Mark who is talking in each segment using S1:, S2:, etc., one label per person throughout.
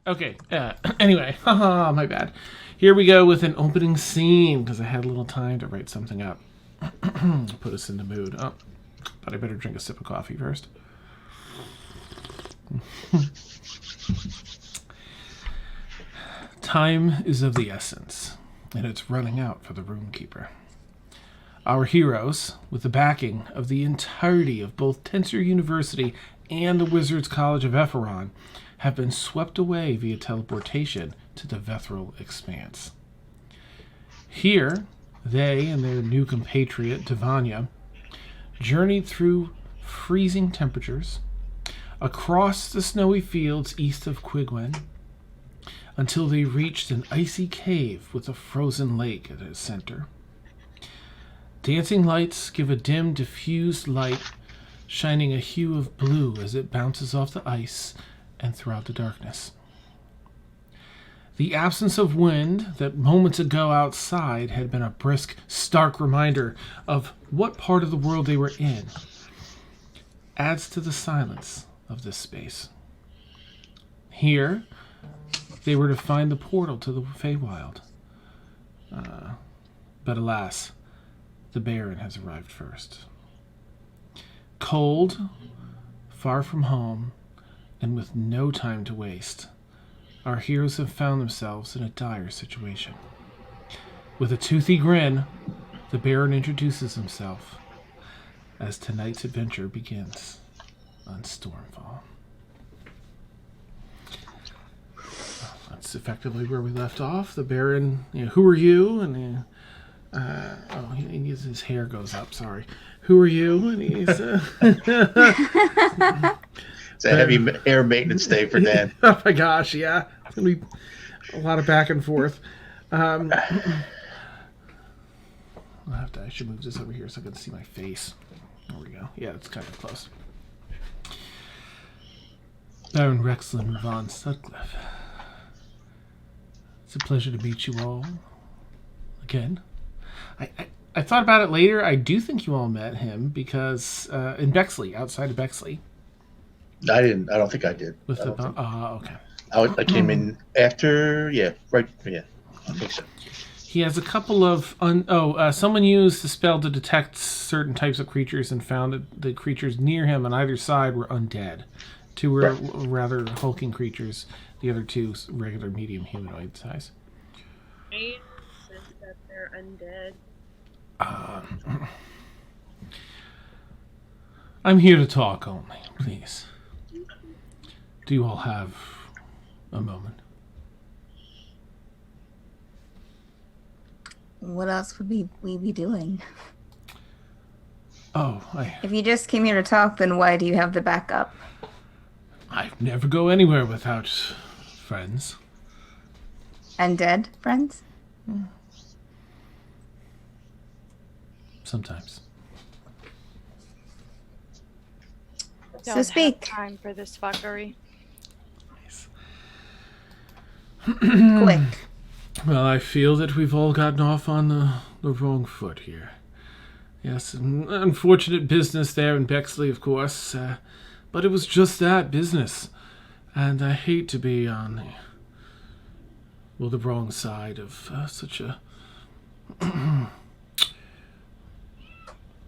S1: Okay. Anyway, haha, my bad. Here we go with an opening scene because I had a little time to write something up. Put us in the mood. Oh, but I better drink a sip of coffee first. Time is of the essence, and it's running out for the Runekeeper. Our heroes, with the backing of the entirety of both Tensor University and the Wizards College of Ephron, have been swept away via teleportation to the Vethral Expanse. Here, they and their new compatriot, Devanya, journeyed through freezing temperatures, across the snowy fields east of Quigwen, until they reached an icy cave with a frozen lake at its center. Dancing lights give a dim, diffused light, shining a hue of blue as it bounces off the ice and throughout the darkness. The absence of wind that moments ago outside had been a brisk, stark reminder of what part of the world they were in, adds to the silence of this space. Here, they were to find the portal to the Feywild. But alas, the Baron has arrived first. Cold, far from home, and with no time to waste, our heroes have found themselves in a dire situation. With a toothy grin, the Baron introduces himself as tonight's adventure begins on Stormfall. That's effectively where we left off. The Baron, who are you? And his hair goes up. Sorry, who are you? And he's
S2: it's a heavy hair maintenance day for Dan.
S1: Oh my gosh, yeah, it's gonna be a lot of back and forth. I should move this over here so I can see my face. There we go. Yeah, it's kind of close. Baron Rexlin von Sutcliffe. It's a pleasure to meet you all again. I thought about it later. I do think you all met him because in Bexley, outside of Bexley.
S2: I didn't. I don't think I did.
S1: With the okay.
S2: I came in after. Yeah, right. Yeah, I think so.
S1: He has a couple of someone used the spell to detect certain types of creatures and found that the creatures near him on either side were undead. Two were rather hulking creatures. The other two regular medium humanoid size.
S3: I sense that they're undead.
S1: I'm here to talk only, please. Do you all have a moment?
S4: What else would we be doing?
S1: If
S4: you just came here to talk, then why do you have the backup?
S1: I never go anywhere without friends.
S4: Undead friends?
S1: Sometimes.
S4: So speak.
S3: Time for this fuckery.
S1: Nice.
S4: Quick.
S1: Well, I feel that we've all gotten off on the wrong foot here. Yes, unfortunate business there in Bexley, of course. But it was just that, business. And I hate to be on the wrong side of such a...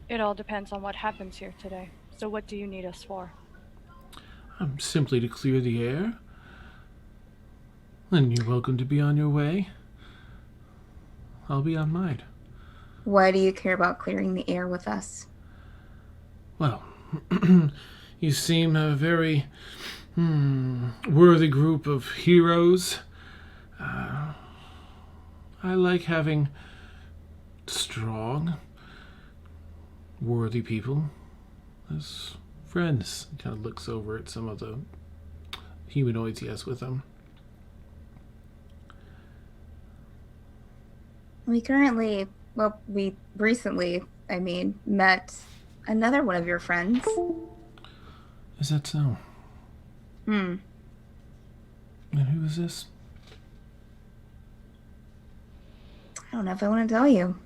S3: It all depends on what happens here today. So what do you need us for?
S1: Simply to clear the air. And you're welcome to be on your way. I'll be on mine.
S4: Why do you care about clearing the air with us?
S1: Well, you seem a very worthy group of heroes. I like having strong, worthy people as friends. He kind of looks over at some of the humanoids he has with him.
S4: We recently, met another one of your friends.
S1: Is that so? And who is this?
S4: I don't know if I want to tell you.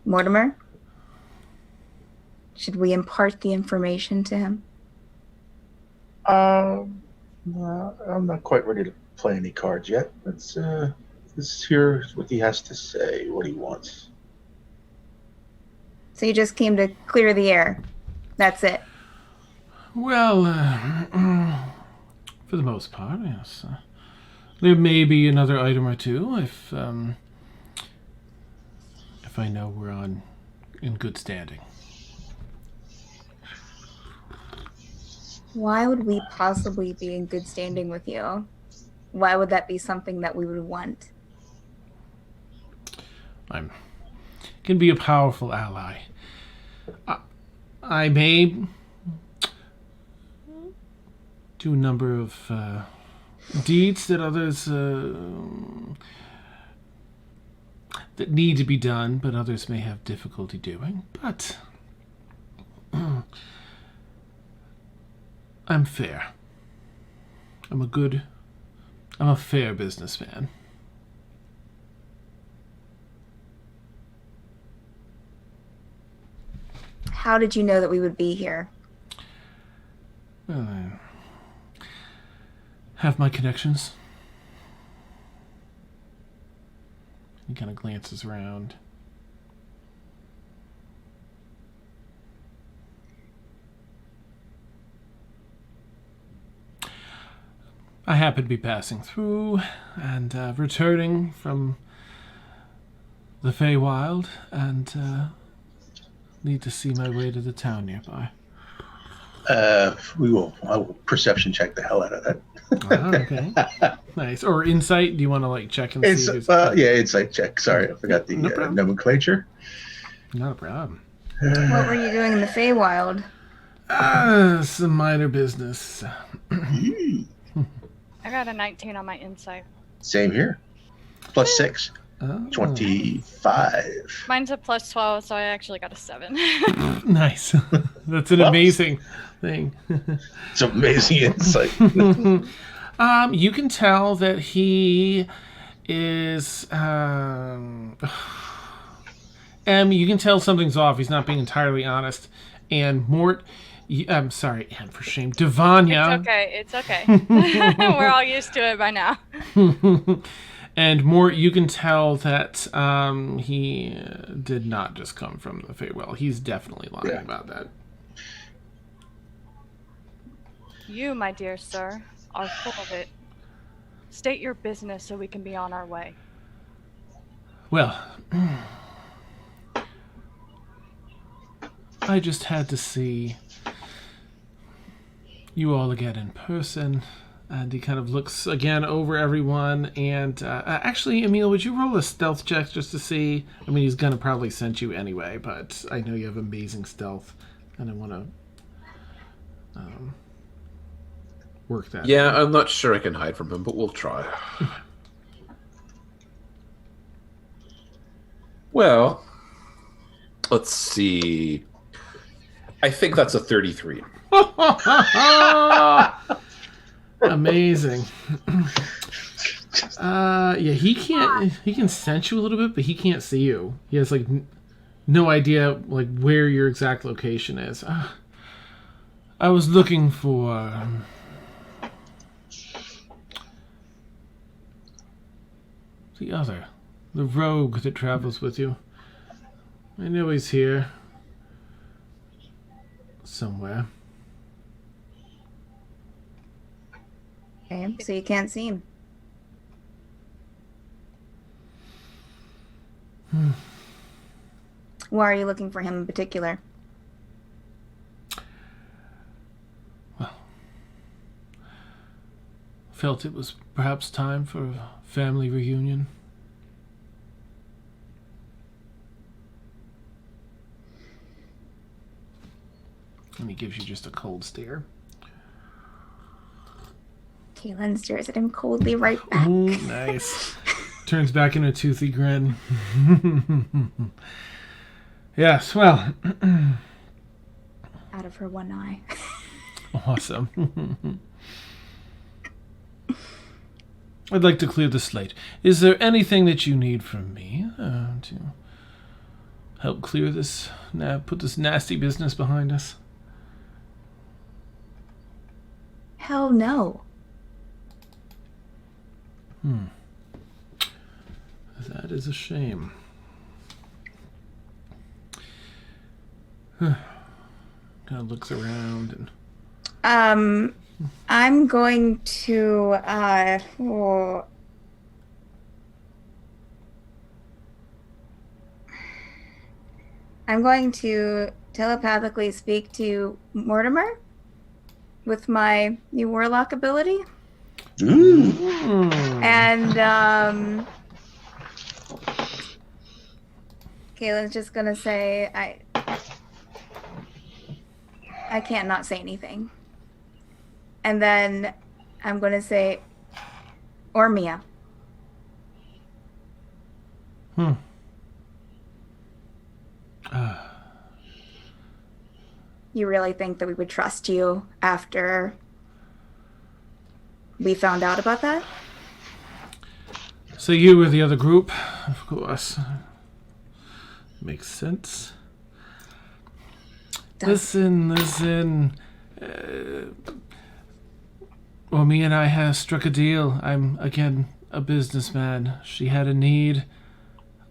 S4: Mortimer? Should we impart the information to him?
S2: I'm not quite ready to play any cards yet. Let's hear what he has to say, what he wants.
S4: So you just came to clear the air. That's it.
S1: Well, for the most part, yes. There may be another item or two if I know we're in good standing.
S4: Why would we possibly be in good standing with you? Why would that be something that we would want?
S1: Can be a powerful ally. I may do a number of deeds that others that need to be done, but others may have difficulty doing. But I'm fair. I'm a fair businessman.
S4: How did you know that we would be here?
S1: Well, I have my connections. He kind of glances around. I happen to be passing through and returning from the Feywild and need to see my way to the town nearby.
S2: I will perception check the hell out of that.
S1: Okay. Nice. Or insight? Do you want to check and see?
S2: Insight check. Sorry, I forgot the nomenclature.
S1: Not a problem.
S4: What were you doing in the Feywild?
S1: Some minor business.
S3: I got a 19 on my insight.
S2: Same here. Plus 6. 25.
S3: Mine's a plus 12, so I actually got a 7.
S1: Nice. That's an amazing thing.
S2: It's amazing insight.
S1: You can tell that he is... you can tell something's off. He's not being entirely honest. And Mort... I'm sorry, and for shame. Devanya...
S3: It's okay. We're all used to it by now.
S1: And Mort, you can tell that he did not just come from the Feywild. He's definitely lying about that.
S3: You, my dear sir, are full of it. State your business so we can be on our way.
S1: Well, I just had to see you all again in person. And he kind of looks again over everyone. And actually, Emil, would you roll a stealth check just to see? I mean, he's going to probably sense you anyway, but I know you have amazing stealth. And I want to work that.
S5: Yeah, I'm not sure I can hide from him, but we'll try. Well, let's see. I think that's a 33.
S1: Amazing. He can sense you a little bit, but he can't see you. He has no idea where your exact location is. I was looking for the rogue that travels with you. I know he's here somewhere.
S4: Okay, so you can't see him. Why are you looking for him in particular?
S1: Well, felt it was perhaps time for a family reunion. And he gives you just a cold stare.
S4: Kaylin stares at him coldly right back.
S1: Ooh, nice. Turns back into a toothy grin. Yes, well.
S4: Out of her one eye.
S1: Awesome. I'd like to clear the slate. Is there anything that you need from me to help clear this, put this nasty business behind us?
S4: Hell no.
S1: That is a shame. Kind of looks around and
S4: I'm going to I'm going to telepathically speak to Mortimer with my new warlock ability.
S2: Ooh.
S4: And Kayla's just gonna say I can't not say anything. And then I'm gonna say or Mia. You really think that we would trust you after we found out about that?
S1: So you were the other group, of course. Makes sense. Listen. Well, me and I have struck a deal. I'm, again, a businessman. She had a need.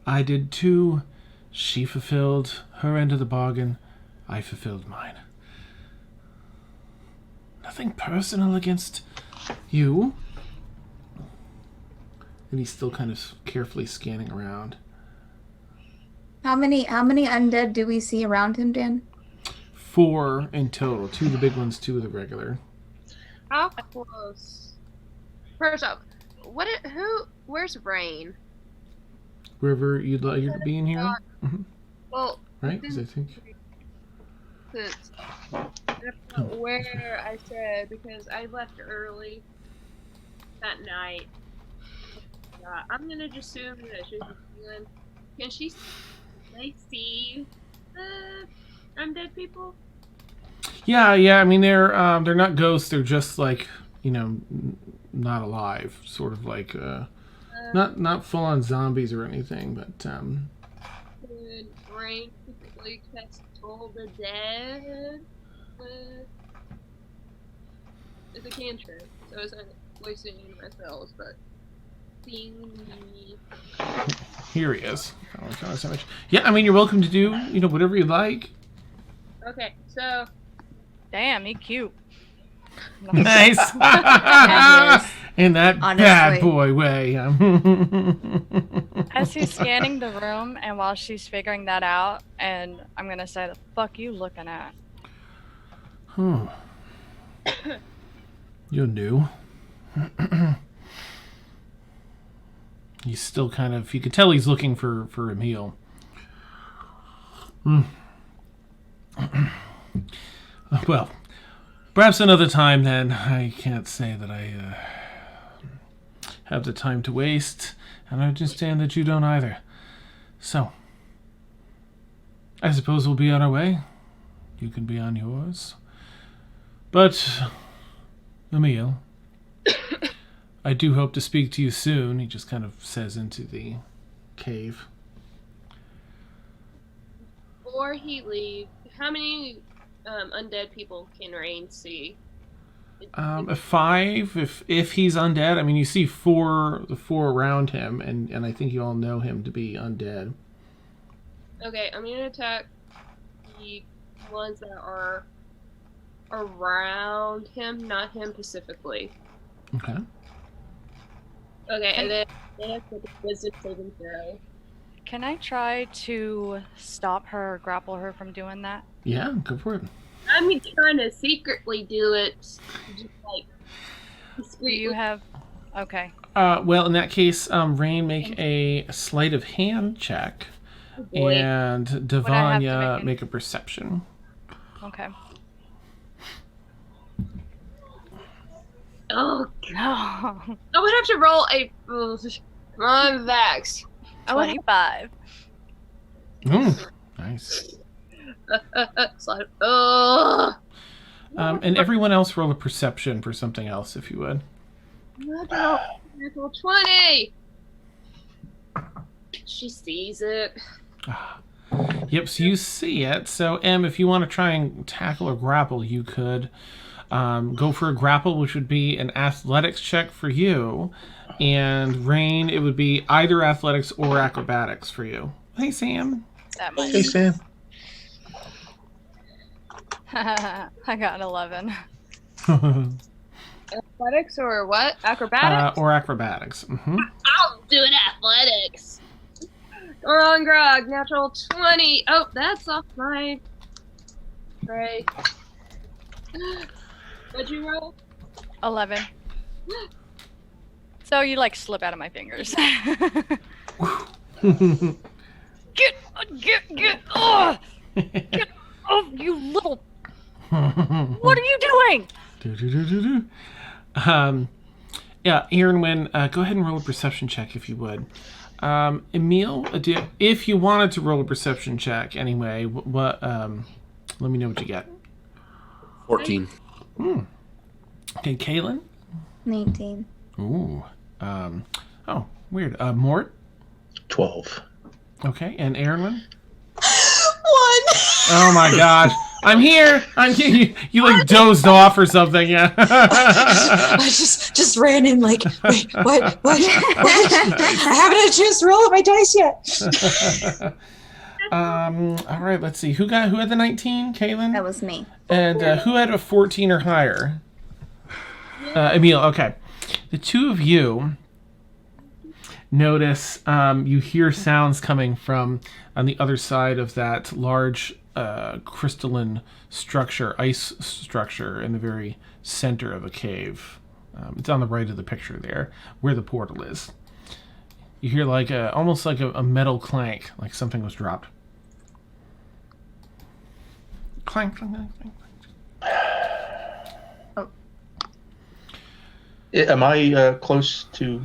S1: I did too. She fulfilled her end of the bargain. I fulfilled mine. Nothing personal against you. And he's still kind of carefully scanning around.
S4: How many undead do we see around him, Dan?
S1: 4 in total. 2 of the big ones, 2 of the regular.
S6: How close? First off, where's Rain?
S1: Wherever you'd like her to be in here.
S6: Well,
S1: Right? 'Cause I think...
S6: That's not where I said, because I left early that night. I'm gonna just assume that she's feeling. Can she see the undead people?
S1: Yeah. I mean, they're not ghosts. They're just like, not alive. Sort of like not full on zombies or anything, but
S6: Could Rain typically cast Toll the Dead? It's a cantrip, so it's not wasting any of my spells, but thingy.
S1: here he is. Yeah, I mean, you're welcome to do whatever you like.
S6: Okay, so
S3: Damn, he cute.
S1: Nice. In that bad boy way.
S3: As he's scanning the room, and while she's figuring that out, and I'm gonna say, the fuck you looking at?
S1: You're new. He's still kind of... You could tell he's looking for a meal. Well, perhaps another time then. I can't say that I have the time to waste, and I understand that you don't either. So, I suppose we'll be on our way. You can be on yours. But, Emil, I do hope to speak to you soon. He just kind of says into the cave.
S6: before he leaves, how many undead people can Rain see?
S1: 5 if he's undead. I mean, you see the 4 around him, and I think you all know him to be undead.
S6: Okay, I'm gonna attack the ones that are around him, not him specifically.
S1: Okay.
S6: Okay, and then that's with the wisdom saving throw.
S3: Can I try to stop her or grapple her from doing that?
S1: Yeah, go for it.
S6: I'm trying to secretly do it, just like
S3: Do
S6: discreetly.
S3: you have... Okay.
S1: Well, in that case, Rain, make a sleight of hand check.
S6: Oh, boy.
S1: And
S3: Would I have to
S1: Devanya,
S3: make
S1: make a perception.
S3: Okay.
S6: Oh,
S3: No.
S6: I would have to roll a on Vax. I would
S3: 25.
S1: Nice.
S6: slide.
S1: And everyone else roll a perception for something else, if you would.
S6: Natural 20. She sees it.
S1: Yep, so you see it. So, Em, if you want to try and tackle or grapple, you could go for a grapple, which would be an athletics check for you. And Rain, it would be either athletics or acrobatics for you. Hey, Sam.
S3: That might.
S2: Hey, Sam.
S3: I got an 11.
S6: Athletics or what? Acrobatics?
S1: Or acrobatics. Mm-hmm.
S6: I'll do an athletics. Or on Grog, natural 20. Oh, that's off my tray. What'd you roll?
S3: 11. So you like slip out of my fingers. Get oh! Get oh, you little. What are you doing?
S1: Yeah, Aaron, go ahead and roll a perception check if you would. Emil, if you wanted to roll a perception check anyway, what? Let me know what you get.
S5: 14.
S1: Okay, Kaylin.
S4: 19.
S1: Ooh. Oh, weird. Mort.
S2: 12.
S1: Okay, and Aaron.
S7: 1.
S1: Oh my gosh. I'm here. You like dozed off or something. Yeah.
S7: I just ran in like, wait, what? I haven't had a chance to roll up my dice yet.
S1: All right, let's see. Who had the 19? Kaylin?
S4: That was me.
S1: And who had a 14 or higher? Emil, okay. The two of you notice you hear sounds coming from on the other side of that large crystalline structure, ice structure in the very center of a cave. It's on the right of the picture there, where the portal is. You hear like almost like a metal clank, like something was dropped. Clank, clank, clank, clank.
S2: Am I close to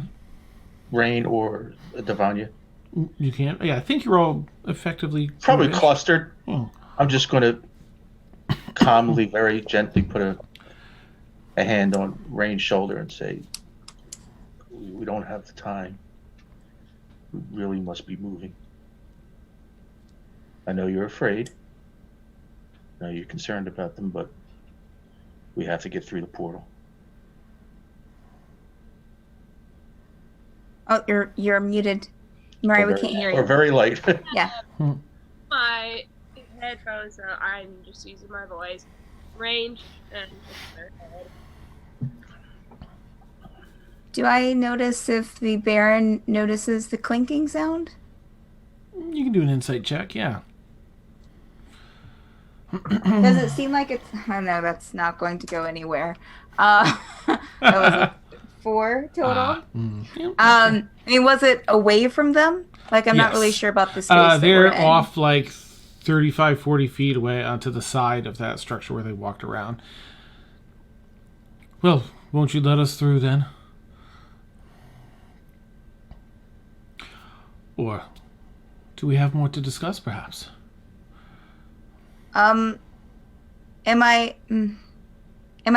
S2: Rain or Devanya?
S1: You can't. Yeah, I think you're all effectively
S2: Probably
S1: close.
S2: clustered.
S1: Oh.
S2: I'm just going to calmly, very gently put a hand on Rain's shoulder and say, we don't have the time. We really must be moving. I know you're afraid. I know you're concerned about them, but we have to get through the portal.
S4: Oh, you're muted. Mariah, we can't hear
S2: Or
S4: you.
S2: very light.
S4: Yeah.
S6: My headphones, so I'm just using my voice. Range and
S4: Do I notice if the Baron notices the clinking sound?
S1: You can do an insight check, yeah.
S4: Does it seem like it's... Oh, no, that's not going to go anywhere. That was a 4 total.
S1: Yeah.
S4: I mean, was it away from them? Like, I'm not really
S1: Yes.
S4: sure about the space that we're
S1: They're
S4: in.
S1: off like 35, 40 feet away onto the side of that structure where they walked around. Well, won't you let us through then? Or do we have more to discuss, perhaps?
S4: Am I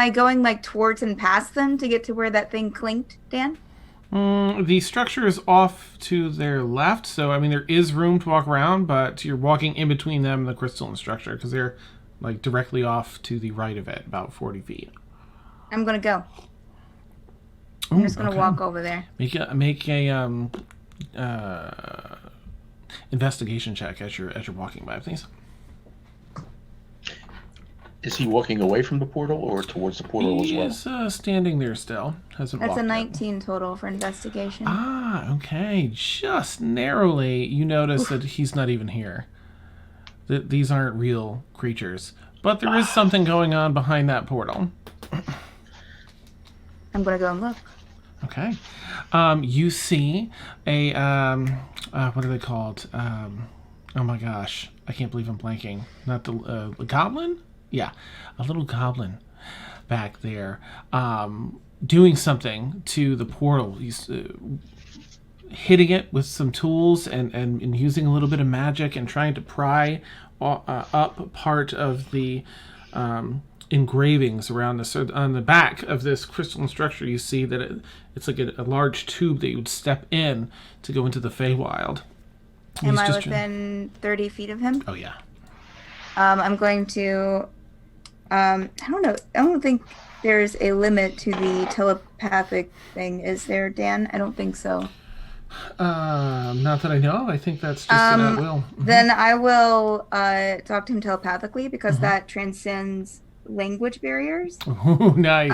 S4: going, like, towards and past them to get to where that thing clinked, Dan?
S1: The structure is off to their left, so, I mean, there is room to walk around, but you're walking in between them and the crystalline structure, because they're, like, directly off to the right of it, about 40 feet.
S4: I'm gonna go. I'm just gonna walk over there.
S1: Make a investigation check as you're walking by, please.
S2: Is he walking away from the portal or towards the portal
S1: He
S2: as well?
S1: is standing there still. Hasn't
S4: That's
S1: walked
S4: a
S1: yet.
S4: 19 total for investigation.
S1: Okay. Just narrowly, you notice that he's not even here. That these aren't real creatures. But there is something going on behind that portal.
S4: I'm gonna go and look.
S1: Okay. You see a, what are they called? Oh my gosh. I can't believe I'm blanking. Not the goblin? Yeah. A little goblin back there doing something to the portal. He's hitting it with some tools and using a little bit of magic and trying to pry up part of the engravings around this. So on the back of this crystalline structure, you see that it's like a large tube that you would step in to go into the Feywild.
S4: Am I within 30 feet of him?
S1: Oh, yeah.
S4: I'm going to... I don't know. I don't think there's a limit to the telepathic thing, is there, Dan? I don't think so.
S1: Not that I know of. I think that's just at will.
S4: Then I will talk to him telepathically because that transcends language barriers.
S1: Ooh, nice.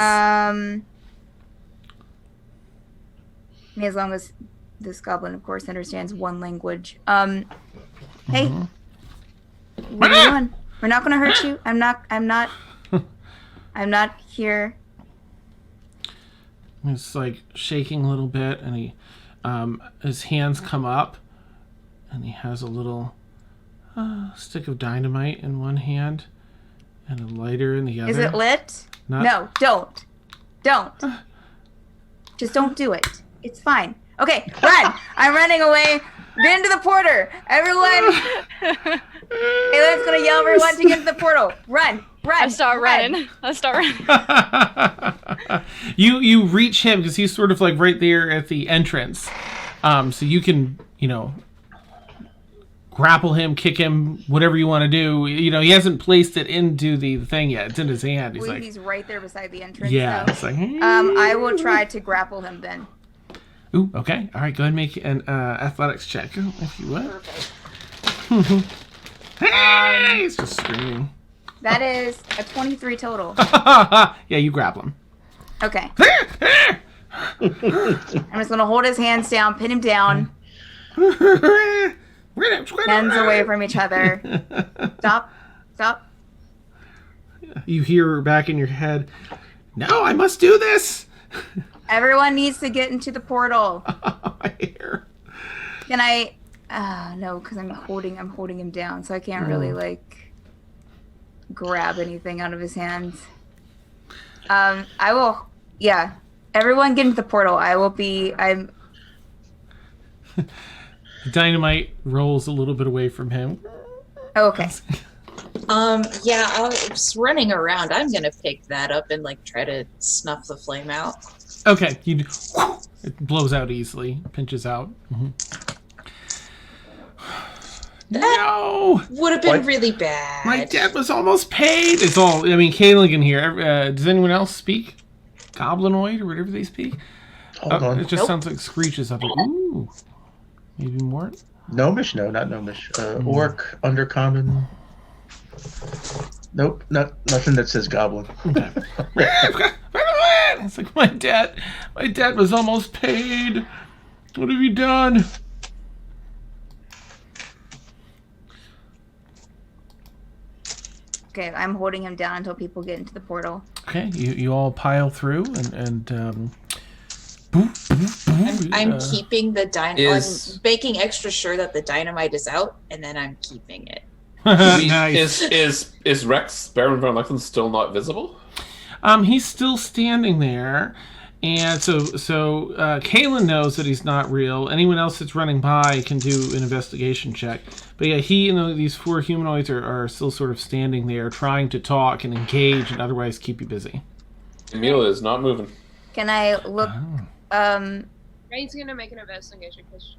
S4: As long as this goblin, of course, understands one language. Hey, what are you doing? We're not going to hurt you. I'm not here.
S1: He's like shaking a little bit, and he, his hands come up, and he has a little stick of dynamite in one hand, and a lighter in the other.
S4: Is it lit? No, don't. Just don't do it. It's fine. Okay, run! I'm running away. Get into the porter. Everyone. Ayla's gonna yell for everyone to get into the portal. Run.
S3: I start running.
S1: You reach him because he's sort of like right there at the entrance. So you can, grapple him, kick him, whatever you want to do. He hasn't placed it into the thing yet. It's in his hand.
S4: He's right there beside the entrance.
S1: Yeah.
S4: So.
S1: It's like,
S4: I will try to grapple him then.
S1: Ooh, okay. All right, go ahead and make an athletics check, if you would. Hey! He's just screaming.
S4: That is a 23 total.
S1: Yeah, you grapple him.
S4: Okay. I'm just going to hold his hands down, pin him down. Hands away from each other. Stop.
S1: You hear back in your head, no, I must do this.
S4: Everyone needs to get into the portal.
S1: I hear.
S4: Can I? No, because I'm holding him down, so I can't really grab anything out of his hands. I will. Yeah, everyone get into the portal. I'm.
S1: Dynamite rolls a little bit away from him.
S4: Oh, okay.
S7: Yeah, I was running around. I'm gonna pick that up and try to snuff the flame out.
S1: Okay, it blows out easily, pinches out. No!
S7: Would have been really bad.
S1: My debt was almost paid! It's all, Kaylin can hear. Does anyone else speak? Goblinoid or whatever they speak?
S2: Hold on.
S1: It just sounds like screeches of it. Ooh. Maybe more?
S2: Gnomish? No, not Gnomish. Orc, Undercommon. Nope, nothing that says Goblin.
S1: Okay. It's like, my debt was almost paid. What have you done?
S4: Okay, I'm holding him down until people get into the portal.
S1: Okay, you all pile through and
S7: I'm keeping the dynamite. I'm making extra sure that the dynamite is out, and then I'm keeping it.
S1: Nice.
S5: Is Rex Baron von Lecklen still not visible?
S1: He's still standing there, and so Kaylin knows that he's not real. Anyone else that's running by can do an investigation check. But yeah, he and these four humanoids are still sort of standing there, trying to talk and engage, and otherwise keep you busy.
S5: Emil is not moving.
S4: Can I look?
S6: Ray's gonna make an investigation because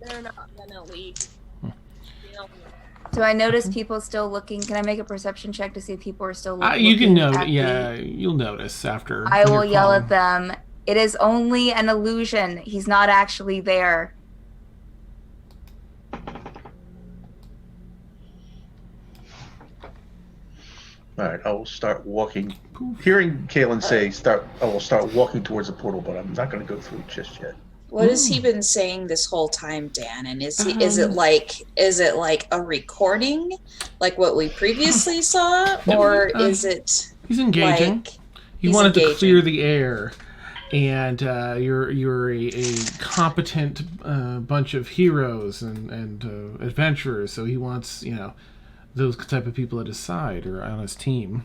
S6: they're not gonna leave.
S4: Do I notice people still looking? Can I make a perception check to see if people are still looking?
S1: You can notice. Yeah, you'll notice after.
S4: I will yell at them. It is only an illusion. He's not actually there.
S2: All right, I will start walking. Hearing Kaylin say, I will start walking towards the portal, but I'm not going to go through it just yet.
S7: What has he been saying this whole time, Dan? And is it like a recording, like what we previously saw, or is it?
S1: He's engaging. He wanted to clear the air, and you're a competent bunch of heroes and adventurers. So he wants those type of people at his side or on his team.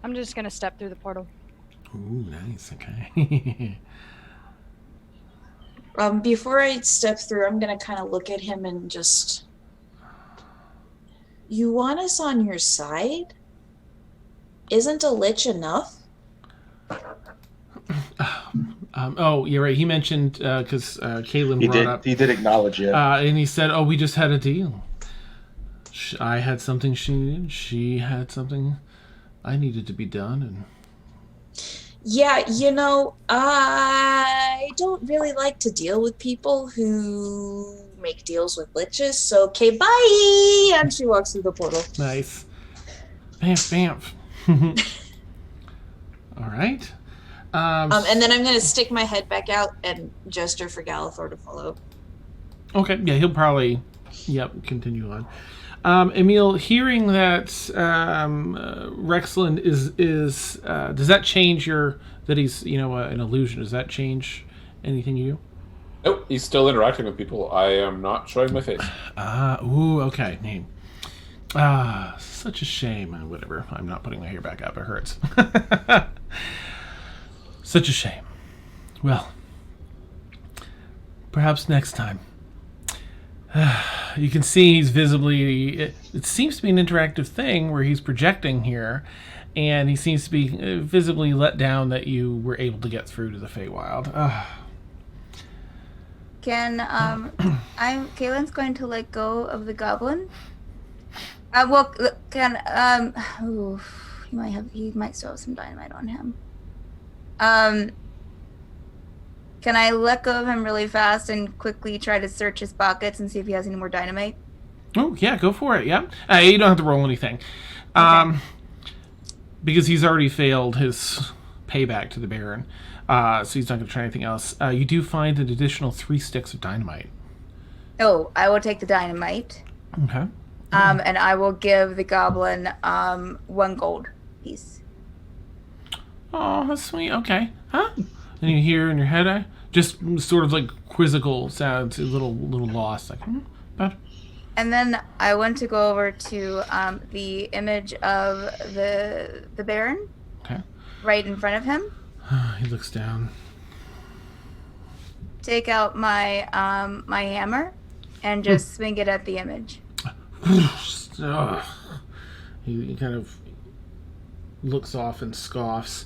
S3: I'm just gonna step through the portal.
S1: Ooh, nice. Okay.
S7: Before I step through, I'm gonna kind of look at him and just. You want us on your side? Isn't a lich enough?
S1: Oh, you're right. He mentioned because Kaylin brought up.
S2: He did acknowledge it.
S1: And he said, "Oh, we just had a deal. I had something she needed. She had something I needed to be done, and
S7: Yeah, I don't really like to deal with people who make deals with liches, so okay, bye! And she walks through the portal.
S1: nice. Bamf, bamf. All right.
S7: And then I'm going to stick my head back out and gesture for Galithor to follow.
S1: Okay, yeah, he'll probably, continue on. Emil, hearing that Rexland is does that change that he's, an illusion? Does that change anything you do?
S5: Nope, he's still interacting with people. I am not showing my face.
S1: Okay. Name. Such a shame. Whatever. I'm not putting my hair back up. It hurts. Such a shame. Well, perhaps next time. You can see he's visibly... It seems to be an interactive thing where he's projecting here, and he seems to be visibly let down that you were able to get through to the Feywild.
S4: Kaylin's going to let go of the goblin. He might still have some dynamite on him. Can I let go of him really fast and quickly try to search his pockets and see if he has any more dynamite?
S1: Oh, yeah, go for it, yeah. You don't have to roll anything.
S4: Okay.
S1: Because he's already failed his payback to the Baron. So he's not going to try anything else. You do find an additional 3 sticks of dynamite.
S4: Oh, I will take the dynamite.
S1: Okay.
S4: And I will give the goblin 1 gold piece.
S1: Oh, that's sweet. Okay. Huh? And you hear in your head, just sort of like quizzical sounds, a little lost. Like, but...
S4: And then I want to go over to the image of the Baron.
S1: Okay.
S4: Right in front of him.
S1: He looks down.
S4: Take out my my hammer and just swing it at the image.
S1: He kind of looks off and scoffs.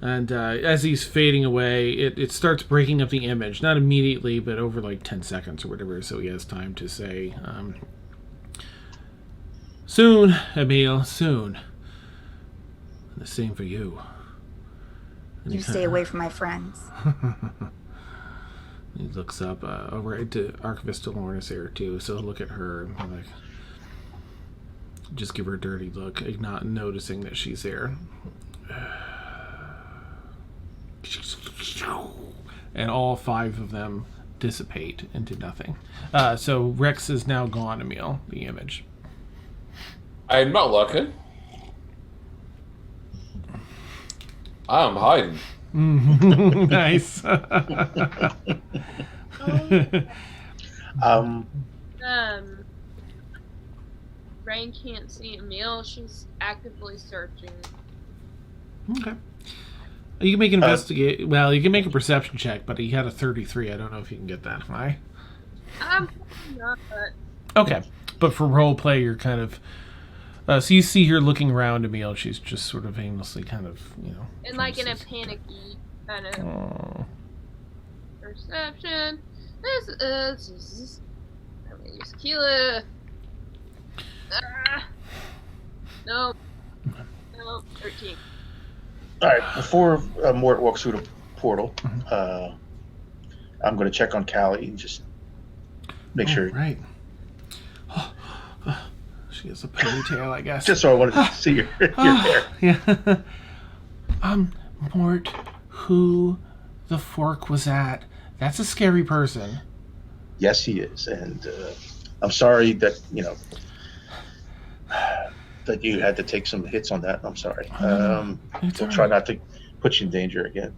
S1: And as he's fading away, it starts breaking up the image. Not immediately, but over like 10 seconds or whatever, so he has time to say, soon, Emil, soon. And the same for you. And
S4: You stay away from my friends.
S1: He looks up over to Archivist Delorna's there, too, so he'll look at her and be like, just give her a dirty look, not noticing that she's there. And all 5 of them dissipate into nothing. So Rex is now gone, Emil, the image.
S5: I'm not looking. I'm hiding.
S1: Nice.
S6: Rain can't see Emil. She's actively searching.
S1: Okay. You can make an investigate. Well, you can make a perception check, but he had a 33. I don't know if you can get that high.
S6: I'm not.
S1: Okay, but for role play, you're kind of. So you see her looking around Emil. She's just sort of aimlessly, kind of,
S6: And like in a panicky kind of perception. This is. I'm gonna use Keela. No. 13.
S2: All right, before Mort walks through the portal, I'm going to check on Callie and just make sure.
S1: Right. She has a ponytail, I guess.
S2: Just so I wanted to see your hair.
S1: Yeah. Mort, who the fork was at? That's a scary person.
S2: Yes, he is, and I'm sorry that that you had to take some hits on that. I'm sorry. We'll try not to put you in danger again.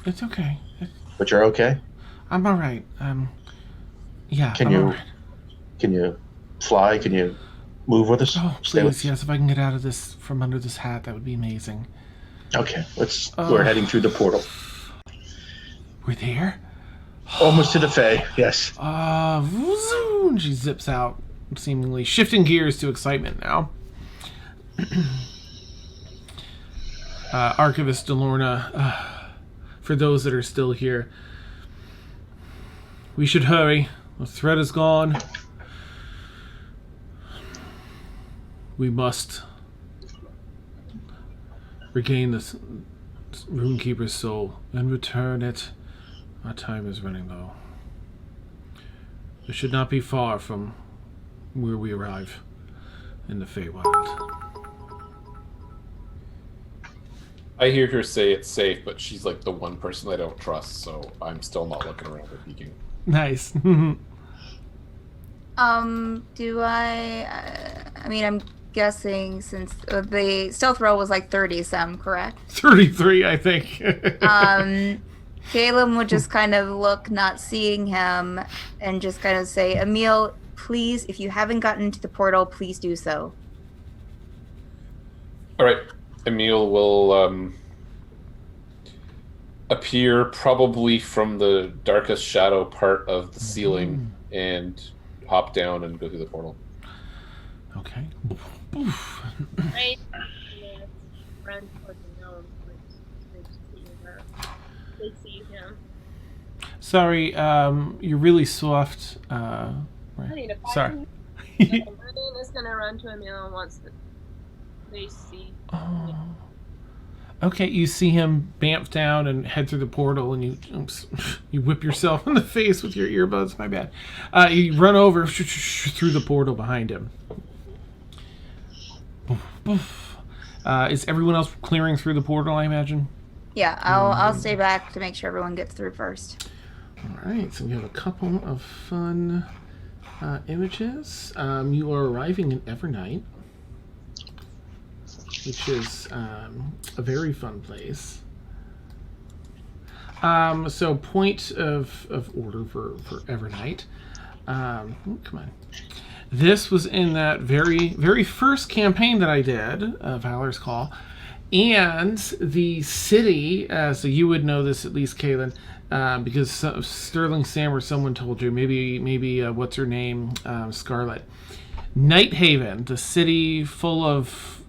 S1: It's okay.
S2: But you're okay?
S1: I'm all right. Yeah.
S2: Can
S1: I'm
S2: you
S1: all right.
S2: Can you fly? Can you move with us?
S1: Oh,
S2: Stay with
S1: please, yes. If I can get out of this from under this hat, that would be amazing.
S2: Okay, we're heading through the portal.
S1: We're there?
S2: Almost to the Fae, yes.
S1: And she zips out, seemingly shifting gears to excitement now. Archivist Delorna, for those that are still here, we should hurry. The threat is gone. We must regain this Runekeeper's soul and return it. Our time is running low. It should not be far from where we arrive in the Feywild.
S5: I hear her say it's safe, but she's like the one person I don't trust, so I'm still not looking around or peeking.
S1: Nice.
S4: Do I mean, I'm guessing since the stealth roll was like 30-some, correct?
S1: 33, I think.
S4: Galen would just kind of look, not seeing him, and just kind of say, Emil, please, if you haven't gotten into the portal, please do so.
S5: All right. Emil will appear probably from the darkest shadow part of the ceiling and hop down and go through the portal.
S1: Okay.
S6: Right. Yeah. Run towards the gnome. They see him.
S1: Sorry, you're really soft.
S6: I need to find
S1: Sorry.
S6: him. Ryan is gonna run to Emil once they see.
S1: Oh. Okay, you see him bamf down and head through the portal, and you whip yourself in the face with your earbuds. My bad. You run over through the portal behind him. Is everyone else clearing through the portal, I imagine?
S4: Yeah, I'll stay back to make sure everyone gets through first.
S1: All right, so we have a couple of fun images. You are arriving in Evernight, which is a very fun place. So point of order for Evernight. Come on. This was in that very first campaign that I did, Valor's Call. And the city, so you would know this at least, Kaylin, because Sterling Sam or someone told you, maybe what's her name, Scarlet. Nighthaven, the city full of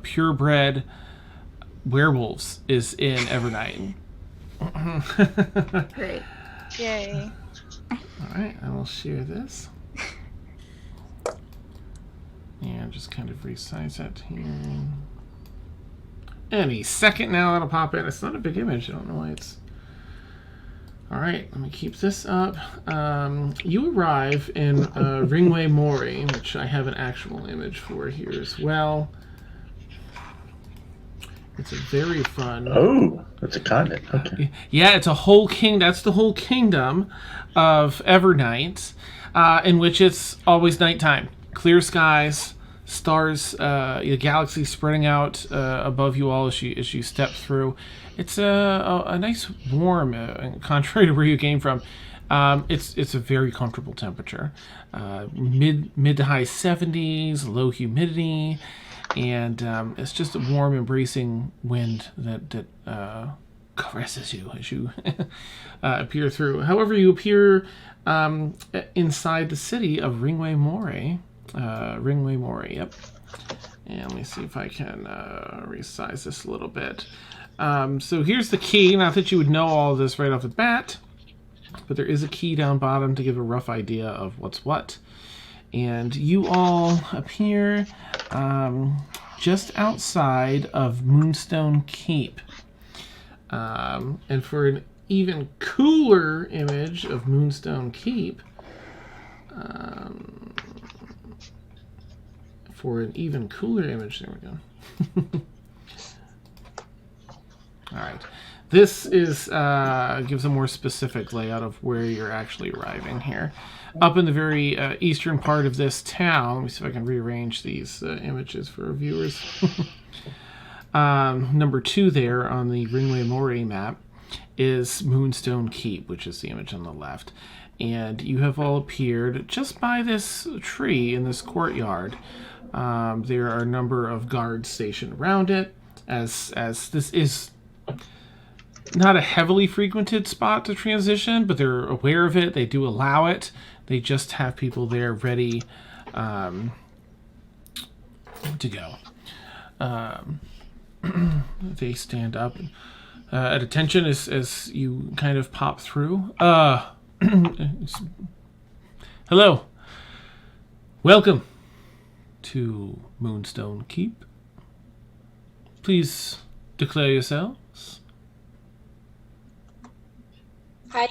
S1: purebred werewolves, is in Evernight.
S4: Great.
S3: Yay.
S1: All right, I will share this. And just kind of resize that here. Any second now that'll pop in. It's not a big image. I don't know why it's... All right, let me keep this up. You arrive in Ringway Mori, which I have an actual image for here as well. It's a very fun...
S2: Oh, that's a continent. Okay.
S1: Yeah, it's a whole king. That's the whole kingdom of Evernight, in which it's always nighttime. Clear skies, stars, the galaxy spreading out above you all as you step through. It's a nice warm, contrary to where you came from. It's a very comfortable temperature, mid to high 70s, low humidity, and it's just a warm, embracing wind that caresses you as you appear through. However, you appear inside the city of Ringway Mori. Ringway Mori, yep. And let me see if I can resize this a little bit. So here's the key. Not that you would know all of this right off the bat, but there is a key down bottom to give a rough idea of what's what. And you all appear just outside of Moonstone Keep. And for an even cooler image of Moonstone Keep, there we go. All right. This is gives a more specific layout of where you're actually arriving here. Up in the very eastern part of this town, let me see if I can rearrange these images for our viewers. Number 2 there on the Ringway Mori map is Moonstone Keep, which is the image on the left. And you have all appeared just by this tree in this courtyard. There are a number of guards stationed around it, as this is not a heavily frequented spot to transition, but they're aware of it. They do allow it. They just have people there ready to go. They stand up at attention as you kind of pop through. Hello. Welcome to Moonstone Keep. Please declare yourselves.
S7: Hi.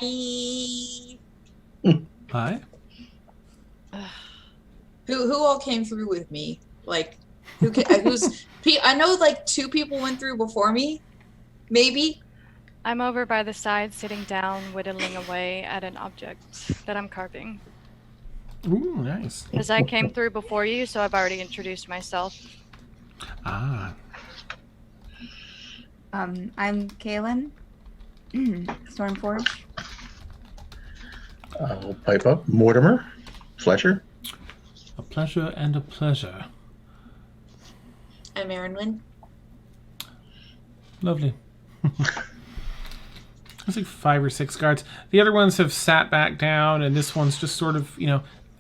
S1: Hi.
S7: Who all came through with me? Like, I know like 2 people went through before me, maybe.
S3: I'm over by the side, sitting down, whittling away at an object that I'm carving.
S1: Ooh, nice.
S3: Because I came through before you, so I've already introduced myself.
S1: Ah.
S4: I'm Kaylin. Stormforge.
S2: I'll pipe up. Mortimer. Fletcher.
S1: A pleasure and a pleasure.
S7: I'm Erinwin.
S1: Lovely. There's like 5 or 6 guards. The other ones have sat back down, and this one's just sort of,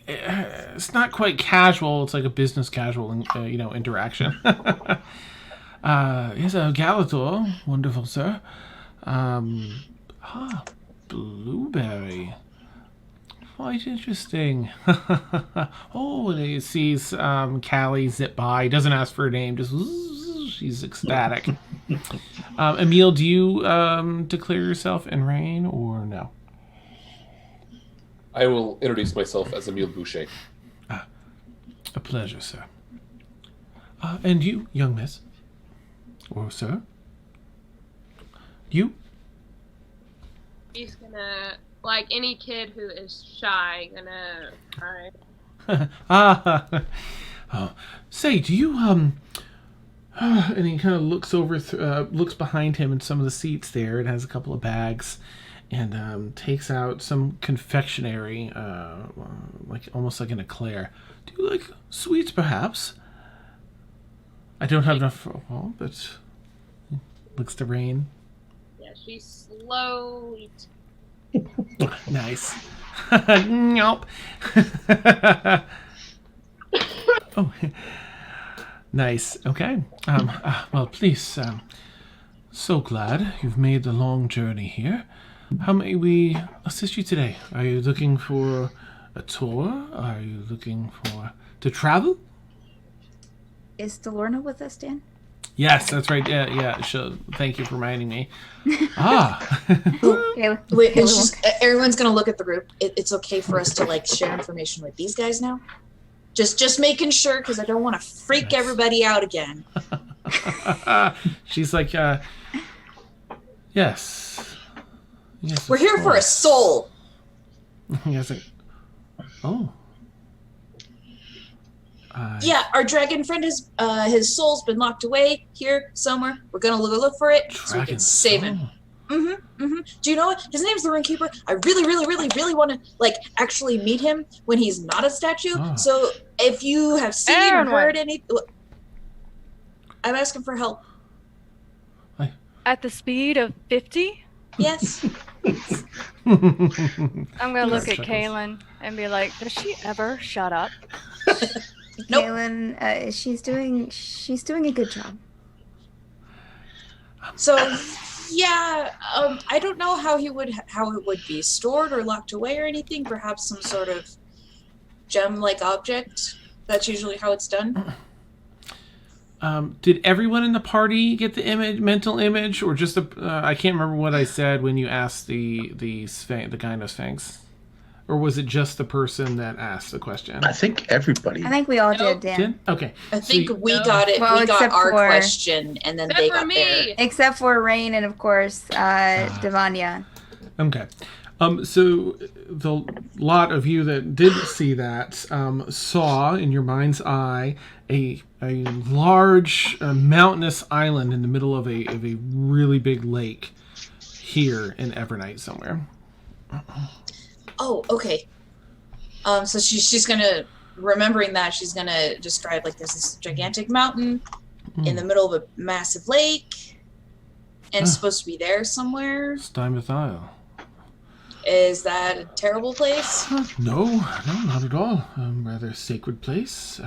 S1: it's not quite casual. It's like a business casual, interaction. Here's a Galador. Wonderful, sir. Blueberry. Quite interesting. Oh, and he sees Callie zip by. He doesn't ask for her name. Just she's ecstatic. Emile, do you declare yourself in Rain or no?
S5: I will introduce myself as Emile Boucher.
S1: A pleasure, sir. And you, young miss? Or sir? You?
S6: He's gonna, like any kid who is shy, gonna cry.
S1: Say, do you, and he kind of looks over, looks behind him in some of the seats there. It has a couple of bags and takes out some confectionery, almost like an eclair. Do you like sweets, perhaps? I don't have enough for all, but looks to Rain.
S6: Yeah, she's slowly.
S1: Nice. Nope. Oh, nice. Okay. Well, please. So glad you've made the long journey here. How may we assist you today? Are you looking for a tour? Are you looking to travel?
S4: Is Delorna with us, Dan?
S1: Yes, that's right. Yeah. Sure. Thank you for reminding me.
S7: Wait, everyone's gonna look at the group. It's okay for us to like share information with these guys now. Just making sure, because I don't want to freak everybody out again.
S1: She's like, yes.
S7: We're here for a soul.
S1: Yes. Oh.
S7: Yeah, our dragon friend has his soul's been locked away here somewhere. We're gonna look for it so we can save him. Do you know what? His name's the Runekeeper. I really want to actually meet him when he's not a statue.
S1: Oh.
S7: So if you have seen or heard anything, I'm asking for help.
S3: At the speed of 50?
S7: Yes.
S3: I'm gonna look at Kaylin and be like, does she ever shut up?
S7: Nope.
S4: Kaylin, she's doing a good job.
S7: So, yeah, I don't know how it would be stored or locked away or anything. Perhaps some sort of gem-like object. That's usually how it's done.
S1: Did everyone in the party get the mental image, or just I can't remember what I said when you asked the Gyno Sphinx, or was it just the person that asked the question?
S2: I think everybody.
S4: I think we all did, Dan.
S1: Did? Okay.
S7: I think
S1: So
S7: we got it.
S4: Well,
S7: we got
S4: except
S7: our
S4: for-
S7: question, and then
S6: Except
S7: they
S6: for
S7: got
S6: me.
S7: theirs.
S4: Except for Rain and, of course, Devanya.
S1: Okay. So the lot of you that did see that saw in your mind's eye a large mountainous island in the middle of a really big lake here in Evernight somewhere.
S7: Oh, okay. So she's gonna, remembering that, she's gonna describe there's this gigantic mountain in the middle of a massive lake, and it's supposed to be there somewhere.
S1: Steinmethial.
S7: Is that a terrible place?
S1: No, not at all. Rather sacred place.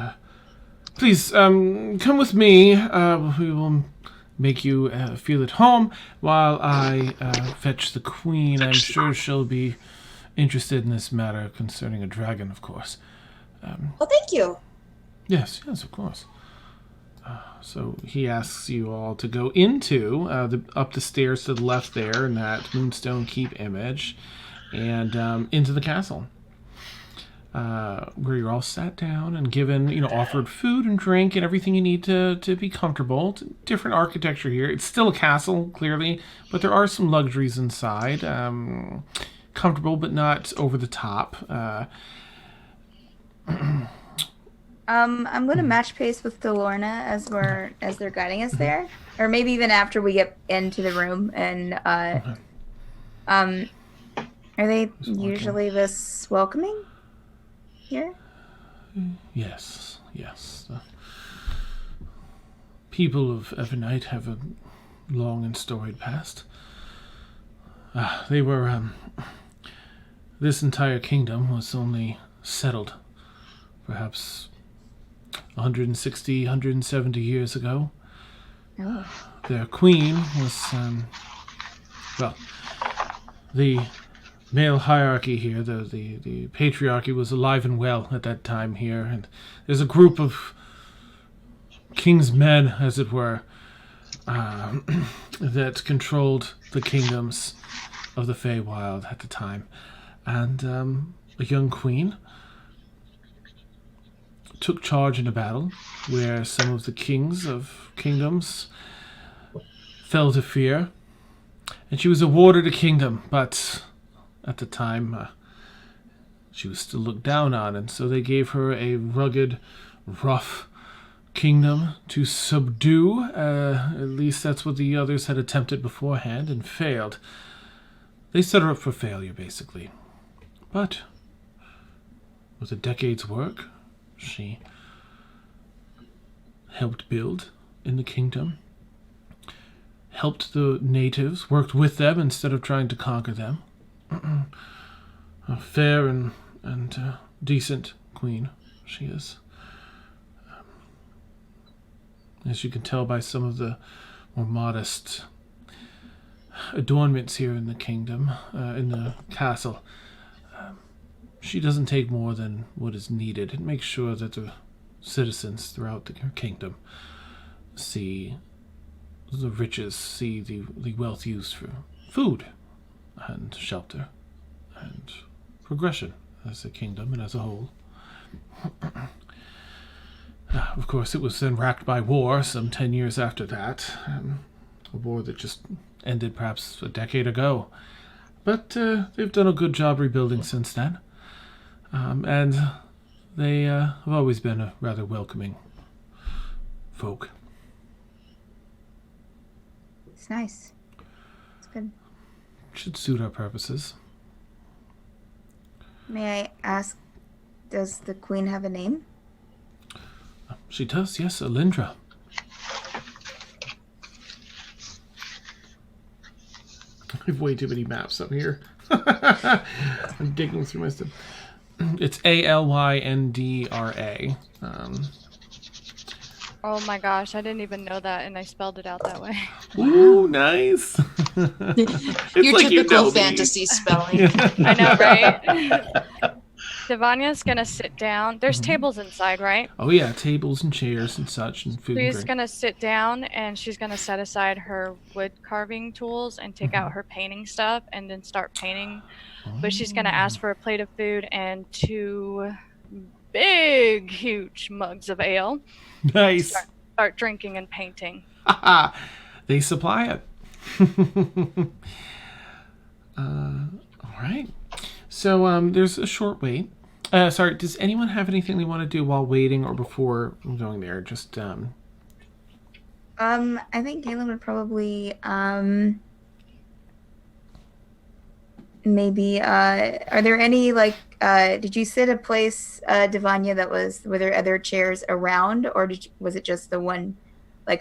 S1: Please, come with me. We will make you feel at home while I fetch the queen. I'm sure she'll be interested in this matter concerning a dragon, of course.
S7: Oh, thank you.
S1: Yes, of course. So he asks you all to go into up the stairs to the left there in that Moonstone Keep image, and into the castle, where you're all sat down and given, offered food and drink and everything you need to be comfortable. It's different architecture here. It's still a castle, clearly, but there are some luxuries inside. Comfortable, but not over the top.
S4: I'm gonna match pace with Delorna as they're guiding us there, or maybe even after we get into the room. And are they usually this welcoming here?
S1: Yes. The people of Evernight have a long and storied past. They were, this entire kingdom was only settled perhaps 160, 170 years ago.
S4: Oh.
S1: Their queen was, the male hierarchy here, the patriarchy was alive and well at that time here, and there's a group of king's men, as it were, that controlled the kingdoms of the Feywild at the time. And a young queen took charge in a battle where some of the kings of kingdoms fell to fear, and she was awarded a kingdom, but at the time she was still looked down on, and so they gave her a rugged, rough kingdom to subdue. At least that's what the others had attempted beforehand and failed. They set her up for failure, basically. But with a decade's work, she helped build in the kingdom, helped the natives, worked with them instead of trying to conquer them. A fair and decent queen she is. As you can tell by some of the more modest adornments here in the kingdom, in the castle, she doesn't take more than what is needed and makes sure that the citizens throughout the kingdom see the riches, see the wealth used for food and shelter and progression as a kingdom and as a whole. Of course, it was then racked by war some 10 years after that, a war that just ended perhaps a decade ago. But they've done a good job rebuilding since then. And they have always been a rather welcoming folk.
S4: It's nice. It's good.
S1: Should suit our purposes.
S4: May I ask, does the queen have a name?
S1: She does, yes, Alindra. I have way too many maps up here. I'm digging through my stuff. It's Alyndraa.
S3: Oh my gosh, I didn't even know that, and I spelled it out that way.
S1: Ooh, nice.
S7: Your
S1: like
S7: typical fantasy spelling.
S3: I know, right? Devania's gonna sit down. There's tables inside, right?
S1: Oh yeah, tables and chairs and such and food and
S3: She's
S1: drink.
S3: gonna sit down and she's gonna set aside her wood carving tools and take out her painting stuff and then start painting. But she's gonna ask for a plate of food and 2 big, huge mugs of ale.
S1: Nice.
S3: Start drinking and painting.
S1: They supply it. All right. So there's a short wait. Sorry, does anyone have anything they want to do while waiting or before going there? Just
S4: I think Galen would probably maybe are there any did you sit a place, Devanya, were there other chairs around, or was it just the one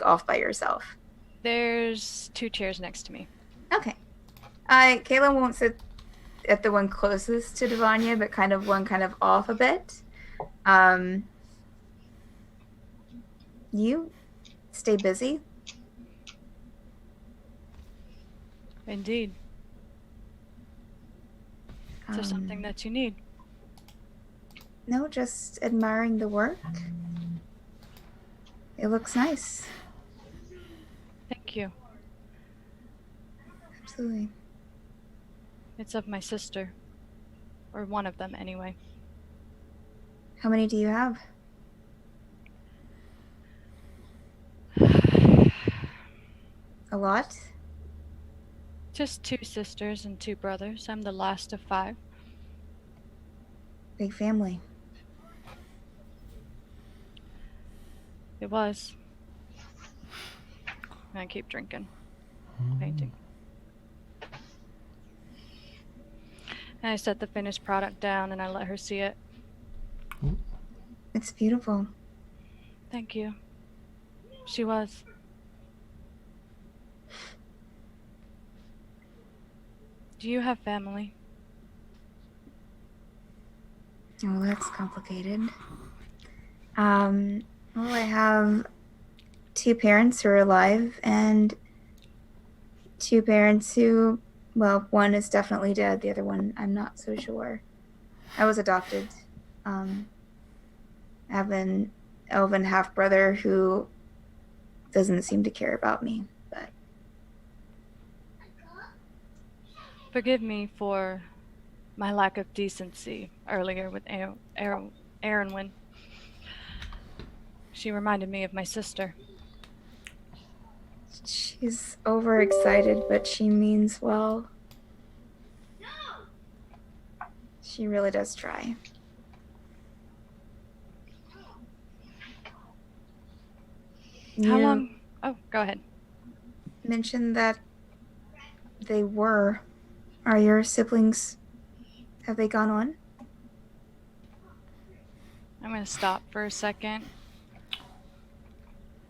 S4: off by yourself?
S3: There's 2 chairs next to me.
S4: Okay. Kayla won't sit at the one closest to Devanya, but one off a bit. You stay busy.
S3: Indeed. Is there something that you need?
S4: No, just admiring the work. It looks nice.
S3: Thank you.
S4: Absolutely.
S3: It's of my sister. Or one of them, anyway.
S4: How many do you have? A lot?
S3: Just 2 sisters and 2 brothers. I'm the last of 5.
S4: Big family.
S3: It was. And I keep drinking. Painting. And I set the finished product down and I let her see it.
S4: It's beautiful.
S3: Thank you. She was. Do you have family?
S4: Oh, that's complicated. Well, I have 2 parents who are alive and 2 parents who, well, one is definitely dead. The other one, I'm not so sure. I was adopted. I have an elven half-brother who doesn't seem to care about me, but
S3: Forgive me for my lack of decency earlier with Aaronwyn. She reminded me of my sister.
S4: she's overexcited, but she means well. She really does try.
S3: How
S4: You
S3: long? Oh, go ahead.
S4: mentioned that they were. Are your siblings? Have they gone on?
S3: I'm going to stop for a second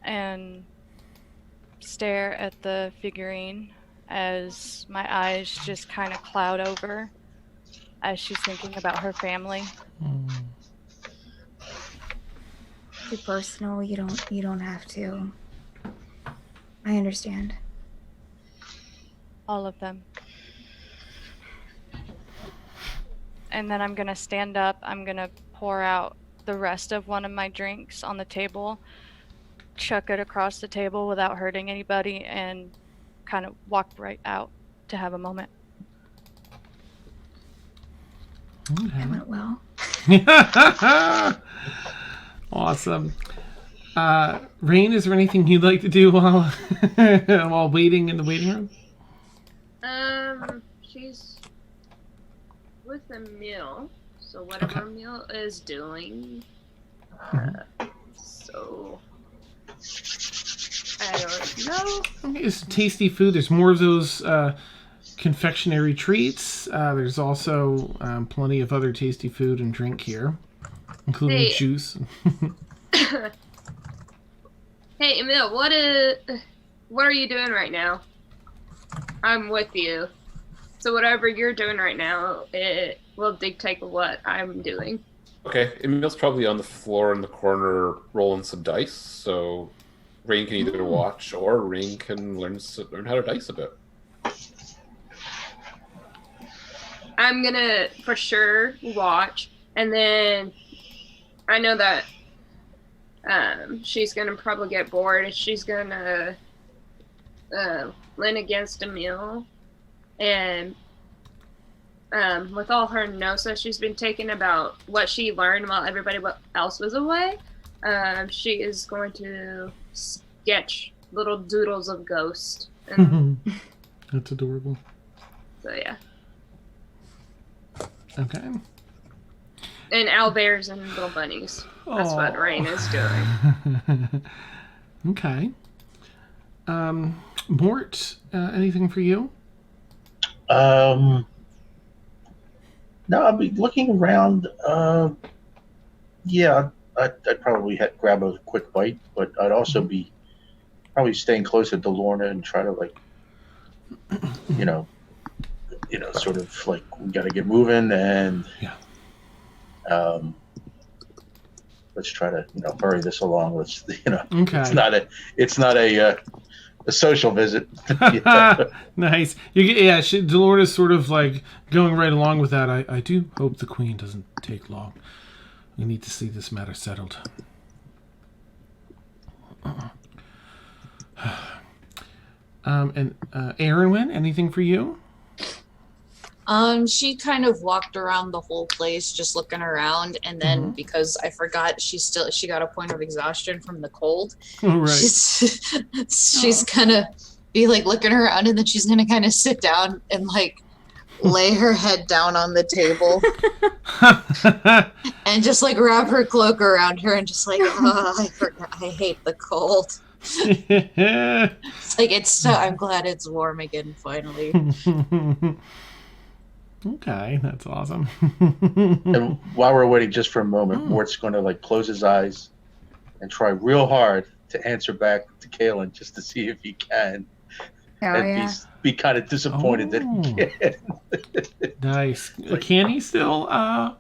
S3: and stare at the figurine as my eyes just kind of cloud over as she's thinking about her family.
S4: Too personal. You don't have to. I understand.
S3: All of them. And then I'm going to stand up. I'm going to pour out the rest of one of my drinks on the table, chuck it across the table without hurting anybody, and kind of walk right out to have a moment.
S4: That went well.
S1: Awesome. Rain, is there anything you'd like to do while while waiting in the waiting room?
S6: She's with Emil, so whatever
S1: Okay.
S6: Emil is doing. So I don't know.
S1: Okay, it's tasty food. There's more of those confectionery treats. There's also plenty of other tasty food and drink here, including
S6: Hey.
S1: juice.
S6: Hey Emil, what are you doing right now? I'm with you. So whatever you're doing right now, it will dictate what I'm doing.
S5: Okay, Emil's probably on the floor in the corner rolling some dice, so Rain can either watch or Rain can learn how to dice a bit.
S6: I'm gonna for sure watch, and then I know that she's gonna probably get bored. She's gonna lean against Emil, and with all her notes that she's been taking about what she learned while everybody else was away, she is going to sketch little doodles of ghosts. And,
S1: That's adorable.
S6: so yeah,
S1: Okay.
S6: and owlbears and little bunnies. That's what
S1: Aw.
S6: Rain is doing.
S1: Okay. Mort, anything for you?
S2: No, I'll be looking around. Yeah, I'd probably grab a quick bite, but I'd also be probably staying closer to Lorna and try to sort of like we got to get moving and
S1: Yeah.
S2: let's try to hurry this along. Let's
S1: Okay.
S2: it's not a social visit.
S1: Nice. Delorna's sort of like going right along with that. I do hope the Queen doesn't take long. We need to see this matter settled. And Erwin, anything for you?
S7: She kind of walked around the whole place just looking around, and then because I forgot she got a point of exhaustion from the cold.
S1: Oh, right.
S7: She's gonna be like looking around, and then she's gonna kind of sit down and like lay her head down on the table and just like wrap her cloak around her and just like, I forgot, I hate the cold. It's like I'm glad it's warm again finally.
S1: Okay, that's awesome.
S2: And while we're waiting just for a moment, Mort's going to like close his eyes and try real hard to answer back to Kaylin just to see if he can. And be kind of disappointed that he can't.
S1: Nice. Can he still?
S2: Oh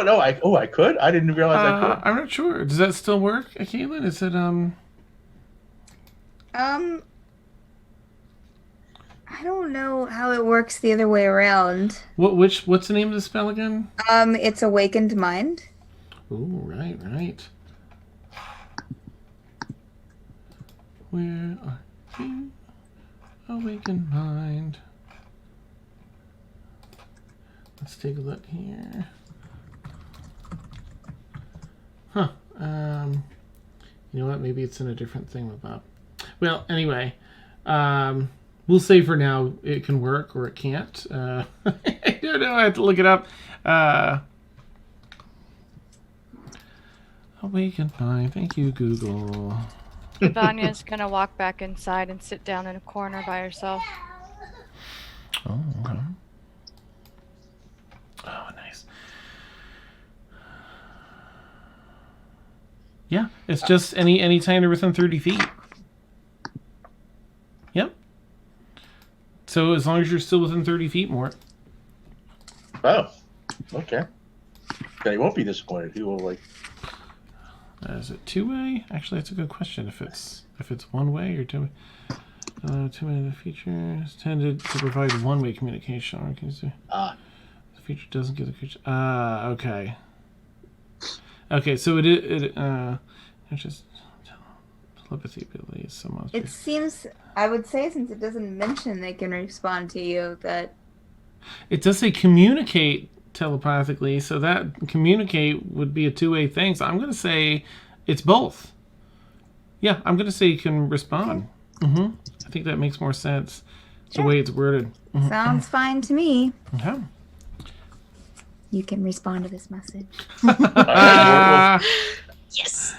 S2: no! I could. I didn't realize I could.
S1: I'm not sure. Does that still work, Caitlin? Is it
S4: I don't know how it works the other way around.
S1: What's the name of the spell again?
S4: It's Awakened Mind.
S1: Oh, right. Where are you? Awakened Mind. Let's take a look here. Huh. You know what? Maybe it's in a different thing with that. Well, anyway, we'll say for now it can work or it can't. I don't know. I have to look it up. Awakened Mind. Thank you, Google.
S3: Vanya's gonna walk back inside and sit down in a corner by herself.
S1: Oh, okay. Oh, nice. Yeah, it's just any time they're within 30 feet. Yep. So as long as you're still within 30 feet, Mort.
S2: Oh, okay. Then he won't be disappointed. He will like.
S1: Is it two-way? Actually, that's a good question. If it's one-way or two-way. Two-way the feature is intended to provide one-way communication. The feature doesn't give the creature. Okay. Okay, so it's just telepathy abilities. Some
S4: It seems, I would say, since it doesn't mention they can respond to you, that
S1: it does say communicate telepathically, so that communicate would be a two-way thing. So I'm going to say it's both. Yeah, I'm going to say you can respond. I think that makes more sense. The way it's worded.
S4: sounds fine to me.
S1: Okay.
S4: You can respond to this message.
S7: Yes.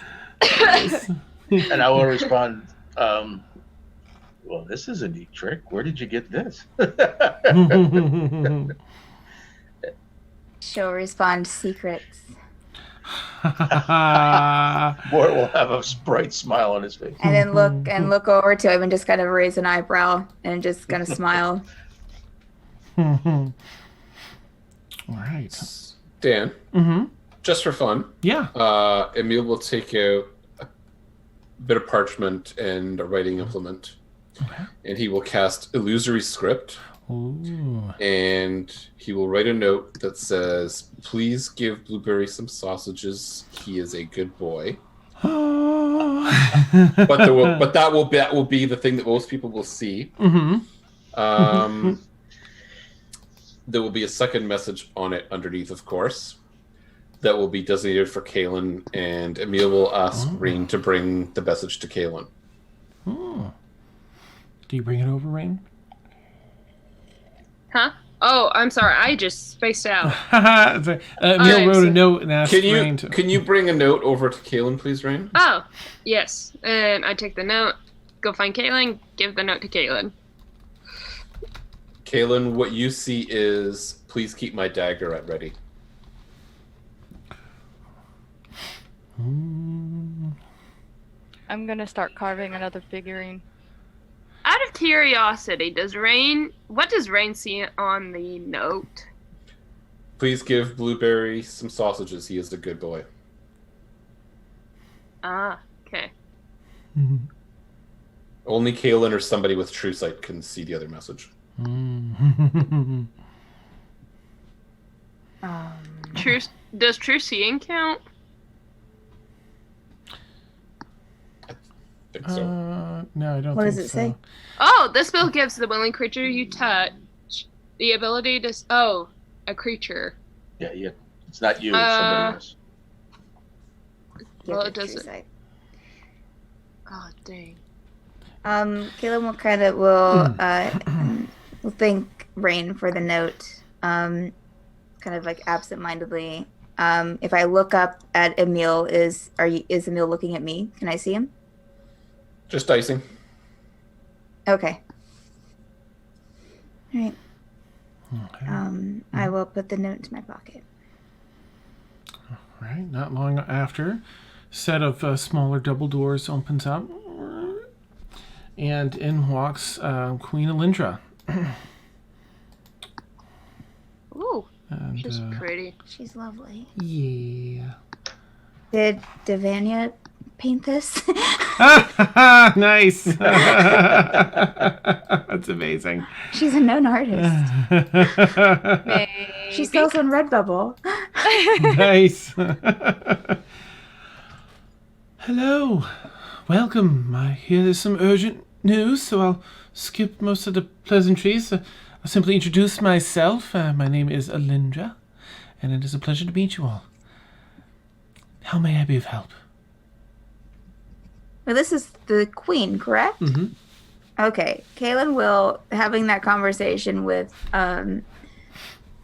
S2: And I will respond. Well, this is a neat trick. Where did you get this?
S4: She'll respond secrets.
S2: Mort will have a bright smile on his face.
S4: And then look over to him and just kind of raise an eyebrow and just kind of smile.
S1: All right.
S5: Dan, just for fun,
S1: Yeah.
S5: Emil will take out a bit of parchment and a writing implement, and he will cast Illusory Script.
S1: Ooh.
S5: And he will write a note that says, "Please give Blueberry some sausages. He is a good boy." But that will be the thing that most people will see. There will be a second message on it underneath, of course, that will be designated for Kaylin, and Emil will ask Rain to bring the message to Kaylin.
S1: Do you bring it over, Rain?
S6: Huh? Oh, I'm sorry. I just spaced out.
S1: Emil wrote a note and asked Rain to...
S5: Can you bring a note over to Kaylin, please, Rain?
S6: Oh, yes. And I take the note, go find Kaylin, give the note to Kaylin.
S5: Kaylin, what you see is, "Please keep my dagger at ready."
S3: I'm gonna start carving another figurine.
S6: Out of curiosity, what does Rain see on the note?
S5: "Please give Blueberry some sausages. He is a good boy."
S6: Ah, okay.
S5: Only Kaylin or somebody with true sight can see the other message.
S6: Does true seeing count?
S5: I So
S1: No, I don't
S4: What
S1: think
S4: does it
S1: so.
S4: say?
S6: Oh, this spell gives the willing creature you touch the ability to. Oh, a creature.
S2: Yeah, it's not you, it's somebody else.
S6: Well,
S4: Give
S6: it doesn't.
S4: true sight.
S6: Oh, dang.
S4: Caleb will kind of will thank Rain for the note. Kind of like absentmindedly. If I look up at Emil, is Emil looking at me? Can I see him?
S5: just dicing.
S4: Okay. All right.
S1: Okay.
S4: I will put the note into my pocket.
S1: Right, not long after, set of smaller double doors opens up, and in walks Queen Alindra.
S6: Ooh,
S1: And,
S6: she's pretty.
S4: She's lovely.
S1: yeah.
S4: Did Devania paint this?
S1: Nice. That's amazing.
S4: She's a known artist. She sells on Redbubble.
S1: Nice. Hello. Welcome. I hear there's some urgent news, so I'll skip most of the pleasantries. I'll simply introduce myself. My name is Alindra, and it is a pleasure to meet you all. How may I be of help?
S4: Well, this is the queen, correct?
S1: Mm-hmm.
S4: Okay. Kaylin will, having that conversation with the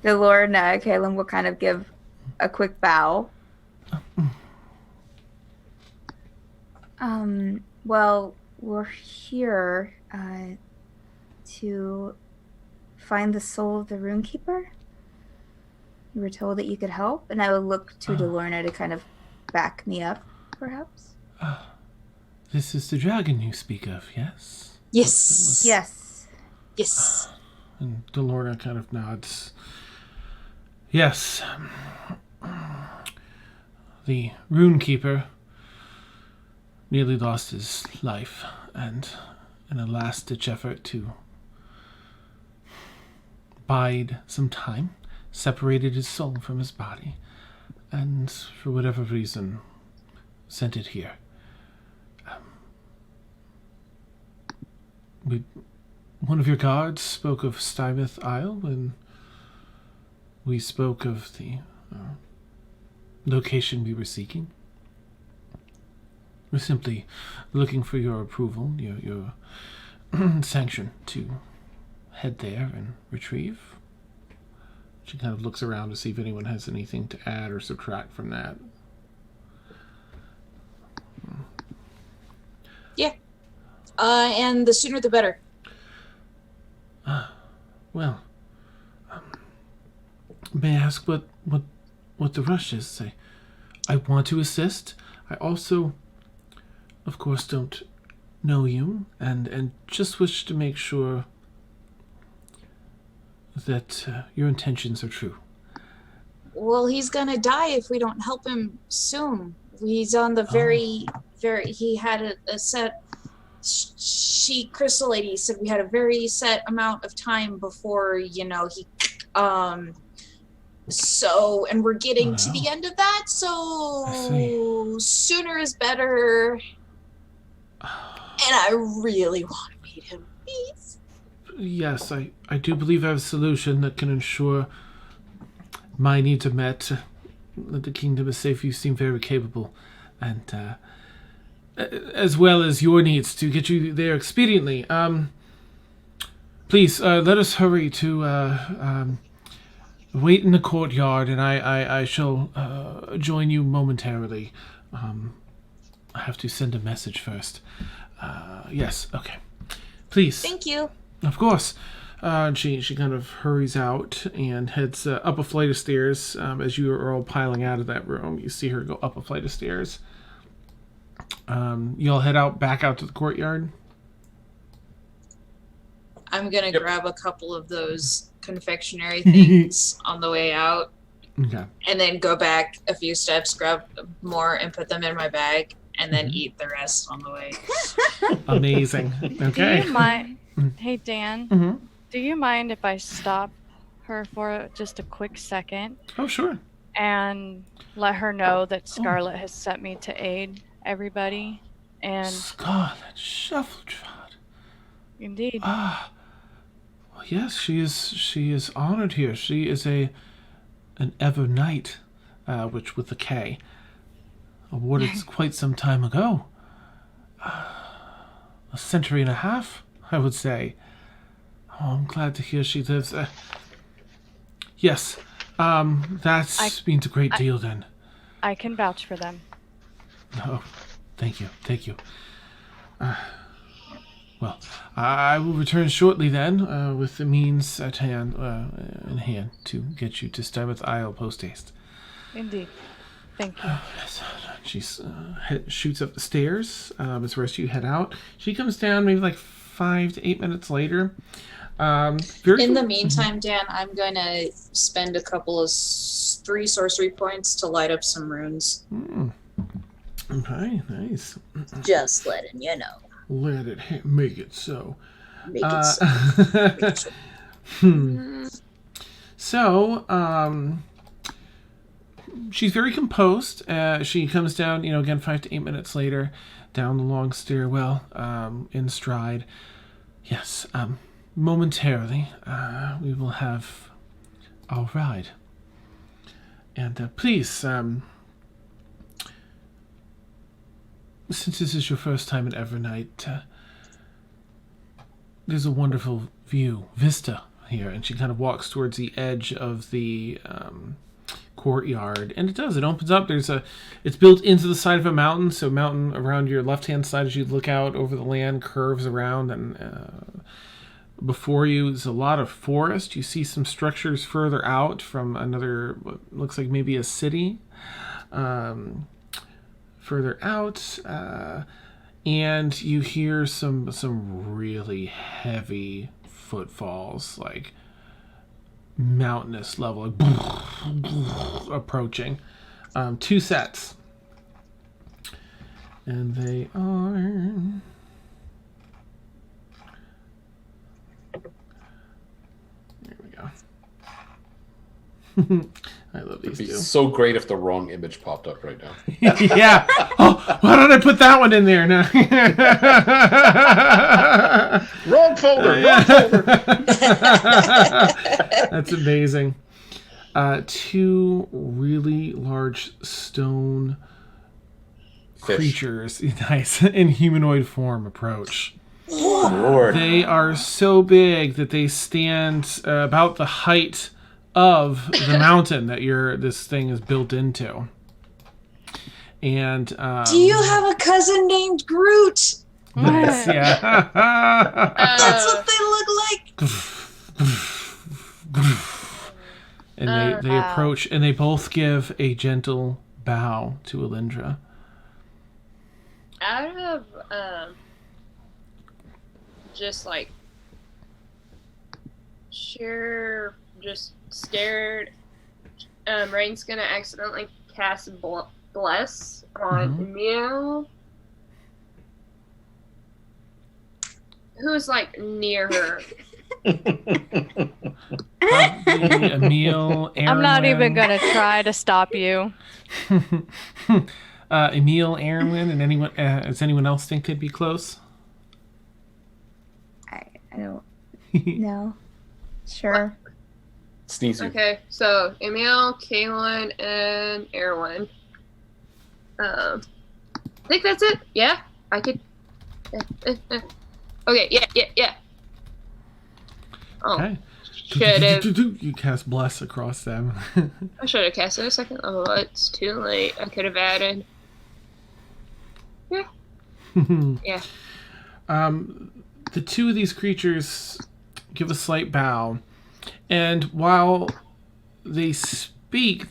S4: Lord, Kaylin will kind of give a quick bow. Well, we're here to find the soul of the Runekeeper. You were told that you could help, and I would look to Delorna to kind of back me up, perhaps.
S1: This is the dragon you speak of, yes?
S7: Yes.
S4: Yes.
S7: Yes.
S1: And Delorna kind of nods. Yes. The Runekeeper nearly lost his life, and in a last-ditch effort to bide some time, separated his soul from his body, and for whatever reason, sent it here. One of your guards spoke of Stymouth Isle when we spoke of the location we were seeking. We're simply looking for your approval, your sanction to head there and retrieve. She kind of looks around to see if anyone has anything to add or subtract from that.
S7: Yeah. And the sooner the better.
S1: Well, may I ask what the rush is? I want to assist. I also, of course, don't know you, and just wish to make sure that your intentions are true.
S7: Well, he's gonna die if we don't help him soon. He's on the very, he had a set, she, Crystal Lady said we had a very set amount of time before, he, so, and we're getting to the end of that, so sooner is better. And I really want to meet him, please.
S1: Yes, I do believe I have a solution that can ensure my needs are met, that the kingdom is safe. You seem very capable, and as well as your needs to get you there expediently. Please, let us hurry to wait in the courtyard, and I shall join you momentarily. I have to send a message first. Yes, okay. Please.
S7: Thank you.
S1: Of course. She kind of hurries out and heads up a flight of stairs. As you are all piling out of that room, you see her go up a flight of stairs. You all head back out to the courtyard.
S7: I'm gonna grab a couple of those confectionery things on the way out.
S1: Okay.
S7: And then go back a few steps, grab more, and put them in my bag, and then eat the rest on the way.
S1: Amazing. Okay.
S3: Do you mind? Hey, Dan.
S1: Mm-hmm.
S3: Do you mind if I stop her for just a quick second
S1: Oh, sure.
S3: and let her know that Scarlet has sent me to aid everybody? And
S1: Scarlet Shuffletrot.
S3: indeed,
S1: Ah, well, yes, she is honored here. She is an Evernight, which with a K, awarded quite some time ago. A century and a half, I would say. Oh, I'm glad to hear she lives. Yes, that means a great deal then.
S3: I can vouch for them.
S1: Oh, thank you. Well, I will return shortly then, with the means at hand, in hand, to get you to Starbeth Isle post haste.
S3: Indeed. Thank you.
S1: Yes, she shoots up the stairs as the rest of you head out. She comes down maybe like 5 to 8 minutes later.
S7: In the meantime, Dan, I'm going to spend a couple of 3 sorcery points to light up some runes.
S1: Okay, nice.
S7: Just letting you know.
S1: Let it make it so.
S7: Make it so. Make it so.
S1: So, she's very composed. She comes down, again, 5 to 8 minutes later, down the long stairwell, in stride. Yes, momentarily, we will have our ride. And please, since this is your first time at Evernight, there's a wonderful vista here. And she kind of walks towards the edge of the courtyard, and it opens up. It's built into the side of a mountain, so mountain around your left hand side as you look out over the land curves around, and before you is a lot of forest. You see some structures further out from another, what looks like maybe a city, further out, and you hear some really heavy footfalls, like mountainous level, like approaching. 2 sets, and they are there we go. I love these
S5: It'd be
S1: two.
S5: so great if the wrong image popped up right now.
S1: Yeah. Oh, why don't I put that one in there now?
S2: Wrong folder.
S1: That's amazing. 2 really large stone
S5: Fish.
S1: creatures, nice, in humanoid form approach.
S2: Lord.
S1: They are so big that they stand about the height of the mountain that this thing is built into. And
S7: Do you have a cousin named Groot?
S1: nice, yeah.
S7: That's what they look like.
S1: And they approach, and they both give a gentle bow to Alindra.
S6: Out of just like sheer just scared, Rain's gonna accidentally cast bless on Emil, who's like near her.
S1: Probably Emil,
S3: I'm not even
S1: Erwin.
S3: gonna try to stop you.
S1: Emil, Erwin, and anyone? Does anyone else think they'd be close?
S4: I don't know. Sure.
S5: Sneeze you.
S6: Okay, so Emil, Kaylin, and Erwin. I think that's it. Yeah, I could. Okay, yeah. Oh,
S1: Okay.
S6: should have.
S1: You cast bless across them.
S6: I should have cast it a second level. It's too late. I could have added. Yeah. Yeah.
S1: The 2 of these creatures give a slight bow, and while they speak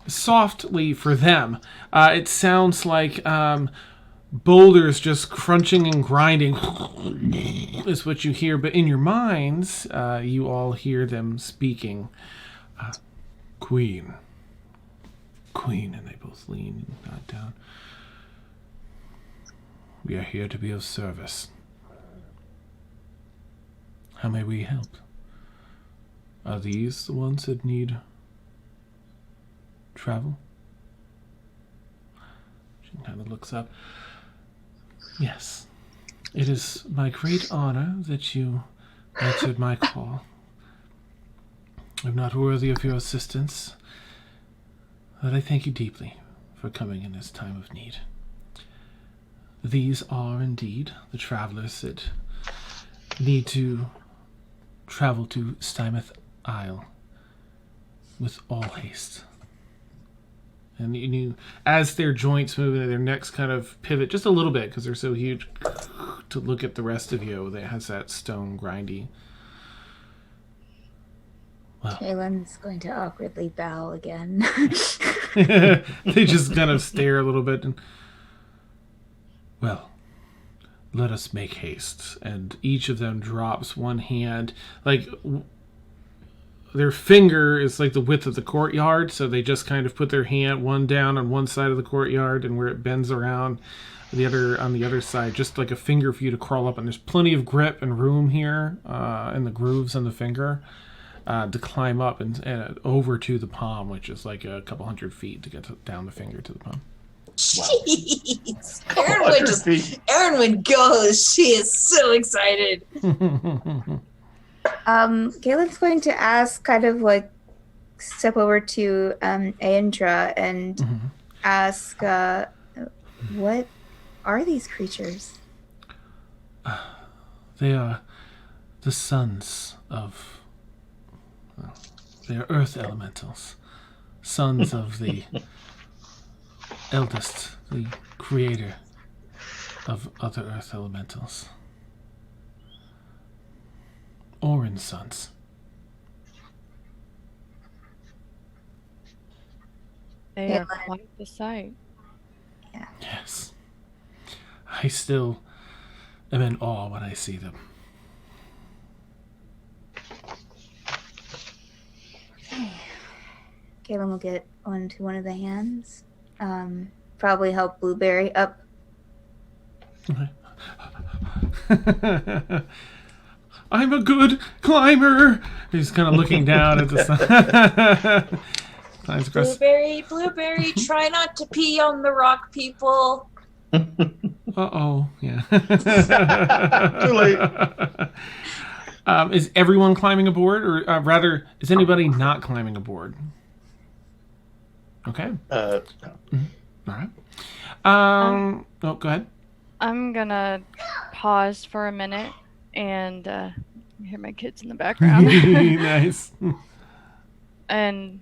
S1: softly for them, it sounds like boulders just crunching and grinding is what you hear, but in your minds, you all hear them speaking. Queen, and they both lean and nod down. We are here to be of service. How may we help? Are these the ones that need travel? She kind of looks up. Yes. It is my great honor that you answered my call. I'm not worthy of your assistance, but I thank you deeply for coming in this time of need. These are indeed the travelers that need to travel to Stymouth Isle with all haste. And you, as their joints move and their necks kind of pivot just a little bit because they're so huge, to look at the rest of you that has that stone grindy. Well,
S4: Kaylin's going to awkwardly bow again.
S1: they just kind of stare a little bit and, well, let us make haste. And each of them drops one hand, like their finger is like the width of the courtyard, so they just kind of put their hand one down on one side of the courtyard, and where it bends around the other on the other side, just like a finger for you to crawl up. And there's plenty of grip and room here in the grooves on the finger to climb up and over to the palm, which is like a couple hundred feet to get down the finger to the palm.
S7: Jeez. Erinwin goes. She is so excited.
S4: Kaylin's going to ask, kind of like step over to Aindra and ask, what are these creatures?
S1: They are the sons of... they are earth elementals. Sons of the eldest, the creator of other earth elementals. Orin's sons.
S3: They are quite the sight.
S1: Yes. I still am in awe when I see them.
S4: Kaylin will get onto one of the hands. Probably help Blueberry up.
S1: Okay. I'm a good climber. He's kind of looking down at the sun.
S7: Blueberry, try not to pee on the rock people.
S1: Uh-oh, yeah.
S2: Too late.
S1: Is everyone climbing aboard, or rather, is anybody not climbing aboard? Okay.
S2: No.
S1: All right. Oh, go ahead.
S3: I'm gonna pause for a minute and you hear my kids in the background.
S1: Nice.
S3: And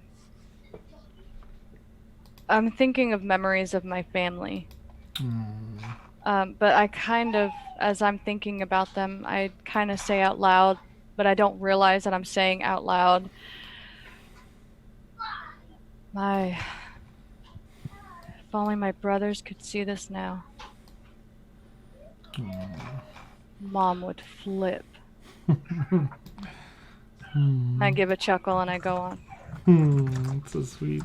S3: I'm thinking of memories of my family. But I kind of, as I'm thinking about them, I kind of say out loud, but I don't realize that I'm saying out loud, if only my brothers could see this now. Mom would flip. I give a chuckle and I go on.
S1: That's so sweet.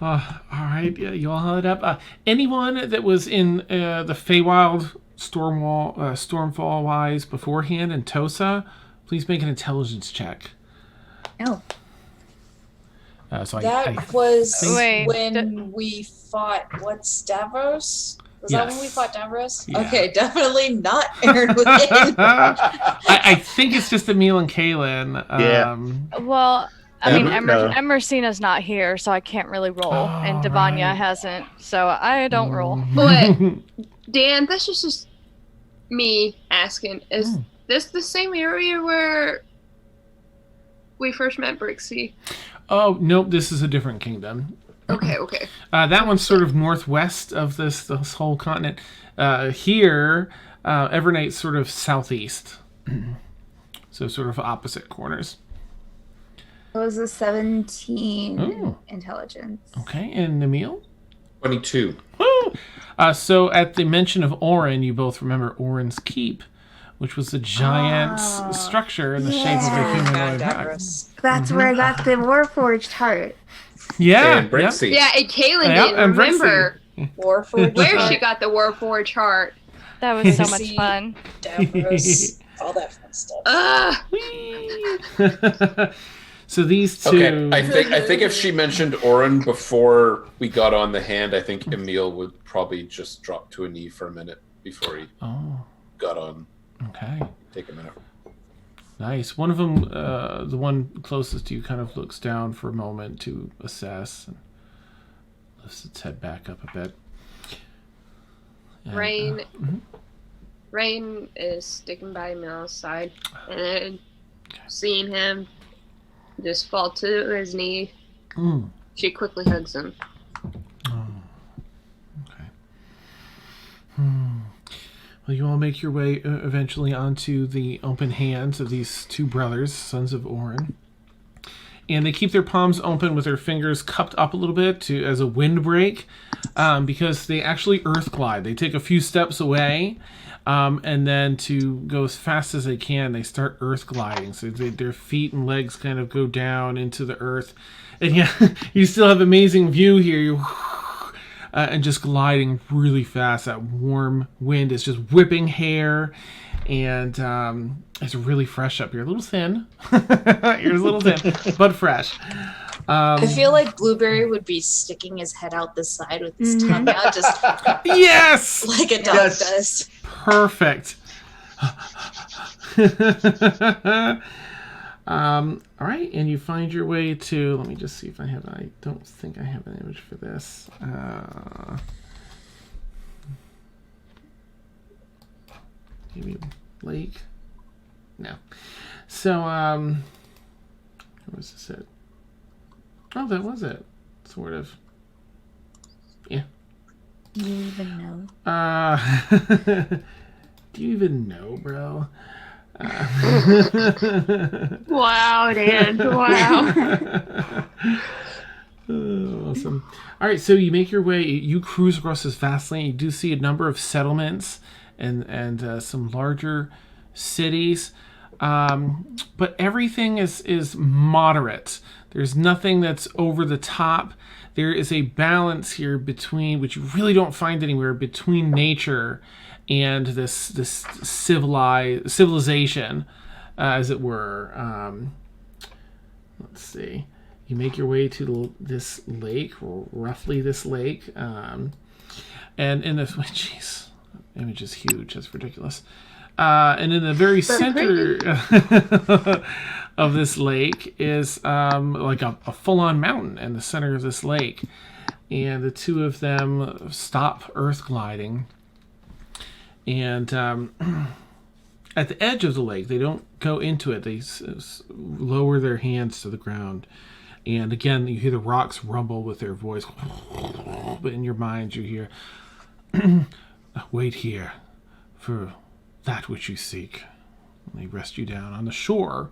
S1: All right, yeah, you all held it up. Anyone that was in the Feywild Stormfall wise beforehand in Tosa, please make an intelligence check.
S4: Oh.
S1: So
S7: That was
S3: Wait,
S7: when we fought, Davros? Was that when we
S1: Yes.
S7: fought Davros?
S1: Yeah.
S7: Okay, definitely not Aaron with it.
S1: I think it's just Emil and Kaylin.
S2: Yeah.
S3: Well, I mean,
S2: No.
S3: Emersina's not here, so I can't really roll, and
S1: Oh,
S3: Devanya
S1: right.
S3: hasn't, so I don't roll.
S6: But Dan, that's just me asking. Is this the same area where we first met Brixie?
S1: Oh, nope, this is a different kingdom.
S6: Okay.
S1: That one's sort of northwest of this whole continent. Here, Evernate's sort of southeast. So sort of opposite corners.
S4: It was a 17
S1: Ooh.
S4: intelligence.
S1: Okay, and Emil?
S5: 22.
S1: Woo! So at the mention of Orin, you both remember Orin's Keep, which was a giant structure in the shape of a humanoid rock.
S7: Davros.
S4: That's where I got the Warforged heart.
S1: Yeah.
S5: And Brixie.
S6: Yeah, and Kaylin
S1: Yeah,
S6: didn't
S1: and Brixie.
S6: remember
S7: Warforged
S6: where
S7: heart,
S6: she got the Warforged heart.
S3: That was so much
S7: See,
S3: fun.
S7: Davros, all that fun stuff.
S1: Yep. So these two.
S5: Okay, I think if she mentioned Orin before we got on the hand, I think Emil would probably just drop to a knee for a minute. before he
S1: Oh,
S5: got on.
S1: okay.
S5: Take a minute.
S1: Nice. One of them, the one closest to you, kind of looks down for a moment to assess and lifts its head back up a bit. And,
S6: Rain is sticking by Emil's side, and seeing him just fall to his knee, she quickly hugs him.
S1: Okay. Well, you all make your way eventually onto the open hands of these two brothers, sons of Orin. And they keep their palms open with their fingers cupped up a little bit as a windbreak, because they actually earth glide. They take a few steps away, and then to go as fast as they can, they start earth gliding. So their feet and legs kind of go down into the earth. And yeah, you still have amazing view here. And just gliding really fast. That warm wind is just whipping hair, and it's really fresh up. You're a little thin. You're a little thin, but fresh.
S7: I feel like Blueberry would be sticking his head out the side with his tongue out, just
S1: yes,
S7: like a dog does.
S1: Perfect. All right, and you find your way to. Let me just see if I have. I don't think I have an image for this. Maybe lake. No. So where was this at? Oh, that was it. Sort of. Yeah.
S4: Do you even know?
S1: Do you even know, bro?
S6: Wow, Dan. Wow.
S1: Awesome. All right, so you make your way. You cruise across this vast land. You do see a number of settlements and some larger cities, but everything is moderate. There's nothing that's over the top. There is a balance here between, which you really don't find anywhere, between nature and this civilization, as it were. Let's see. You make your way to this lake, or roughly this lake, and in this, jeez, the image is huge. That's ridiculous. And in the very center of this lake is like a full-on mountain in the center of this lake, and the two of them stop earth gliding. And at the edge of the lake, they don't go into it. They lower their hands to the ground. And again, you hear the rocks rumble with their voice. But in your mind, you hear, wait here for that which you seek. And they rest you down on the shore,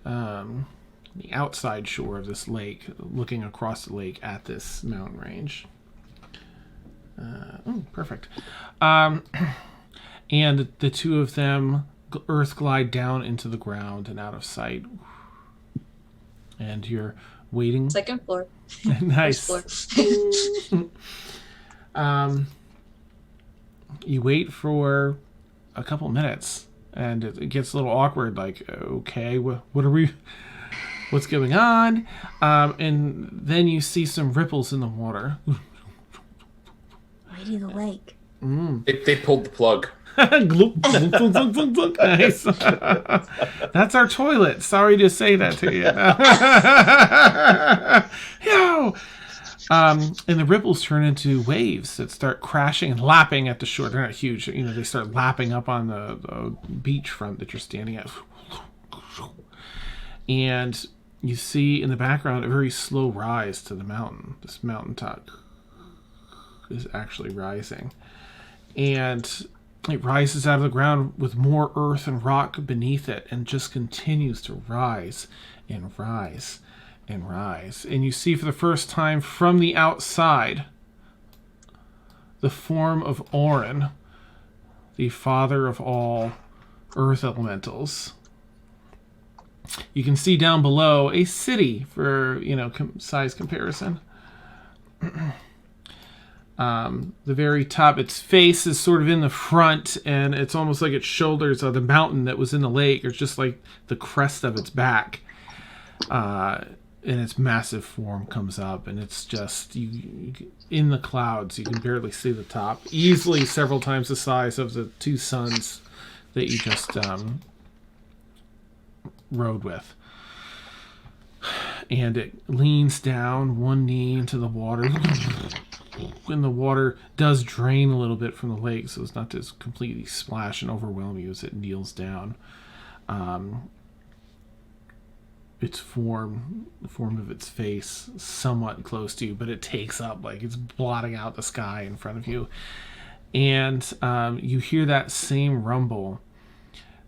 S1: the outside shore of this lake, looking across the lake at this mountain range. Perfect. And the two of them earth glide down into the ground and out of sight. And you're waiting.
S7: Second floor.
S1: Nice.
S7: First floor.
S1: You wait for a couple minutes, and it gets a little awkward. Like, okay, what are we? What's going on? And then you see some ripples in the water.
S4: Mighty the lake.
S5: They pulled the plug.
S1: Glunk, glunk, glunk, glunk, glunk, glunk. Nice. That's our toilet. Sorry to say that to you. Yo! And the ripples turn into waves that start crashing and lapping at the shore. They're not huge. You know, they start lapping up on the beachfront that you're standing at. And you see in the background a very slow rise to the mountain. This mountaintop is actually rising. And it rises out of the ground with more earth and rock beneath it, and just continues to rise and rise and rise. And you see for the first time from the outside the form of Orin, the father of all earth elementals. You can see down below a city for, size comparison. The very top, its face is sort of in the front, and it's almost like its shoulders are the mountain that was in the lake, or just like the crest of its back. and its massive form comes up, and it's just you in the clouds. You can barely see the top. Easily several times the size of the two suns that you just rode with. And it leans down one knee into the water. And the water does drain a little bit from the lake, so it's not to completely splash and overwhelm you as it kneels down. Its form, the form of its face, somewhat close to you, but it takes up, like it's blotting out the sky in front of you. And you hear that same rumble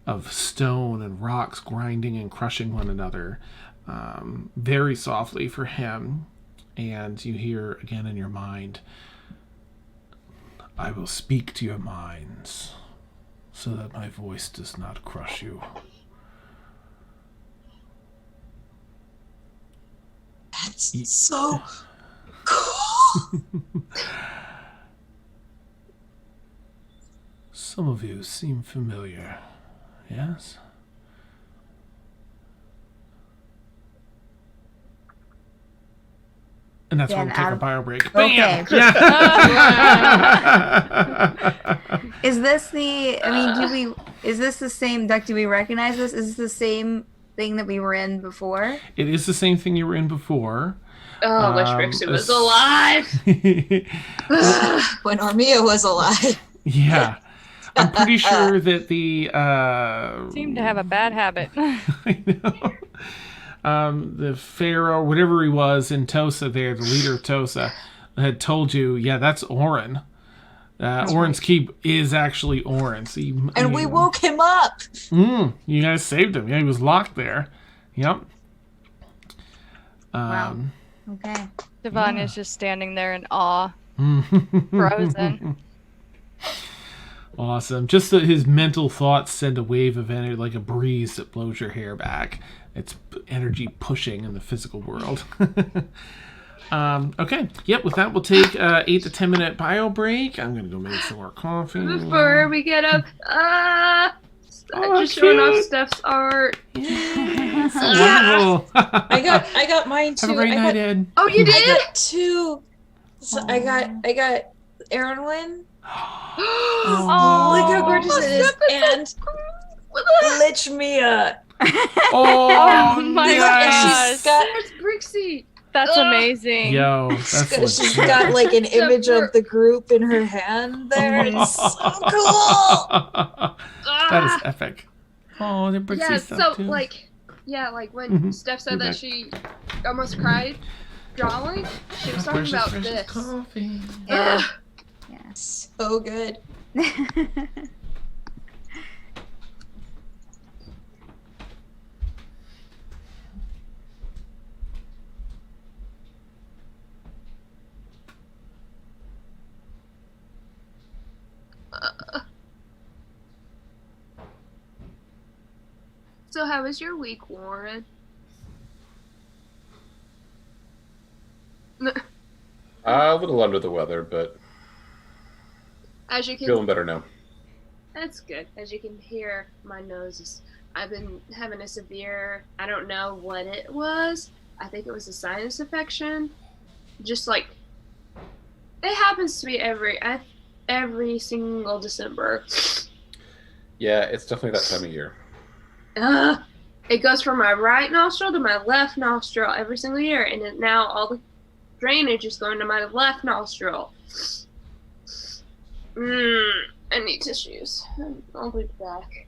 S1: of stone and rocks grinding and crushing one another, very softly for him. And you hear again in your mind, I will speak to your minds so that my voice does not crush you.
S7: That's so cool.
S1: Some of you seem familiar, yes? And that's where we'll take our bio break.
S4: Okay.
S1: Bam! Yeah.
S4: Is this the? I mean, is this the same duck? Do we recognize this? Is this the same thing that we were in before?
S1: It is the same thing you were in before.
S6: Oh, I wish Rixie was alive.
S7: When Armia was alive.
S1: Yeah. I'm pretty sure that the
S3: Seem to have a bad habit.
S1: I know. The pharaoh, whatever he was in Tosa there, the leader of Tosa, had told you, yeah, that's Orin. Orin's keep is actually Orin. So
S7: We woke him up.
S1: You guys saved him. Yeah, he was locked there. Yep.
S4: Wow. Okay.
S3: Devon is just standing there in awe, frozen.
S1: Awesome. Just that his mental thoughts send a wave of energy, like a breeze that blows your hair back. It's energy pushing in the physical world. Okay. Yep. With that, we'll take 8 to 10 minute bio break. I'm gonna go make some more coffee.
S6: Before we get up, just showing off Steph's art.
S1: Yes. Wonderful.
S7: I got mine too.
S1: Have a great night, Ed.
S6: Oh, you
S7: I
S6: did?
S7: got 2. So I got Erwin.
S6: Oh,
S7: Look how gorgeous it is. And Lich Mia.
S1: Oh,
S3: my
S1: yes.
S3: gosh.
S6: There's Brixie.
S3: That's amazing.
S1: Yo, that's
S7: She's
S1: legit.
S7: got like an image of the group in her hand there. It's so cool.
S1: That is epic. Oh, the Brixie
S6: Yeah,
S1: stuff
S6: so
S1: too.
S6: like when
S1: Mhm.
S6: Steph said
S1: Okay.
S6: that she almost cried drawing, she was talking about this.
S1: Coffee.
S7: Yeah.
S4: Yeah.
S7: So good.
S6: So how was your week, Warren?
S5: A little under the weather, but
S6: As you can,
S5: feeling better now.
S6: that's good. As you can hear, my nose is. I've been having a severe. I don't know what it was. I think it was a sinus infection. Just like it happens to me every single December.
S5: Yeah, it's definitely that time of year.
S6: It goes from my right nostril to my left nostril every single year, and now all the drainage is going to my left nostril. I need tissues. I'll be back.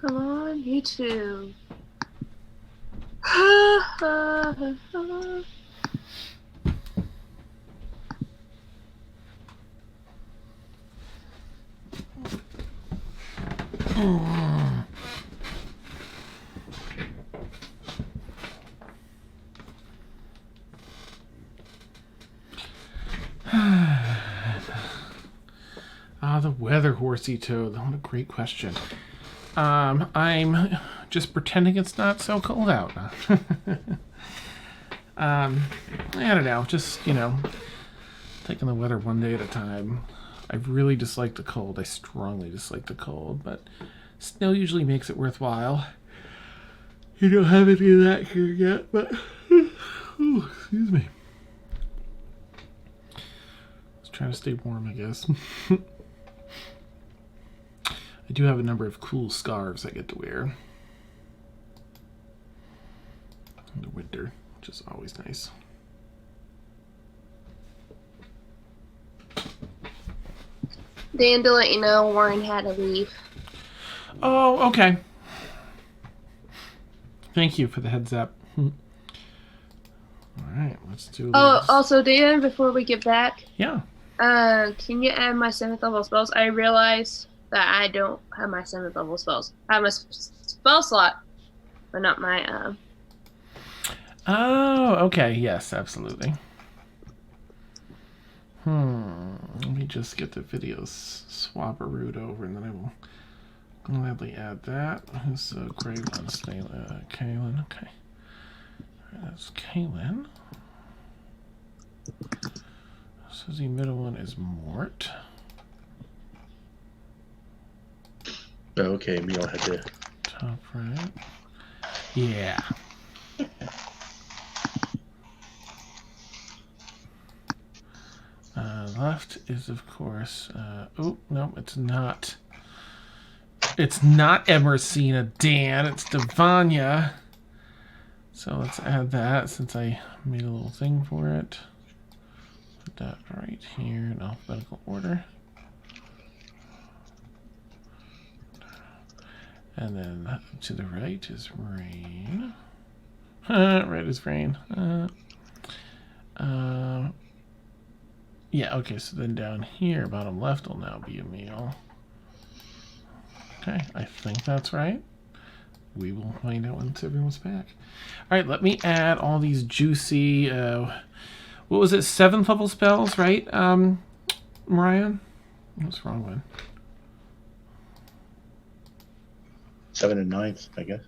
S6: come on, you too.
S1: The weather, Horsey Toad. What a great question. I'm just pretending it's not so cold out. I don't know. Just, taking the weather one day at a time. I really dislike the cold. I strongly dislike the cold, but snow usually makes it worthwhile. You don't have any of that here yet, but... Ooh, excuse me. Just trying to stay warm, I guess. I do have a number of cool scarves I get to wear in the winter, which is always nice.
S6: Dan, to let you know, Warren had to leave.
S1: Oh, okay. Thank you for the heads up. All right, let's do
S6: Oh,
S1: this.
S6: also, Dan, before we get back,
S1: Yeah.
S6: can you add my 7th level spells? I realized that I don't have my 7th level spells. I have my spell slot, but not my
S1: Oh, okay. Yes, absolutely. Let me just get the videos swap-a-root over, and then I will gladly add that. Who's the great one? Kaylin. Okay. That's Kaylin. So the middle one is Mort.
S2: Okay, Emil had to.
S1: Top right. Yeah. Left is, of course... oh, no, it's not. It's not Emersina, Dan. It's Devanya. So let's add that since I made a little thing for it. Put that right here in alphabetical order. And then to the right is Rain. Right is Rain. Yeah, okay, so then down here, bottom left will now be Emil. Okay, I think that's right. We will find out once everyone's back. All right, let me add all these juicy, what was it, 7th level spells, right, Mariah? What's the wrong one?
S2: 7 and 9th, I guess.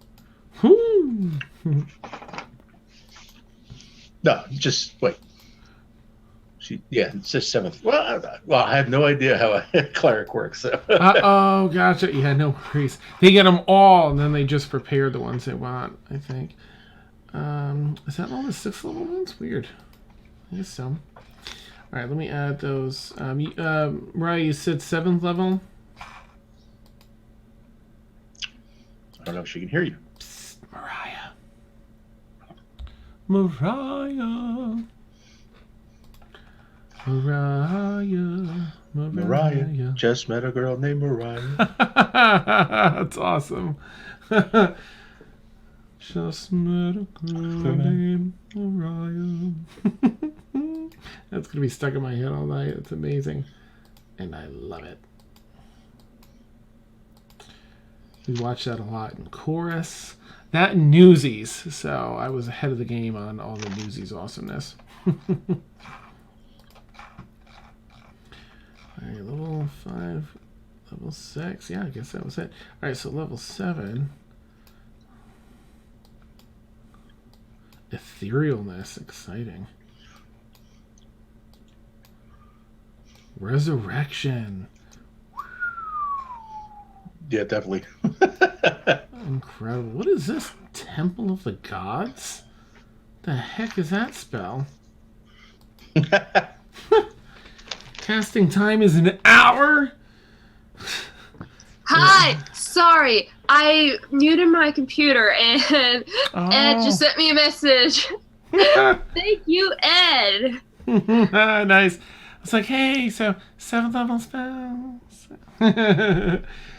S1: Whoo!
S2: No, just wait. It's just 7th. Well, I have no idea how a cleric works. So.
S1: Oh, gotcha. Yeah, no worries. They get them all, and then they just prepare the ones they want, I think. Is that all the 6th level ones? Weird. I guess so. All right, let me add those. Mariah, you said 7th level?
S2: I don't know if she can hear you.
S1: Psst, Mariah. Mariah.
S2: Just met a girl named Mariah.
S1: That's awesome. Just met a girl named Mariah. That's going to be stuck in my head all night. It's amazing. And I love it. We watch that a lot in chorus. That and Newsies. So I was ahead of the game on all the Newsies awesomeness. All right, level 5, level 6. Yeah, I guess that was it. All right, so level 7. Etherealness, exciting. Resurrection.
S2: Yeah, definitely.
S1: Incredible. What is this? Temple of the Gods? The heck is that spell? Casting time is an hour?
S6: Hi! Sorry, I muted my computer and Ed just sent me a message. Thank you, Ed.
S1: Nice. It's like, hey, so 7th level spells.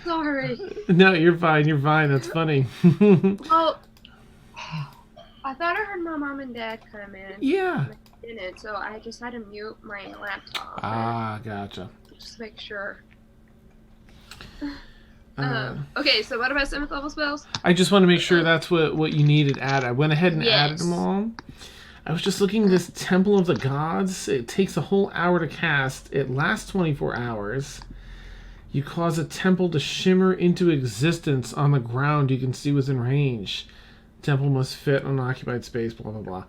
S6: Sorry.
S1: No, you're fine. You're fine. That's funny.
S6: Well, I thought I heard my mom and dad come in.
S1: Yeah.
S6: I didn't, so I just had to mute my laptop.
S1: Ah, gotcha.
S6: Just to make sure.
S1: Uh,
S6: Okay, so what about 7th level spells?
S1: I just want to make sure that's what you needed added. I went ahead and added
S6: Yes.
S1: them all. I was just looking at this Temple of the Gods. It takes a whole hour to cast. It lasts 24 hours. You cause a temple to shimmer into existence on the ground you can see within range. Temple must fit on occupied space, blah, blah, blah.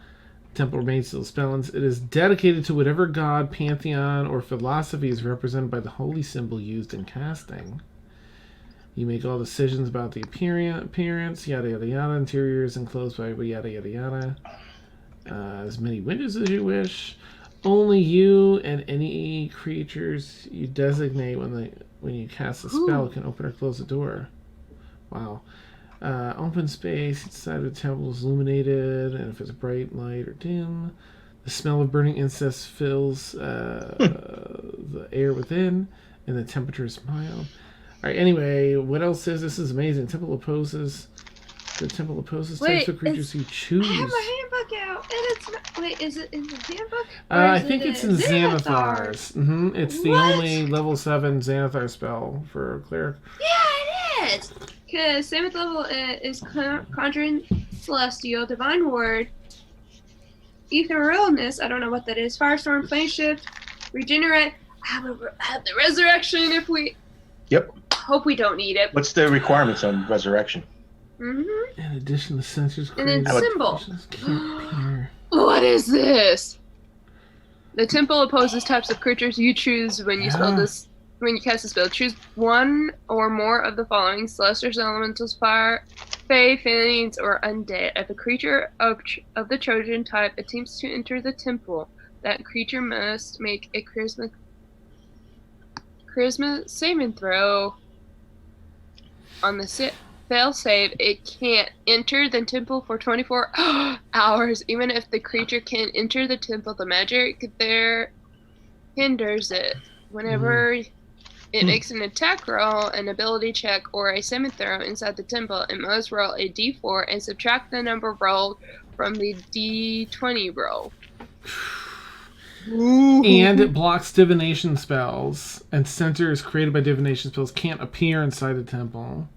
S1: Temple remains still spellings. It is dedicated to whatever god, pantheon, or philosophy is represented by the holy symbol used in casting. You make all decisions about the appearance, yada, yada, yada. Interior is enclosed by yada, yada, yada. As many windows as you wish. Only you and any creatures you designate when you cast a spell can open or close the door. Wow. Open space inside of the temple is illuminated, and if it's bright, light, or dim, the smell of burning incense fills the air within, and the temperature is mild. All right. Anyway, what else is this? Is amazing. The temple opposes types of creatures you choose.
S6: I have my handbook out, and it's not. Wait, is it in the handbook?
S1: I think it's in Xanathar's. It's the only level 7 Xanathar spell for a cleric.
S6: Yeah, it is. Because 7th level is Conjuring Celestial, Divine Ward, Etherealness, I don't know what that is, Firestorm, Flame Shift, Regenerate, have the Resurrection if we...
S2: Yep.
S6: Hope we don't need it.
S2: What's the requirements on resurrection?
S6: In
S1: addition, the sensors
S6: and then Symbol.
S1: can't appear.
S6: What is this? The temple opposes types of creatures you choose when you spell this. When you cast a spell, choose one or more of the following: Celestials, Elementals, Fire, Fae, Fiends, or Undead. If a creature of the chosen type attempts to enter the temple, that creature must make a charisma saving throw. On the fail save, it can't enter the temple for 24 hours. Even if the creature can enter the temple, the magic there hinders it. Whenever it makes an attack roll, an ability check, or a saving throw inside the temple, it must roll a d4 and subtract the number rolled from the d20 roll.
S1: And it blocks divination spells, and sensors created by divination spells can't appear inside the temple.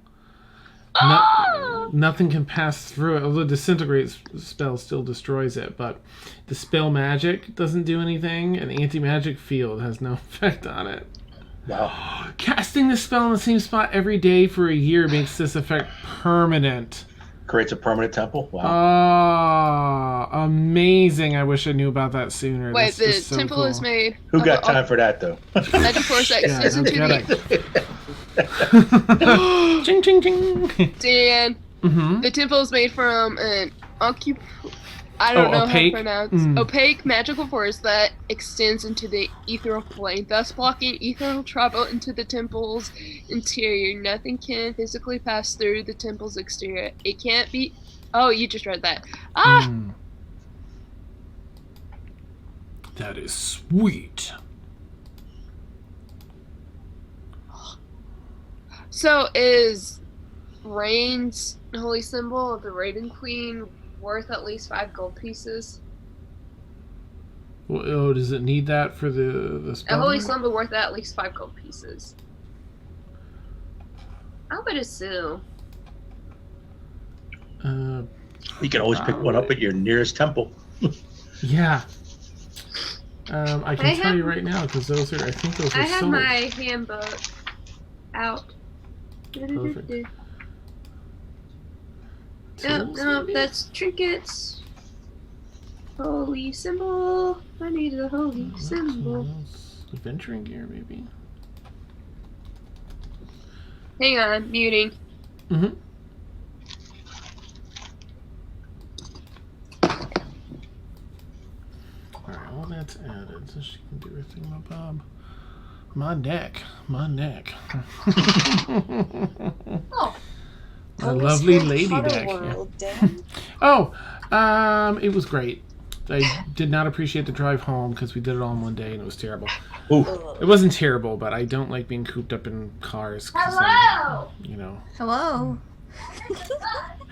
S1: Nothing can pass through it, although disintegrate spell still destroys it, but dispel magic doesn't do anything, and anti-magic field has no effect on it.
S2: Wow.
S1: Casting this spell in the same spot every day for a year makes this effect permanent.
S2: Creates a permanent temple? Wow.
S1: Oh, amazing. I wish I knew about that sooner.
S6: Wait,
S1: This
S6: the
S1: is so
S6: temple
S1: cool.
S6: is made.
S2: Who got time for that, though?
S6: Magic force that
S1: Yeah,
S6: extends
S1: no
S6: into
S1: kidding. Ching, ching, ching.
S6: Dan, the temple is made from an I don't know
S1: opaque?
S6: how to pronounce opaque magical force that extends into the ethereal plane, thus blocking ethereal travel into the temple's interior. Nothing can physically pass through the temple's exterior. It can't be. Oh, you just read that.
S1: That is sweet.
S6: So is Rain's holy symbol of the Raiden Queen worth at least 5 gold pieces?
S1: Well, oh, does it need that for the
S6: A
S1: spell?
S6: holy symbol worth at least 5 gold pieces. I would assume.
S2: You can always pick one up at your nearest temple.
S1: Yeah. I can tell you right now because those are. I think those are
S6: I have
S1: sold.
S6: my handbook out.
S1: Perfect.
S6: No, that's trinkets. Holy symbol. I need the holy symbol.
S1: Adventuring gear, maybe.
S6: Hang on, muting.
S1: Alright, all that's added so she can do her thingamabob. My neck.
S7: Oh.
S1: A lovely lady deck.
S7: World, Dan.
S1: Oh, it was great. I did not appreciate the drive home because we did it all in one day and it was terrible.
S2: Ooh.
S1: It wasn't terrible, but I don't like being cooped up in cars.
S6: Hello.
S1: You know.
S4: Hello.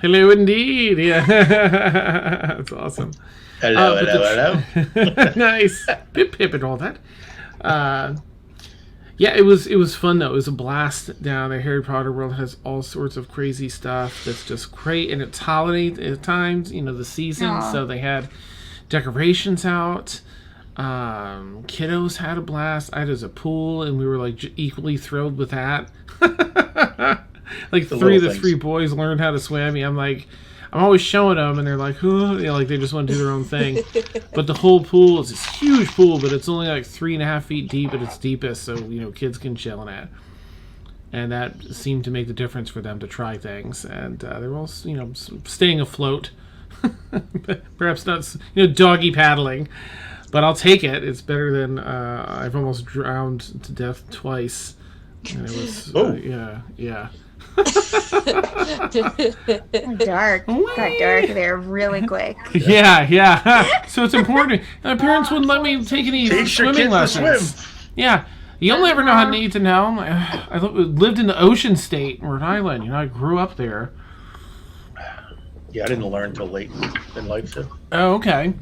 S1: Hello, indeed. Yeah, that's awesome.
S2: Hello,
S1: but
S2: hello.
S1: Nice. Pip pip and all that. Yeah, it was fun though. It was a blast down there. Harry Potter World has all sorts of crazy stuff that's just great, and it's holiday times, you know, the season.
S4: Aw.
S1: So they had decorations out. Kiddos had a blast. I was a pool, and we were like equally thrilled with that. Like
S2: The
S1: three of the
S2: little
S1: three
S2: things.
S1: boys learned how to swim. I'm always showing them, and they're like, "Huh?" You know, like they just want to do their own thing. But the whole pool is this huge pool, but it's only like 3.5 feet deep at its deepest, so you know kids can chill in it. And that seemed to make the difference for them to try things, and they were all, you know, staying afloat. Perhaps not, you know, doggy paddling, but I'll take it. It's better than I've almost drowned to death twice. And it was,
S2: Oh.
S1: yeah.
S4: Dark. Got dark there really quick.
S1: Yeah. So it's important. My parents wouldn't let me take any
S2: Teach your
S1: swimming
S2: kids to
S1: lessons.
S2: swim.
S1: Yeah. You only ever know how need to know. I lived in the Ocean State, Rhode Island. You know, I grew up there.
S2: Yeah, I didn't learn till late in life. So.
S1: Oh, okay.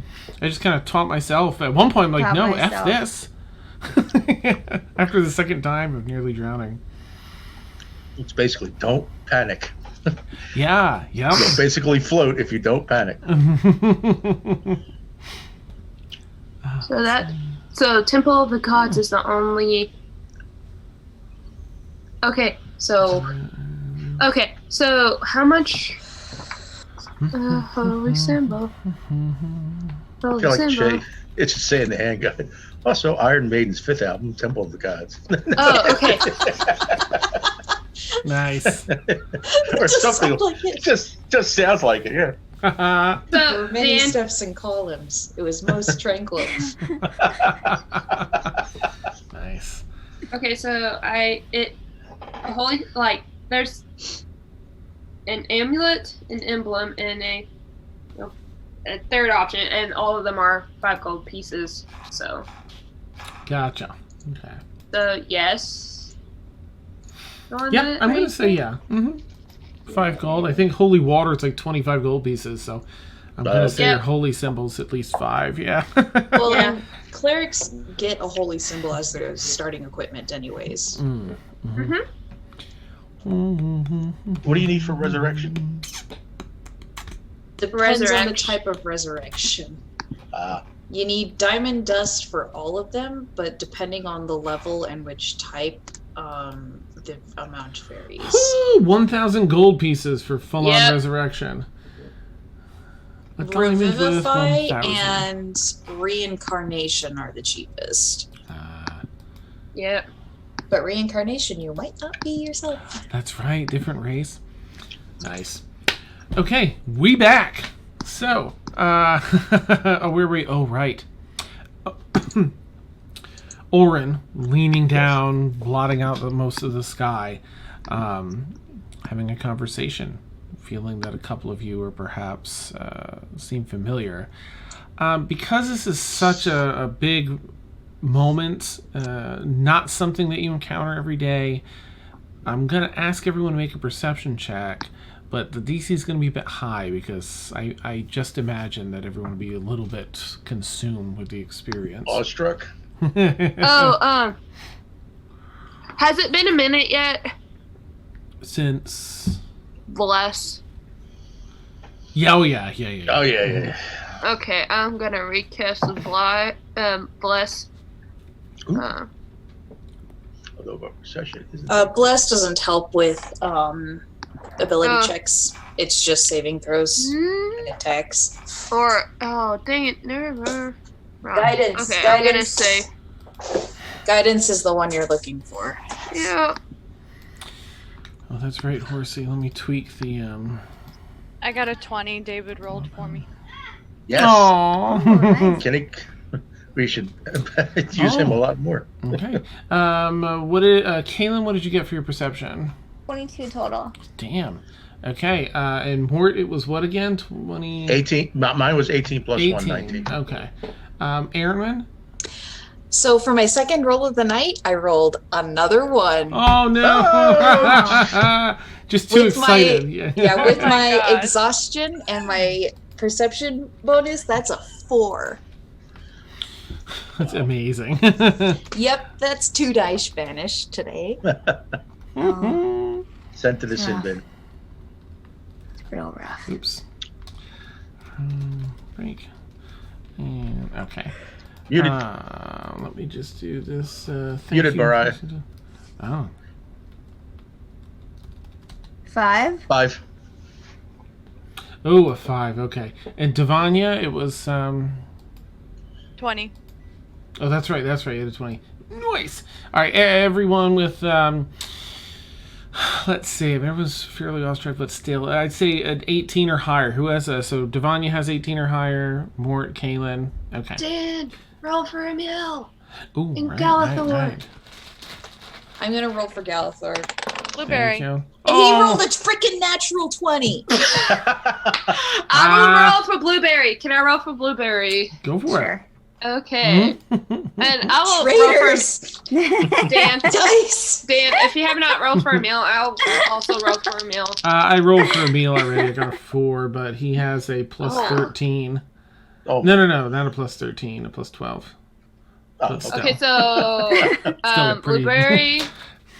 S1: I just kind of taught myself. At one point, I'm like,
S4: Taught
S1: no,
S4: myself.
S1: F this. After the second time of nearly drowning.
S2: It's basically don't panic.
S1: Yeah, yep.
S2: You'll basically float if you don't panic.
S6: So Temple of the Gods is the only. Okay, so how much? Holy symbol.
S2: I
S6: Holy
S2: feel like
S6: symbol.
S2: Shay. It's just saying the handgun. Also, Iron Maiden's 5th album, Temple of the Gods.
S6: Oh, okay.
S1: Nice.
S2: Or
S7: Just
S2: something.
S7: sound like it.
S2: Just sounds like it, yeah.
S7: There
S6: So
S7: were many
S6: Dan,
S7: steps and columns. It was most tranquil.
S1: Nice.
S6: okay, so there's an amulet, an emblem, and a third option, and all of them are 5 gold pieces. So
S1: Gotcha. Okay.
S6: Yes. On
S1: Yeah,
S6: that,
S1: I'm going
S6: right?
S1: to say yeah. 5 gold. I think holy water is like 25 gold pieces, so I'm going to say
S6: Yep.
S1: your holy symbol's at least 5, yeah.
S7: Well,
S6: Yeah.
S7: and clerics get a holy symbol as their starting equipment, anyways.
S2: What do you need for resurrection?
S7: Depends on the
S6: Resurrection.
S7: type of resurrection.
S2: Ah,
S7: You need diamond dust for all of them, but depending on the level and which type, the amount varies.
S1: 1,000 gold pieces for full-on
S6: Yep.
S1: resurrection. That only means worth
S7: Revivify
S1: 1,000.
S7: and reincarnation are the cheapest.
S6: Yep.
S7: But reincarnation, you might not be yourself.
S1: That's right, different race. Nice. Okay, we back. So, oh, where were we? Oh, right. Orin leaning down, blotting out most of the sky, having a conversation, feeling that a couple of you are perhaps seem familiar. Because this is such a big moment, not something that you encounter every day, I'm going to ask everyone to make a perception check, but the DC is going to be a bit high because I just imagine that everyone will be a little bit consumed with the experience.
S2: awestruck.
S6: Oh, has it been a minute yet?
S1: Since...
S6: Bless.
S1: Yeah, oh yeah.
S2: Oh, yeah.
S6: Okay, I'm gonna recast the bless.
S2: Ooh. Although a recession isn't.
S7: Bless doesn't help with ability
S6: Oh.
S7: checks. It's just saving throws and attacks.
S6: Or dang it, never. Wrong.
S7: Guidance,
S6: Okay, I'm gonna
S7: guidance.
S6: say
S7: Guidance is the one you're looking for.
S6: yeah.
S1: Oh, that's right, Horsey. Let me tweak the
S3: I got a 20. David rolled for me.
S2: Yes.
S1: Aww.
S2: Kenny, we should use him a lot more.
S1: Okay. What did Kaylin? What did you get for your perception?
S4: 22 total.
S1: Damn. Okay, and Mort, it was what again? 20...
S2: 18. Mine was 18 plus 1,
S1: 18.
S2: 19.
S1: Okay. Aaron?
S7: So for my second roll of the night, I rolled another 1.
S1: Oh, no! Just too excited.
S7: With
S3: Oh my
S7: my
S3: gosh.
S7: exhaustion and my perception bonus, that's a 4.
S1: That's amazing.
S7: Yep, that's 2 dice vanished today.
S4: Oh,
S2: Sent to the sin
S4: rough.
S2: bin.
S4: it's real rough.
S1: Oops. Break. And, okay.
S2: Muted.
S1: Let me just do this. Thank
S2: Muted,
S1: you.
S2: Mariah.
S1: Oh.
S4: 5.
S2: 5.
S1: Oh, a 5. Okay. And Devanya, it was
S3: 20.
S1: Oh, that's right. That's right. You had a 20. Nice. All right, everyone with let's see. If everyone's fairly awestruck, but still, I'd say an 18 or higher. Who has a? So Devanya has 18 or higher. Mort, Kaylin. Okay.
S6: Dan, roll for Emil.
S1: Ooh,
S6: and
S1: right,
S6: Galathor.
S1: right.
S7: I'm gonna roll for Galathor.
S3: Blueberry.
S1: Thank you.
S7: And he rolled a freaking natural 20.
S6: I will roll for Blueberry. Can I roll for Blueberry?
S1: Go for
S4: Sure.
S6: Okay.
S1: it.
S6: And I will roll
S7: Traitors!
S6: for Dan.
S7: Dice!
S6: Dan, if you have not rolled for Emil, I'll also roll for Emil.
S1: I rolled for Emil already. I got a 4, but he has a plus
S6: Oh.
S1: 13.
S2: Oh,
S1: No, not a plus 13, a plus 12.
S2: oh,
S1: But still.
S6: Okay, so
S1: Still pretty-
S6: Blueberry,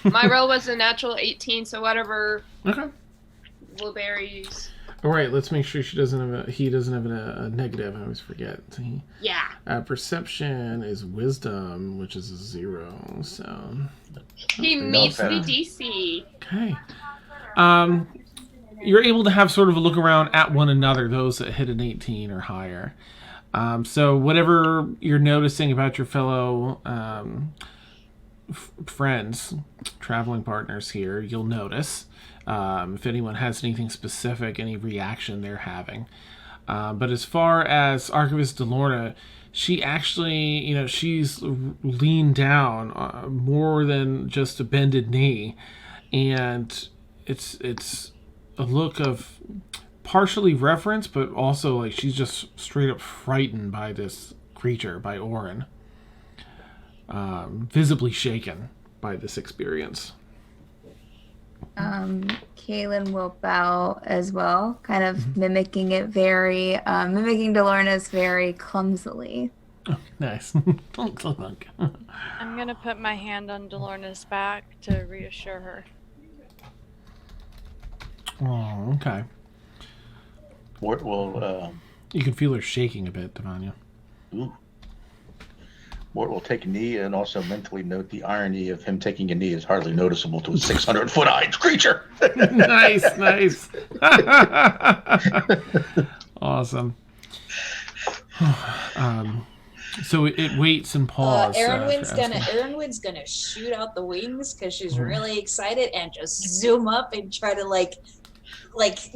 S6: my roll was a natural 18, so whatever
S1: Okay.
S6: Blueberries.
S1: All right, let's make sure he doesn't have a negative. I always forget. See?
S6: Yeah.
S1: Perception is wisdom, which is a 0. So
S6: He
S2: No
S6: meets the
S2: offense.
S6: DC.
S1: okay. You're able to have sort of a look around at one another, those that hit an 18 or higher. So whatever you're noticing about your fellow friends, traveling partners here, you'll notice. If anyone has anything specific, any reaction they're having. But as far as Archivist Delorna, she actually, she's leaned down more than just a bended knee. And it's a look of partially reverence, but also like she's just straight up frightened by this creature, by Orin. Visibly shaken by this experience.
S4: Kaylin will bow as well, kind of mimicking Delorna's very clumsily.
S1: Nice. Clunk, clunk, clunk.
S3: I'm gonna put my hand on Delorna's back to reassure her.
S1: Oh, okay.
S2: Mort will
S1: You can feel her shaking a bit, Devanya.
S2: Mort will take a knee and also mentally note the irony of him taking a knee is hardly noticeable to a 600-foot-high creature.
S1: Nice. Awesome. So it waits and pauses.
S7: Erinwin's gonna shoot out the wings because she's really excited and just zoom up and try to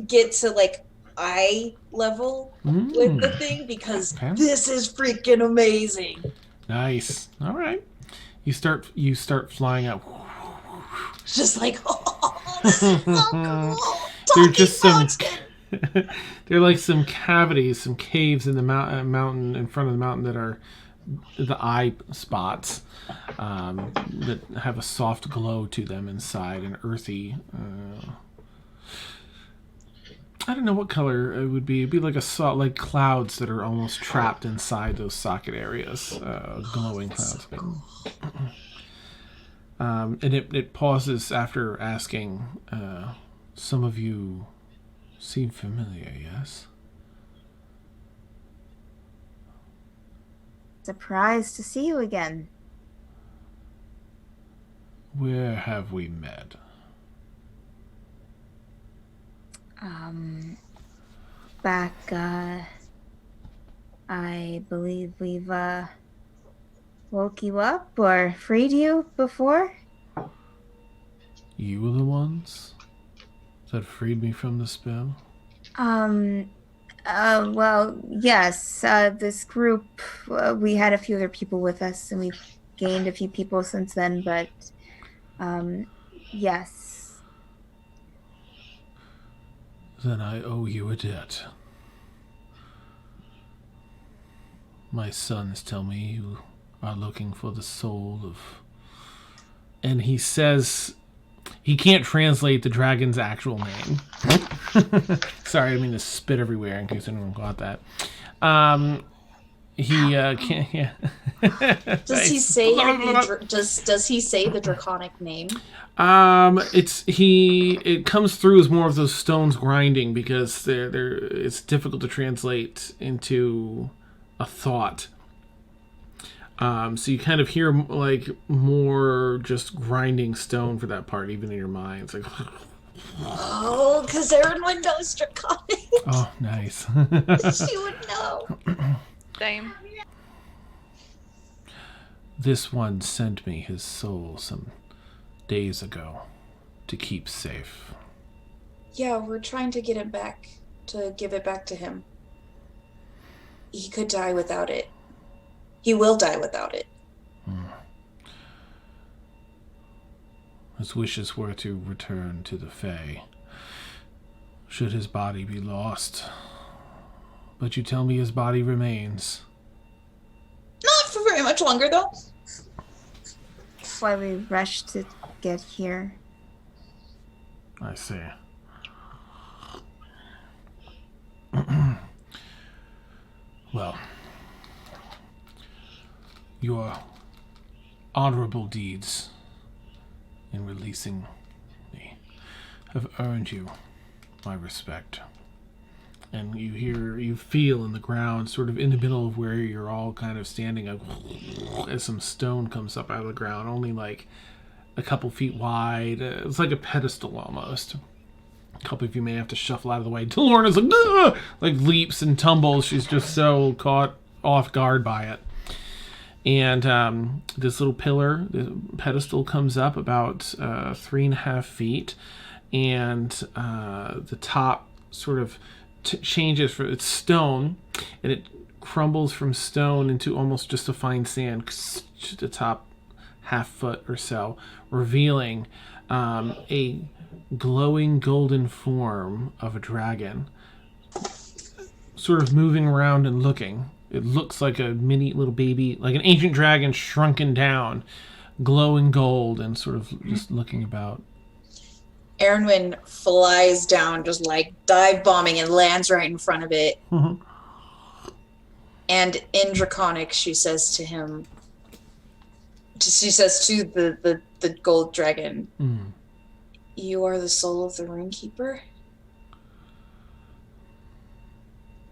S7: get to eye level with the thing because
S1: Okay.
S7: this is freaking amazing.
S1: Nice. All right. You start flying out.
S7: It's just like, oh, this is so cool.
S1: They're
S7: Talking
S1: just some.
S7: monster.
S1: They're like some cavities, some caves in the mountain in front of the mountain that are the eye spots that have a soft glow to them inside, an earthy. I don't know what color it would be. It'd be like like clouds that are almost trapped inside those socket areas, glowing clouds. And it pauses after asking, some of you seem familiar, yes?
S4: Surprised to see you again.
S1: Where have we met?
S4: Back, I believe we've woke you up or freed you before.
S1: You were the ones that freed me from the spell?
S4: Well, yes, this group, we had a few other people with us and we've gained a few people since then, but, yes.
S1: Then I owe you a debt. My sons tell me you are looking for the soul of... And he says... He can't translate the dragon's actual name. Sorry, I mean to spit everywhere in case anyone got that. He can't... Yeah.
S7: Does he say does he say the draconic name?
S1: It comes through as more of those stones grinding because it's difficult to translate into a thought. So you kind of hear like more just grinding stone for that part, even in your mind. It's like,
S7: Oh, because Erin knows draconic.
S1: oh, nice.
S7: She would know.
S3: Same.
S1: This one sent me his soul some days ago to keep safe.
S7: Yeah, we're trying to get it back, to give it back to him. He could die without it. He will die without it.
S1: His wishes were to return to the Fae, should his body be lost. But you tell me his body remains.
S7: Not for very much longer, though.
S4: That's why we rushed to get here.
S1: I see. Well, your honorable deeds in releasing me have earned you my respect. And you feel in the ground, sort of in the middle of where you're all kind of standing, as some stone comes up out of the ground, only like a couple feet wide. It's like a pedestal almost. A couple of you may have to shuffle out of the way. Lorna's like, "Ugh!" Like leaps and tumbles. She's just so caught off guard by it. And this little pillar, the pedestal, comes up about 3.5 feet, and the top sort of changes. It's stone, and it crumbles from stone into almost just a fine sand to the top half foot or so, revealing a glowing golden form of a dragon, sort of moving around and looking. It looks like a mini little baby, like an ancient dragon shrunken down, glowing gold, and sort of just looking about.
S7: Erinwin flies down, just like dive bombing, and lands right in front of it.
S1: Mm-hmm.
S7: And in Draconic, she says to him, she says to the gold dragon, "You are the soul of the Runekeeper?"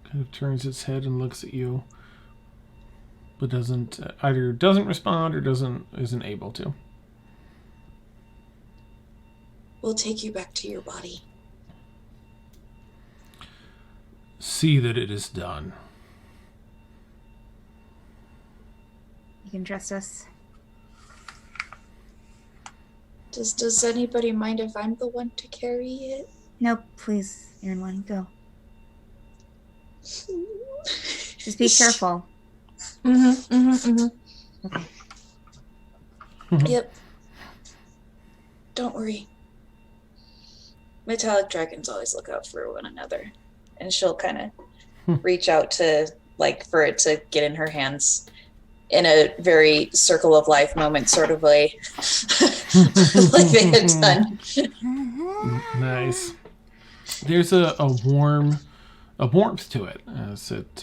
S1: Kind of turns its head and looks at you, but doesn't respond or isn't able to.
S7: "We'll take you back to your body."
S1: See that it is done.
S4: You can trust us.
S7: Does anybody mind if I'm the one to carry it?
S4: No, please, Erin, go. Just be careful. Okay.
S7: Yep. Don't worry. Metallic dragons always look out for one another. And she'll kind of reach out to, like, for it to get in her hands in a very circle of life moment sort of way. Like they had done.
S1: Nice. There's a warmth to it as it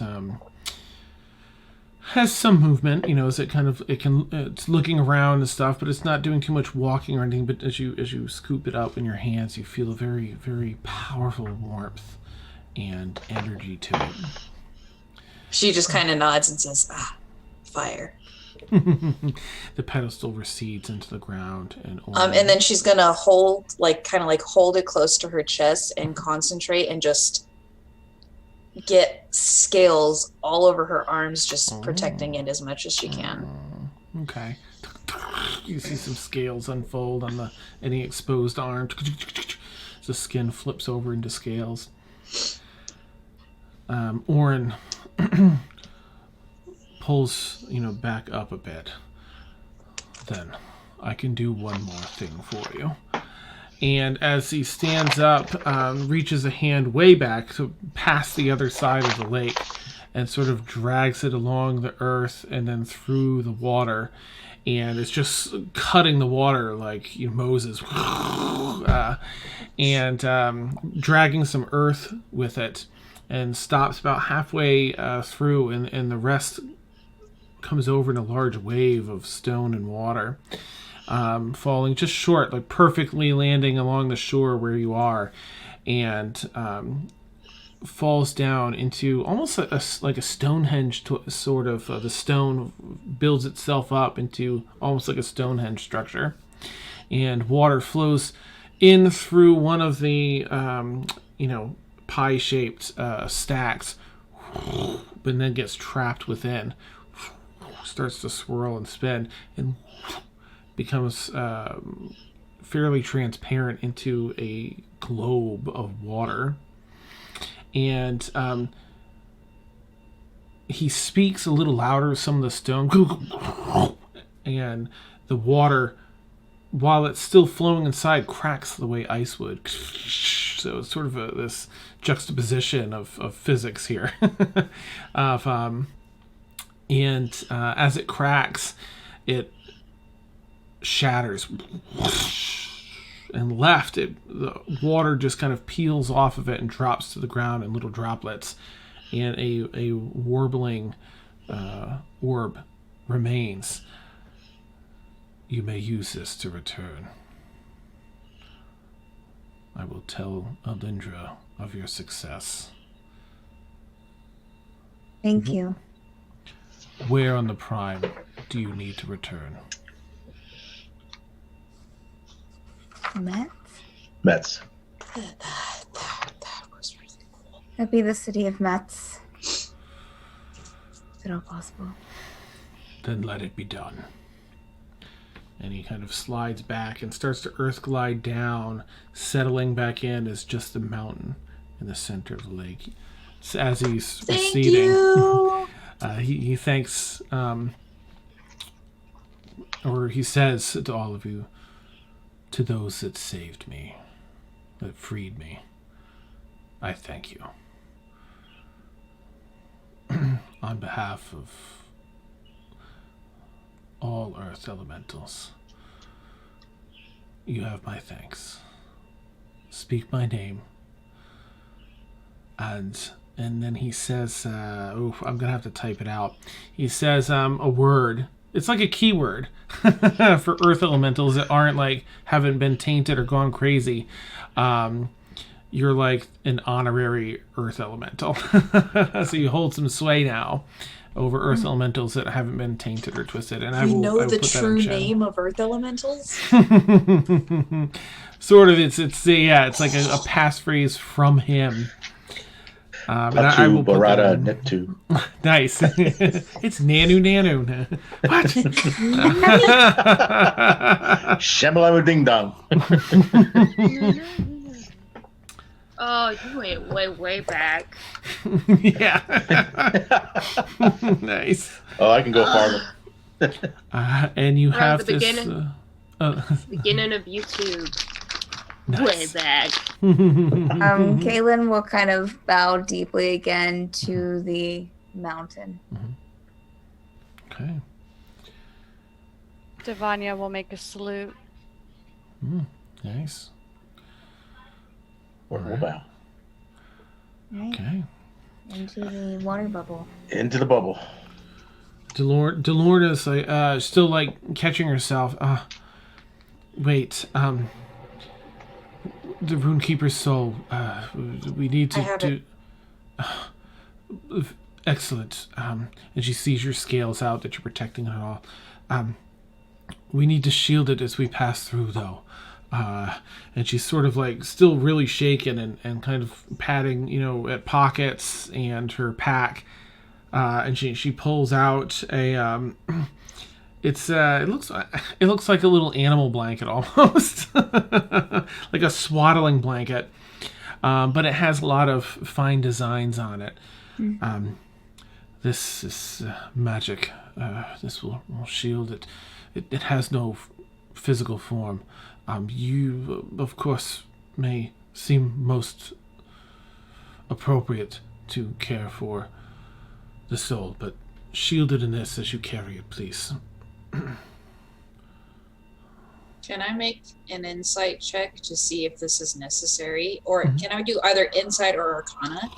S1: has some movement, as it kind of it's looking around and stuff, but it's not doing too much walking or anything. But as you scoop it up in your hands, you feel a very, very powerful warmth and energy to it.
S7: She just kind of nods and says, fire.
S1: The pedestal recedes into the ground, and
S7: then she's gonna hold it close to her chest and concentrate and just get scales all over her arms, just protecting it as much as she can.
S1: Okay. You see some scales unfold on any exposed arm. The skin flips over into scales. Orin pulls, back up a bit. Then I can do one more thing for you. And as he stands up, reaches a hand way back to past the other side of the lake and sort of drags it along the earth and then through the water. And it's just cutting the water like Moses. And dragging some earth with it, and stops about halfway through, and the rest comes over in a large wave of stone and water. Falling just short, like perfectly landing along the shore where you are, and falls down into almost like a Stonehenge sort of. The stone builds itself up into almost like a Stonehenge structure, and water flows in through one of the pie-shaped stacks, but then gets trapped within. Starts to swirl and spin, and becomes fairly transparent into a globe of water. And he speaks a little louder with some of the stone, and the water, while it's still flowing inside, cracks the way ice would. So it's sort of this juxtaposition of physics here. And as it cracks, it shatters. And the water just kind of peels off of it and drops to the ground in little droplets. And a warbling orb remains. You may use this to return. I will tell Alindra of your success.
S4: Thank you.
S1: Where on the Prime do you need to return?
S4: Metz?
S2: Metz.
S7: That was really cool.
S4: That'd be the city of Metz. Is it all possible?
S1: Then let it be done. And he kind of slides back and starts to earth glide down, settling back in as just a mountain in the center of the lake. So as he's
S7: Thank
S1: receding,
S7: you.
S1: he thanks, or he says to all of you, to those that saved me, that freed me, I thank you. On behalf of all earth elementals, you have my thanks. Speak my name. And then he says, I'm gonna have to type it out. He says a word. It's like a keyword for earth elementals that haven't been tainted or gone crazy. You're like an honorary earth elemental. So you hold some sway now over earth elementals that haven't been tainted or twisted. And I will
S7: the
S1: put that
S7: true
S1: in chat.
S7: name of earth elementals?
S1: Sort of. It's like a passphrase from him. But I will put that
S2: Barada
S1: in.
S2: Neptu.
S1: Nice. It's Nanu. What?
S2: Shamalama Ding Dong.
S6: Oh, you went way back.
S1: Yeah. Nice.
S2: Oh, I can go farther.
S1: And you
S6: From
S1: have
S6: the
S1: this.
S6: beginning. Beginning of YouTube.
S1: Nice.
S6: Way back.
S4: Kaylin will kind of bow deeply again to the mountain.
S1: Okay.
S3: Devanya will make a salute.
S1: Nice.
S2: Or we'll bow.
S4: Right.
S1: Okay.
S4: Into the water bubble.
S2: Into the bubble.
S1: Delorna's still catching herself. Wait. The Runekeeper's soul. We need to
S7: I have
S1: do. Excellent. And she sees your scales out that you're protecting it all. We need to shield it as we pass through, though. And she's sort of still really shaken and kind of patting, at pockets and her pack. And she pulls out a. It looks like a little animal blanket almost, like a swaddling blanket, but it has a lot of fine designs on it. This is magic. This will shield it. It has no physical form. You, of course, may seem most appropriate to care for the soul, but shield it in this as you carry it, please.
S7: Can I make an insight check to see if this is necessary? Or can I do either insight or arcana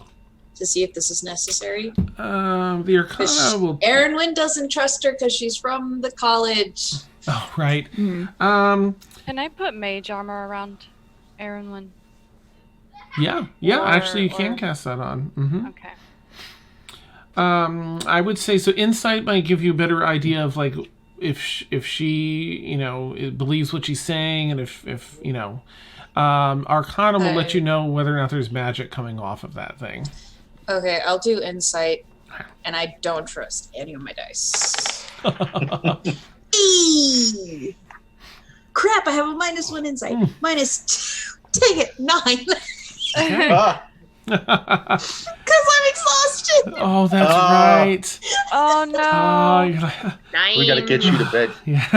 S7: to see if this is necessary?
S1: The arcana will...
S7: Erin doesn't trust her because she's from the college.
S1: Oh, right.
S3: Can I put mage armor around Erin?
S1: Yeah, actually you can cast that on.
S3: Okay.
S1: I would say, so insight might give you a better idea of, like, if she, believes what she's saying, and if arcana will let you know whether or not there's magic coming off of that thing.
S7: Okay, I'll do insight, and I don't trust any of my dice. Eee! Crap, I have a -1 insight. -2. Dang it, 9. Because I'm exhausted.
S1: Oh, that's right.
S3: Oh no.
S1: Oh, you're like,
S6: 9.
S2: We gotta get you to bed.
S1: yeah,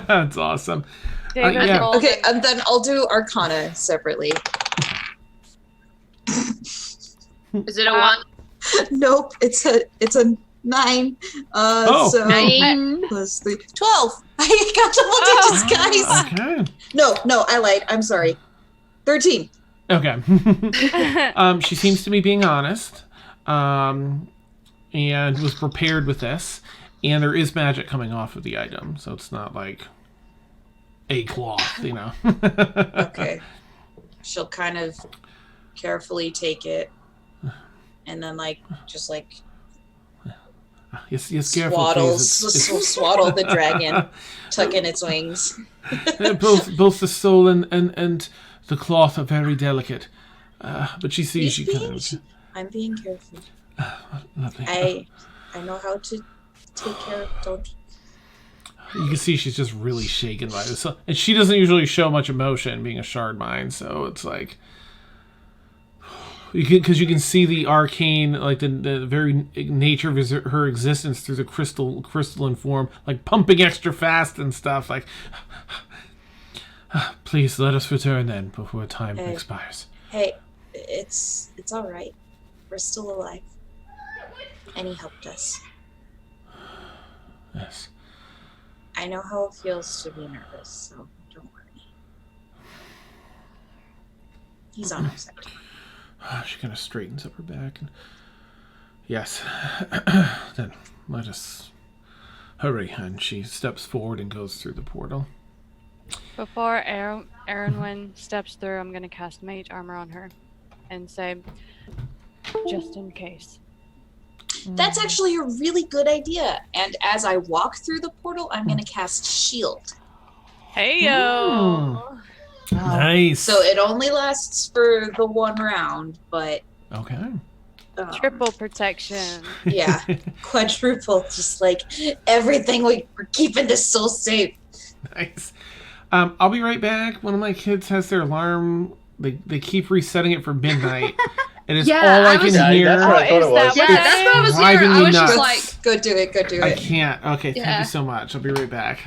S1: that's awesome.
S3: David
S1: yeah.
S3: rolled
S7: Okay, and then I'll do arcana separately.
S6: Is it a 1?
S7: Nope, it's a 9. So
S6: 9.
S7: plus 3, 12. I got double digits, guys.
S1: Okay.
S7: No, I lied. I'm sorry. 13.
S1: Okay. She seems to be being honest, and was prepared with this, and there is magic coming off of the item, so it's not like a cloth,
S7: Okay. She'll kind of carefully take it, and then
S1: Yes, careful, please.
S7: Swaddle the dragon, tuck in its wings.
S1: both the soul and the cloth are very delicate, but she sees she kind of...
S7: I'm being careful.
S1: Lovely.
S7: I know how to take care of. Don't.
S1: You can see she's just really shaken by this, and she doesn't usually show much emotion, being a shard mind. So it's like, because you can see the arcane, like the very nature of her existence through the crystalline form, like pumping extra fast and stuff. Like, please let us return then before time expires.
S7: Hey, it's all right. We're still alive, and he helped us.
S1: Yes.
S7: I know how it feels to be nervous, so don't worry. He's on our side.
S1: She kind of straightens up her back. And... Yes. Then let us hurry. And she steps forward and goes through the portal.
S3: Before Erin steps through, I'm going to cast mage armor on her and say, just in case.
S7: That's actually a really good idea. And as I walk through the portal, I'm going to cast shield.
S3: Hey yo!
S1: Nice.
S7: So it only lasts for the 1 round, but
S1: Okay.
S3: Triple protection.
S7: yeah, quadruple. Just like everything. We're keeping this so safe.
S1: Nice. I'll be right back. One of my kids has their alarm. They keep resetting it for midnight. And it's
S6: Yeah,
S1: all I
S6: I
S1: can
S6: was-
S1: hear.
S2: That's what I thought it was.
S6: Yeah, that's what I was
S1: Driving
S6: hearing.
S1: me
S6: I was just
S1: nuts.
S6: like,
S7: Go do it. Go do
S1: I
S7: it.
S1: can't. Okay, thank
S6: Yeah.
S1: you so much. I'll be right back.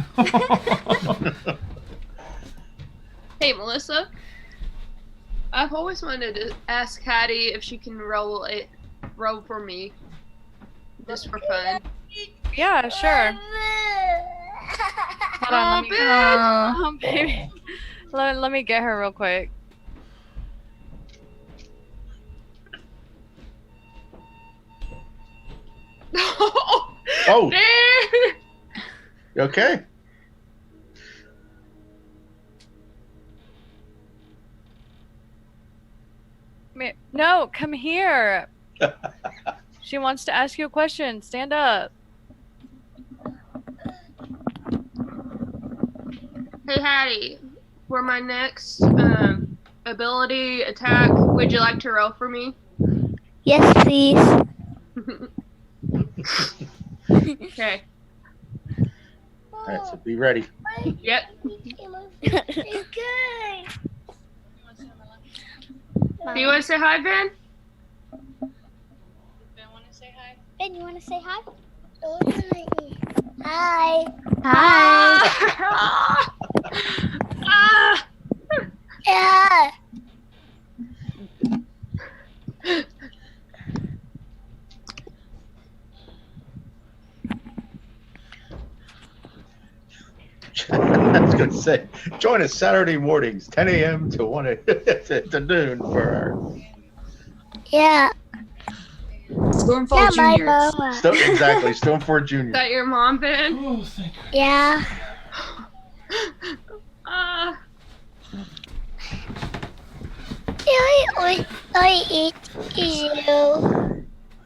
S6: hey, Melissa. I've always wanted to ask Hattie if she can roll for me. Just for fun.
S3: Yeah, sure. Hold on, let me, oh, baby. Let me get her real quick.
S2: Oh,
S6: There!
S2: you okay?
S3: No, come here. She wants to ask you a question. Stand up.
S6: Hey Hattie, for my next ability attack, would you like to roll for me?
S8: Yes, please.
S6: Okay.
S2: All right, so be ready.
S6: Yep. Do you want to say hi, Ben?
S8: Ben, you want to say hi? Hi.
S6: Ah!
S8: Yeah.
S2: I was going to say, join us Saturday mornings, 10 a.m. to 1 to noon for our
S8: Yeah.
S7: Stormfall
S8: Yeah, my
S7: Junior.
S8: mama.
S2: exactly Stormfall
S6: Is
S2: Junior.
S6: that your mom, Ben?
S1: Oh, thank you.
S8: Yeah. I eat you.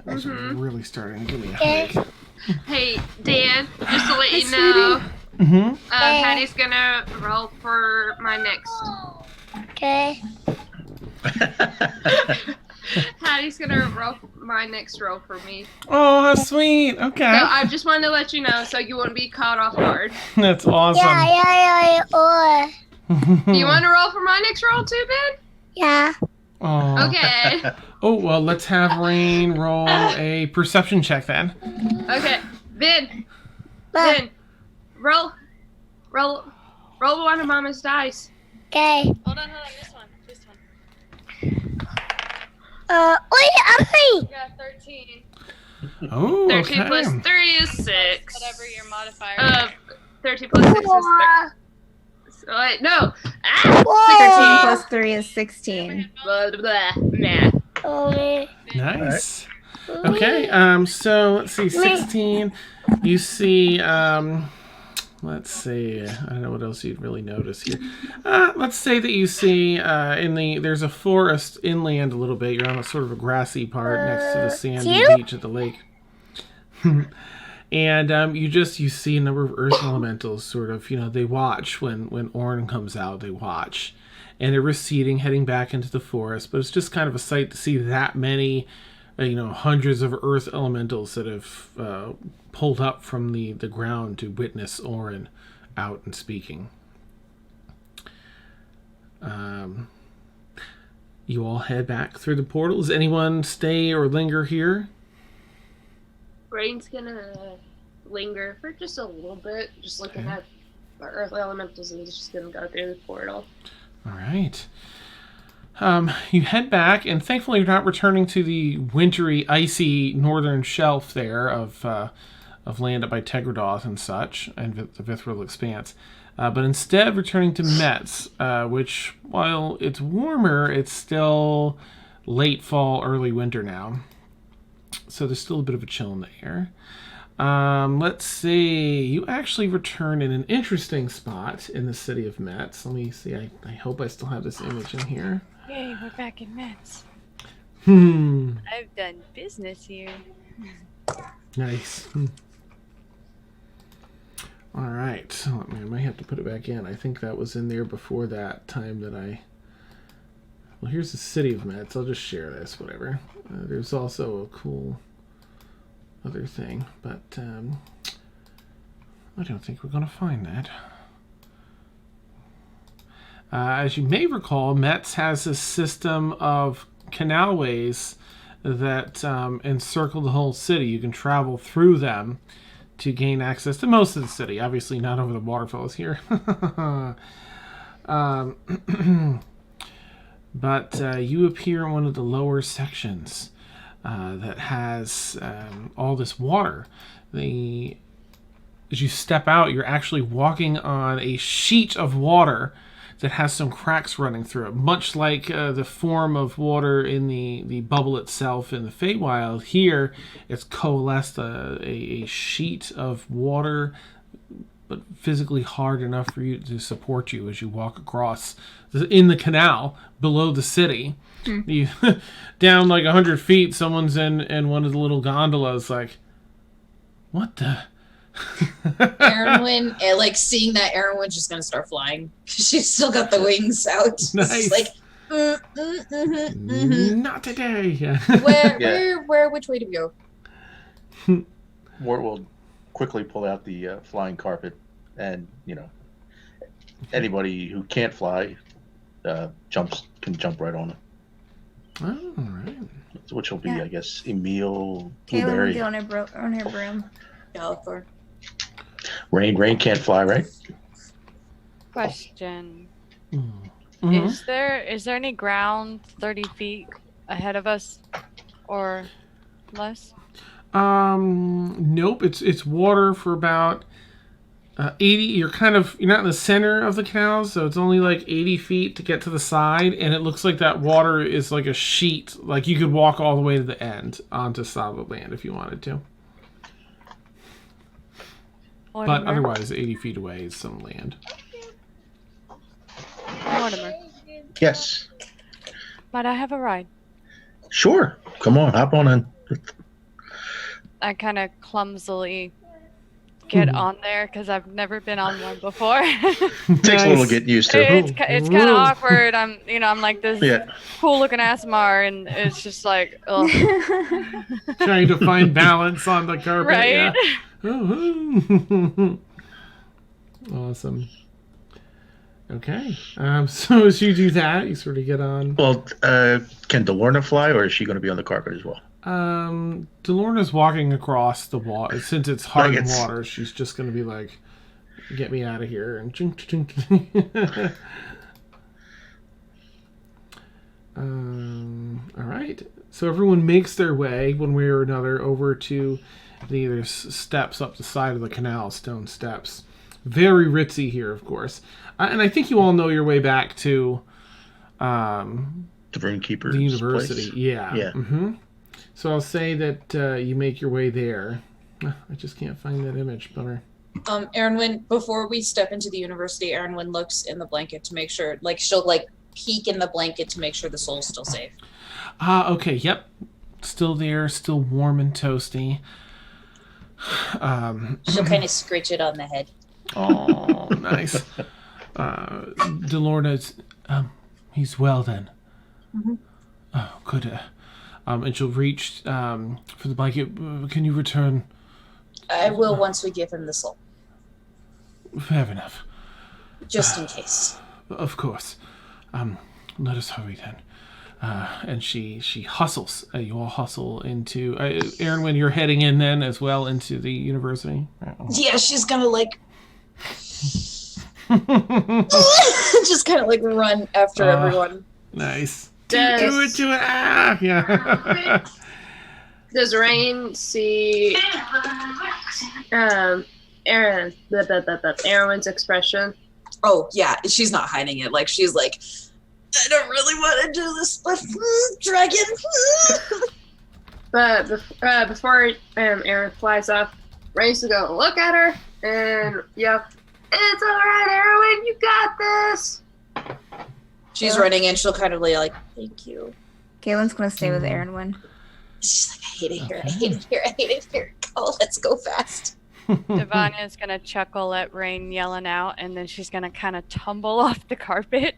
S1: That's
S6: Mhm.
S1: really starting to give me a
S8: Okay.
S1: headache.
S6: Hey, Dan, just to let you know,
S1: Mm-hmm.
S6: Patty's gonna roll for my next.
S8: Okay.
S6: Patty's gonna roll my next roll for me.
S1: Oh, how sweet. Okay.
S6: So I just wanted to let you know so you wouldn't be caught off guard.
S1: That's awesome.
S8: Yeah.
S6: Do you want to roll for my next roll too, Ben?
S8: Yeah.
S1: Oh.
S6: Okay.
S1: Oh, well, let's have Rain roll a perception check then.
S6: Okay. Ben, roll one of Mama's dice.
S8: Okay.
S3: Hold on, this one.
S8: Wait,
S3: Yeah, 13.
S1: Oh,
S6: 13
S1: okay.
S6: plus 3 is 6.
S3: Whatever your modifier.
S6: 13 plus 6 is 3. Wait, no. Ah!
S4: 13 plus 3 is 16.
S6: Blah, blah, blah. Nah.
S1: Nice. Okay, so let's see, 16. You see, let's see, I don't know what else you'd really notice here. Let's say that you see there's a forest inland a little bit. You're on a sort of a grassy part next to the sandy beach at the lake. And you see a number of earth elementals sort of, they watch when Orn comes out, they watch. And they're receding, heading back into the forest. But it's just kind of a sight to see that many, hundreds of earth elementals that have pulled up from the ground to witness Orin out and speaking. You all head back through the portal. Does anyone stay or linger here?
S6: Rain's gonna linger for just a little bit, just looking at the earth elementals, and just gonna go through the portal.
S1: All right. You head back, and thankfully you're not returning to the wintry, icy northern shelf there of land up by Tegradoth and such, and the Vithril Expanse. But instead returning to Metz, which, while it's warmer, it's still late fall, early winter now. So there's still a bit of a chill in the air. Let's see. You actually return in an interesting spot in the city of Metz. Let me see. I hope I still have this image in here.
S3: Yay, we're back in Metz. I've done business here.
S1: Nice. All right. So I might have to put it back in. I think that was in there before that time that I... Well, here's the city of Metz. I'll just share this, whatever. There's also a cool other thing, but I don't think we're going to find that. As you may recall, Metz has a system of canalways that encircle the whole city. You can travel through them to gain access to most of the city. Obviously not over the waterfalls here. But you appear in one of the lower sections that has all this water. As you step out, you're actually walking on a sheet of water that has some cracks running through it, much like the form of water in the bubble itself in the Feywild. Here, it's coalesced a sheet of water, but physically hard enough for you to support you as you walk across in the canal below the city. You down like 100 feet, someone's in one of the little gondolas, like, what the?
S7: Erwin, like seeing that, Erwin's just gonna start flying. She's still got the wings out.
S1: Nice.
S7: She's like,
S1: Not today.
S7: where, which way do we go?
S2: Mort will quickly pull out the flying carpet, and anybody who can't fly can jump right on it.
S1: Oh, all right.
S2: Which will be,
S4: Yeah.
S2: I guess, Emil,
S4: Kaylin will
S2: Blueberry.
S4: be on her broom.
S7: Dalthor.
S2: Rain can't fly, right?
S3: Question.
S1: Mhm.
S3: Is there any ground 30 feet ahead of us or less?
S1: Nope. It's water for about 80. You're not in the center of the canal, so it's only like 80 feet to get to the side, and it looks like that water is like a sheet. Like you could walk all the way to the end onto solid land if you wanted to. But
S3: Mortimer?
S1: otherwise, 80 feet away is some land.
S3: Mortimer,
S2: Yes.
S3: might I have a ride?
S2: Sure. Come on, hop on in.
S3: I kind of clumsily get on there because I've never been on one before.
S2: Takes a little getting used to.
S3: it's kind of
S1: Whoa.
S3: awkward. I'm like this
S2: Yeah.
S3: cool looking Asmar, and it's just like, ugh.
S1: Trying to find balance on the carpet.
S3: Right?
S1: Yeah. Awesome. Okay. So as you do that, you sort of get on.
S2: Well, can Delorna fly, or is she going to be on the carpet as well?
S1: Delorna's walking across the water. Since it's hard
S2: Like it's-
S1: water, she's just going to be like, get me out of here. And ching, ching, ching. All right. So everyone makes their way one way or another over to there's steps up the side of the canal, stone steps. Very ritzy here, of course. And I think you all know your way back to
S2: The Runekeeper.
S1: the university. Yeah.
S2: Yeah.
S1: Mm-hmm. So I'll say that you make your way there. I just can't find that image. Bummer.
S7: Erinwin, before we step into the university, Erinwin looks in the blanket to make sure, like, she'll, like, peek in the blanket to make sure the soul's still safe.
S1: Okay. Yep. Still there. Still warm and toasty.
S7: She'll kind of scritch it on the head.
S1: Oh, nice. Delorna's, he's well then.
S7: Mm-hmm.
S1: Oh, good. And she'll reach for the blanket. Can you return?
S7: I will once we give him the soul,
S1: Fair enough.
S7: just in case.
S1: Of course. Let us hurry then. And she hustles. You all hustle into. Aaron, when you're heading in then as well into the university.
S7: Yeah, she's gonna, like, just kind of, like, run after everyone.
S1: Nice.
S6: Does-
S1: Do it to it. Ah, yeah.
S6: Does Rain see Erwin's expression?
S7: Oh, yeah, she's not hiding it. Like, she's like, I don't really want to do this, but dragon.
S6: But before Aaron flies off, Rain's to go look at her and yep, it's all right, Erwin, you got this.
S7: She's running in. She'll kind of be like, thank you.
S4: Kaylin's gonna stay with Erinwin.
S7: She's like, I hate it here. I hate it here. I hate it here. Oh, let's go fast.
S3: Devania's gonna chuckle at Rain yelling out, and then she's gonna kind of tumble off the carpet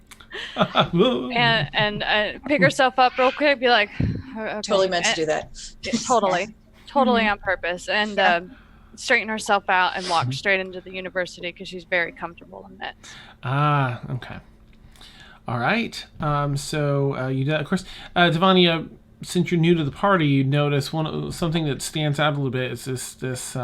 S3: and pick herself up real quick. Be like, okay.
S7: Totally meant to do that.
S3: Yeah, totally on purpose, and straighten herself out and walk straight into the university because she's very comfortable in that.
S1: Okay. All right. So you do that, of course. Devania, since you're new to the party, you notice something that stands out a little bit is this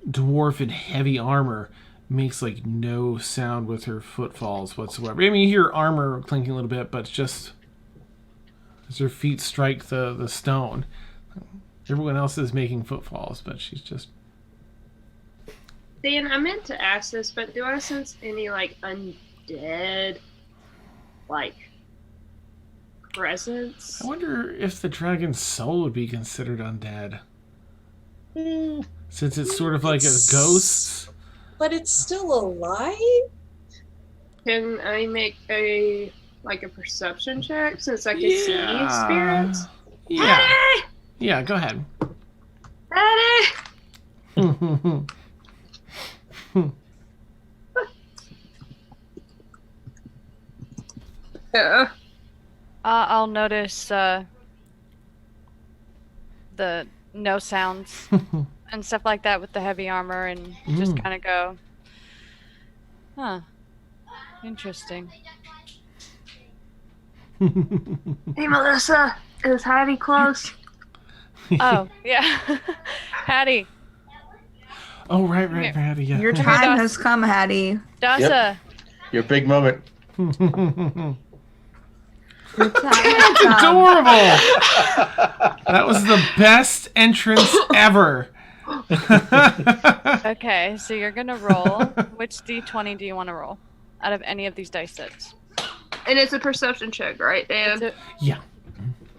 S1: dwarf in heavy armor makes like no sound with her footfalls whatsoever. I mean, you hear armor clinking a little bit, but just as her feet strike the stone, everyone else is making footfalls, but she's just.
S6: Dan, I meant to ask this, but do I sense any like undead, like presence?
S1: I wonder if the dragon's soul would be considered undead. Since it's sort of like a ghost.
S7: But it's still alive?
S6: Can I make a perception check since I can see spirits?
S1: Yeah.
S6: Eddie!
S1: Yeah, go ahead.
S6: Eddie!
S3: I'll notice the no sounds and stuff like that with the heavy armor, and just kind of go, huh, interesting.
S6: Hey, Melissa, is Hattie close?
S3: Oh, yeah. Hattie.
S1: Oh, right, Hattie. Yeah.
S4: Your time has come, Hattie.
S3: Dasa.
S2: Your big moment.
S4: Good time,
S1: It's
S4: good time.
S1: adorable. That was the best entrance ever.
S3: Okay, so you're gonna roll. Which d20 do you want to roll out of any of these dice sets?
S6: And it's a perception check, right, Dan?
S1: Yeah.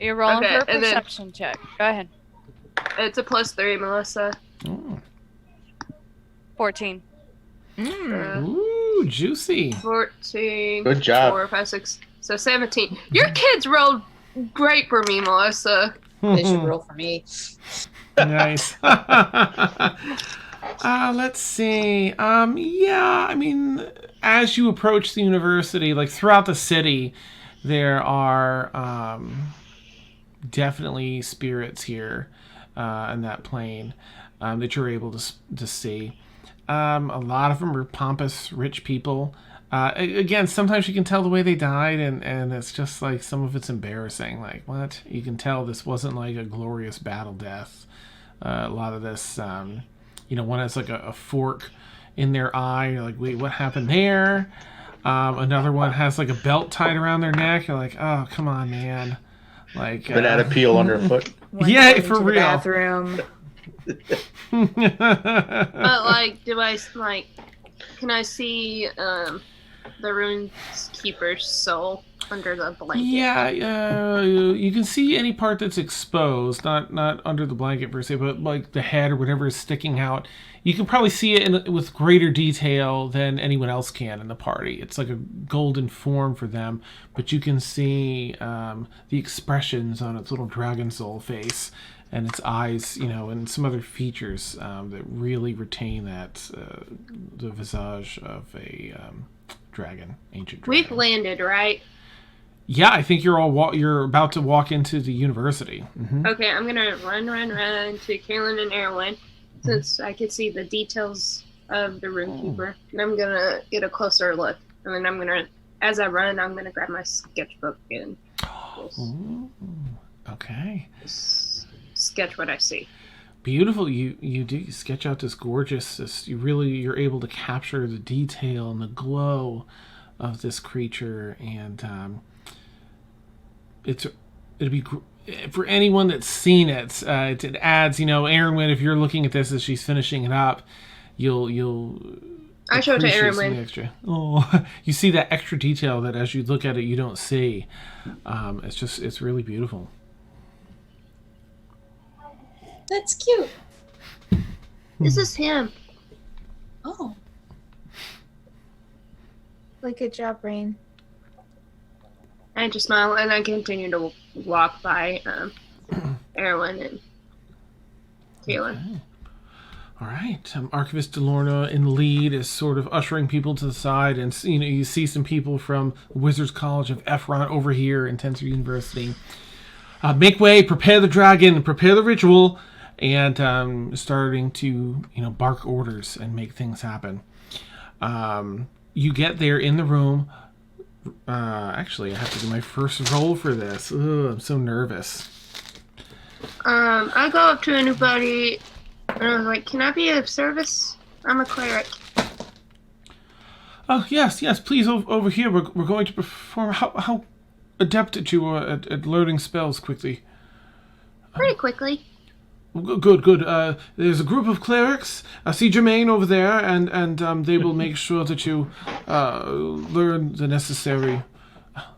S3: You're rolling
S6: Okay,
S3: for a
S6: and then-
S3: perception check. Go ahead.
S6: It's a +3, Melissa.
S1: Oh.
S3: 14.
S1: Ooh, juicy.
S6: 14.
S2: Good job.
S6: 4, 5, 6. So 17. Your kids rolled great for me, Melissa.
S7: They should roll for me.
S1: Nice. Let's see. Yeah, I mean, as you approach the university, like throughout the city, there are definitely spirits here in that plane that you're able to see. A lot of them are pompous, rich people. Again, sometimes you can tell the way they died, and it's just like some of it's embarrassing. Like, what? You can tell this wasn't like a glorious battle death. A lot of this, one has like a fork in their eye. You're like, wait, what happened there? Another one has like a belt tied around their neck. You're like, oh, come on, man. Like
S2: Banana peel underfoot.
S4: One
S1: Yeah,
S4: going
S1: for
S4: to the
S1: real.
S4: Bathroom.
S6: But, like, can I see the Runekeeper's soul under the blanket?
S1: Yeah, you can see any part that's exposed, not under the blanket per se, but like the head or whatever is sticking out. You can probably see it with greater detail than anyone else can in the party. It's like a golden form for them, but you can see the expressions on its little dragon soul face and its eyes, and some other features that really retain that the visage of a dragon, ancient dragon.
S6: We've landed, right?
S1: Yeah, I think you're about to walk into the university. Mm-hmm.
S6: Okay, I'm gonna run to Kaylin and Erwin, since I can see the details of the Runekeeper. And I'm gonna get a closer look. And then as I run, I'm gonna grab my sketchbook and
S1: Ooh, okay.
S6: sketch what I see.
S1: Beautiful. You do sketch out this gorgeous. You're able to capture the detail and the glow of this creature, and it'd be for anyone that's seen it. It adds, Erwin, if you're looking at this as she's finishing it up, you'll.
S6: I show it to
S1: appreciate some of
S6: Erwin.
S1: the extra. Oh, you see that extra detail that as you look at it, you don't see. It's really beautiful.
S7: That's cute.
S6: This is him.
S7: Oh.
S4: Like, good job, Rain.
S6: I just smile and I continue to walk by Erwin and Kaylin.
S1: Okay. All right. Archivist Delorna in the lead is sort of ushering people to the side, and you see some people from Wizards College of Ephron over here in Tensor University. Make way, prepare the dragon, prepare the ritual, and starting to bark orders and make things happen. You get there in the room. Actually, I have to do my first roll for this. Ugh, I'm so nervous.
S6: I go up to anybody and I'm like, can I be of service? I'm a cleric.
S1: Oh, yes, please, over here. We're going to perform. How adept at you are at learning spells quickly?
S6: Pretty quickly.
S1: Good. There's a group of clerics. I see Jermaine over there, and they will make sure that you learn the necessary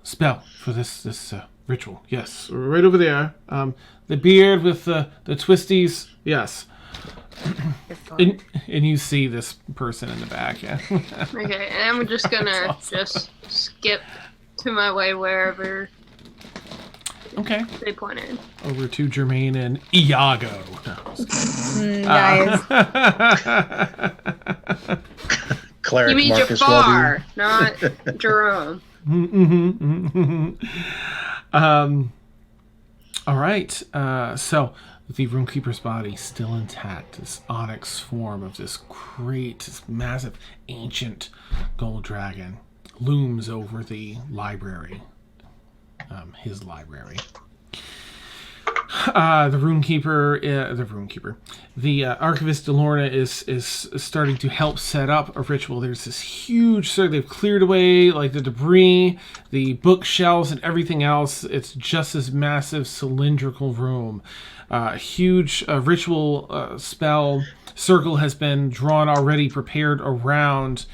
S1: spell for this ritual. Yes, right over there. The beard with the twisties. Yes. And you see this person in the back. Yeah.
S6: Okay, and I'm just gonna just skip to my way wherever
S1: Okay.
S6: they pointed.
S1: Over to Jermaine and Iago.
S4: Nice.
S2: Cleric
S6: You mean
S2: Marcus
S6: Jafar, not Jerome.
S1: All right. So the Runekeeper's body still intact. This onyx form of this massive, ancient gold dragon looms over the library. His library. The Runekeeper, the Archivist Delorna is starting to help set up a ritual. There's this huge circle. They've cleared away like the debris, the bookshelves, and everything else. It's just this massive cylindrical room. Huge ritual spell circle has been drawn already, prepared around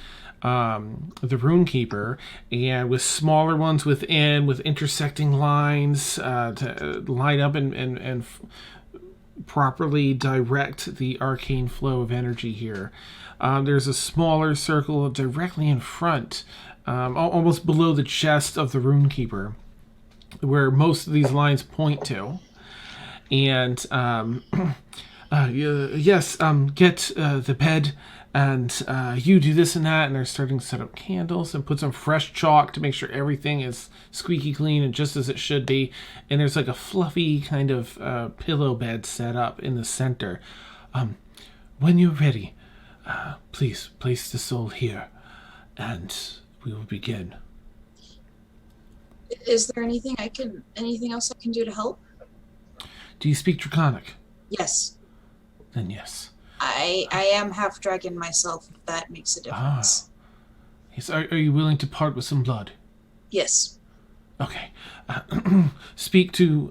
S1: the Runekeeper, and with smaller ones within, with intersecting lines to line up and properly direct the arcane flow of energy here. There's a smaller circle directly in front, almost below the chest of the Runekeeper, where most of these lines point to. And get the bed, and you do this and that, and they're starting to set up candles and put some fresh chalk to make sure everything is squeaky clean and just as it should be. And there's like a fluffy kind of pillow bed set up in the center. When you're ready, please place the soul here, and we will begin.
S7: Is there anything else I can do to help?
S1: Do you speak Draconic?
S7: Yes.
S1: Then yes.
S7: I am half dragon myself, if that makes a difference.
S1: Yes. Are you willing to part with some blood?
S7: Yes.
S1: Okay. Speak to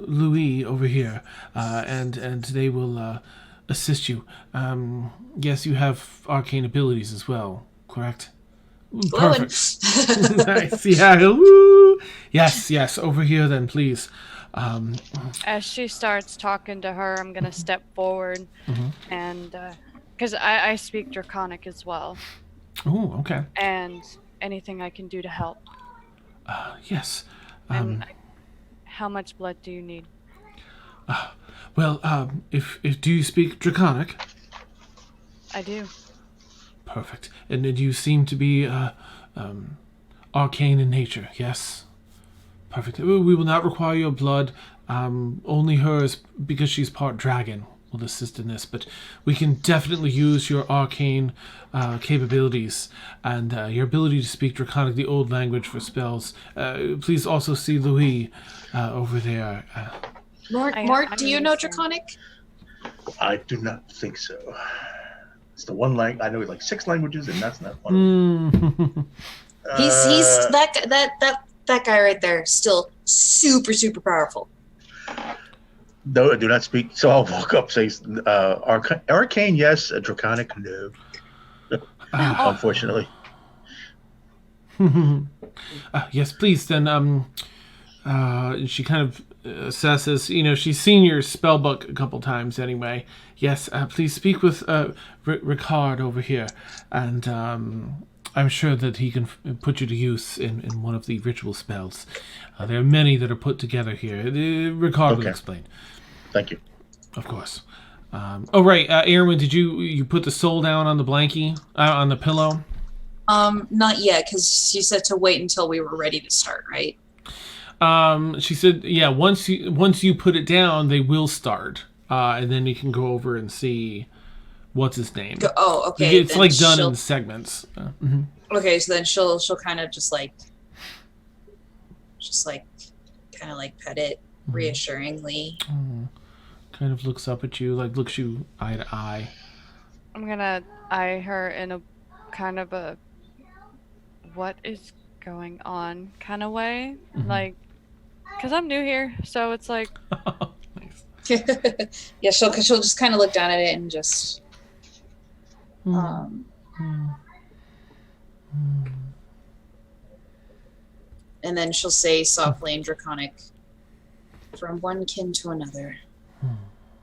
S1: Louis over here, and they will assist you. Yes, you have arcane abilities as well, correct? Perfect. Nice. Yeah. Woo. Yes. Over here, then, please.
S3: As she starts talking to her, I'm gonna step forward, and because I speak Draconic as well.
S1: Oh, okay.
S3: And anything I can do to help.
S1: Yes.
S3: And how much blood do you need?
S1: Well, if do you speak Draconic?
S3: I do.
S1: Perfect. And you seem to be arcane in nature, yes? Perfect. We will not require your blood. Only hers, because she's part dragon, will assist in this. But we can definitely use your arcane capabilities and your ability to speak Draconic, the old language for spells. Please also see Louis over there.
S7: Mort, do you know Draconic?
S2: I do not think so. It's the one language I know, like 6 languages, and that's not one of them.
S7: He's that guy right there, still super, super powerful.
S2: No, I do not speak. So I'll walk up, say, arcane, yes. Draconic, no. Unfortunately.
S1: Yes, please. Then, she kind of assesses. She's seen your spell book a couple times anyway. Yes, please speak with Ricard over here, and I'm sure that he can put you to use in one of the ritual spells. There are many that are put together here. Ricard will explain.
S2: Thank you.
S1: Of course. Right, Erwin, did you put the soul down on the blankie, on the pillow?
S7: Not yet, because she said to wait until we were ready to start, right?
S1: She said, yeah, once you put it down, they will start, and then you can go over and see what's his name.
S7: Okay.
S1: It's like done in segments.
S7: Okay, so then she'll kind of just kind of pet it reassuringly.
S1: Kind of looks up at you, like looks you eye to eye.
S3: I'm gonna eye her in a kind of a what is going on kind of way, like, because I'm new here, so it's like.
S1: Nice.
S7: Yeah, she'll just kind of look down at it and just. And then she'll say softly in Draconic, "From one kin to another,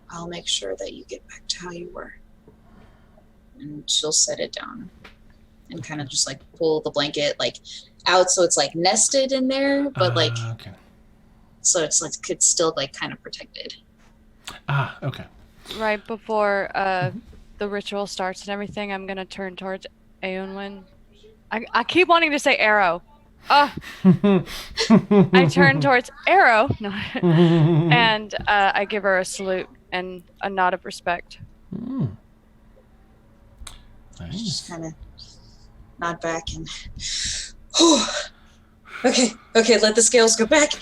S7: I'll make sure that you get back to how you were." And she'll set it down and kind of just pull the blanket out so it's nested in there, but
S1: okay.
S7: So it's it's still kind of protected.
S1: Okay.
S3: Right before the ritual starts and everything, I'm gonna turn towards Eowyn. I keep wanting to say Arrow. I turn towards Arrow, and I give her a salute and a nod of respect.
S1: Nice.
S7: Just kind of nod back and Okay, let the scales go back.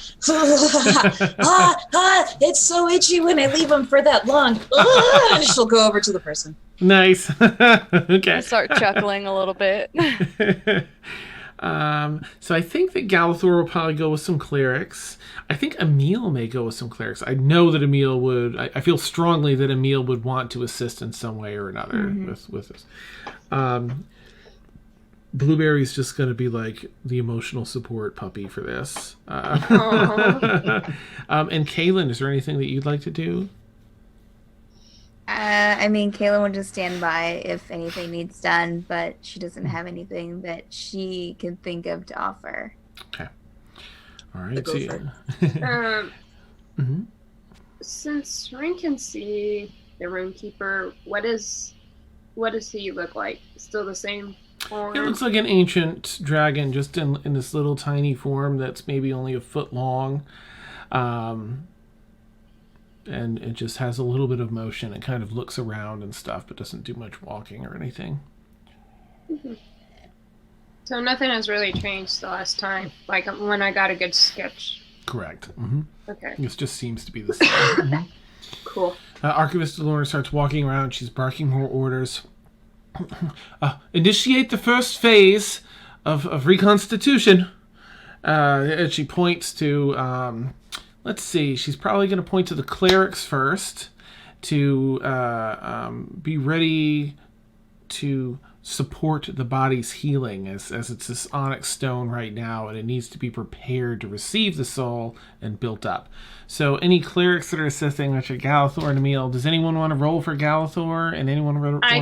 S7: It's so itchy when I leave them for that long. She'll go over to the person.
S1: Nice. Okay.
S3: I start chuckling a little bit.
S1: So I think that Galathor will probably go with some clerics. I think Emil may go with some clerics. I know that Emil would. I feel strongly that Emil would want to assist in some way or another with this. Blueberry's just going to be like the emotional support puppy for this. And Kaylin, is there anything that you'd like to do?
S4: I mean, Kaylin would just stand by if anything needs done, but she doesn't have anything that she can think of to offer.
S1: Okay. All right.
S7: Go for
S1: Mm-hmm.
S6: Since Ring can see the Runekeeper, what does he look like? Still the same form?
S1: It looks like an ancient dragon, just in this little tiny form that's maybe only a foot long. And it just has a little bit of motion. It kind of looks around and stuff, but doesn't do much walking or anything.
S6: Mm-hmm. So nothing has really changed the last time, like when I got a good sketch.
S1: Correct. Mm-hmm.
S6: Okay.
S1: This just seems to be the same. Mm-hmm.
S6: Cool.
S1: Archivist Delorna starts walking around. She's barking more orders. Initiate the first phase of reconstitution. And she points to... let's see. She's probably going to point to the clerics first to be ready to support the body's healing as it's this onyx stone right now, and it needs to be prepared to receive the soul and built up. So any clerics that are assisting, which are Galathor and Emil, does anyone want to roll for Galathor and anyone
S6: I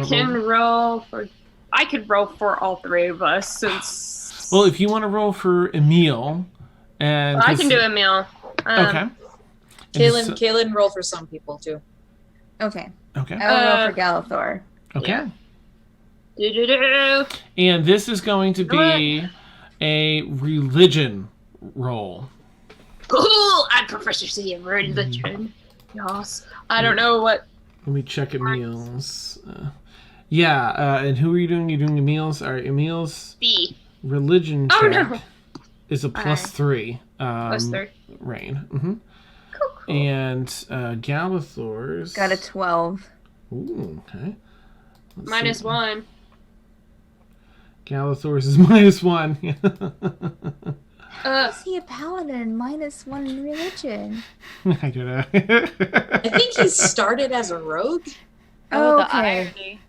S6: could roll for all three of us since...
S1: Well, if you want to roll for Emil... and
S6: I can do Emil.
S1: Okay.
S7: Kaylin, roll for some people too.
S4: Okay.
S1: Okay.
S4: I will roll for Galathor.
S1: Okay.
S6: Yeah.
S1: And this is going to be a religion roll.
S6: Cool! I proficiency in religion. Yes. I don't know what...
S1: Let me check Emil's. And who are you doing? You're doing Emil's? All right, Emil's
S6: B.
S1: religion check is a +3.
S6: +3.
S1: Rain. Mm-hmm.
S6: Cool.
S1: And Galathor's...
S4: Got a 12.
S1: Ooh, okay.
S6: Let's see. -1.
S1: Galathor's is -1.
S4: Is he a paladin? -1 in religion.
S1: I don't know.
S7: I think he started as a rogue.
S3: Oh, the
S4: Okay.
S3: irony.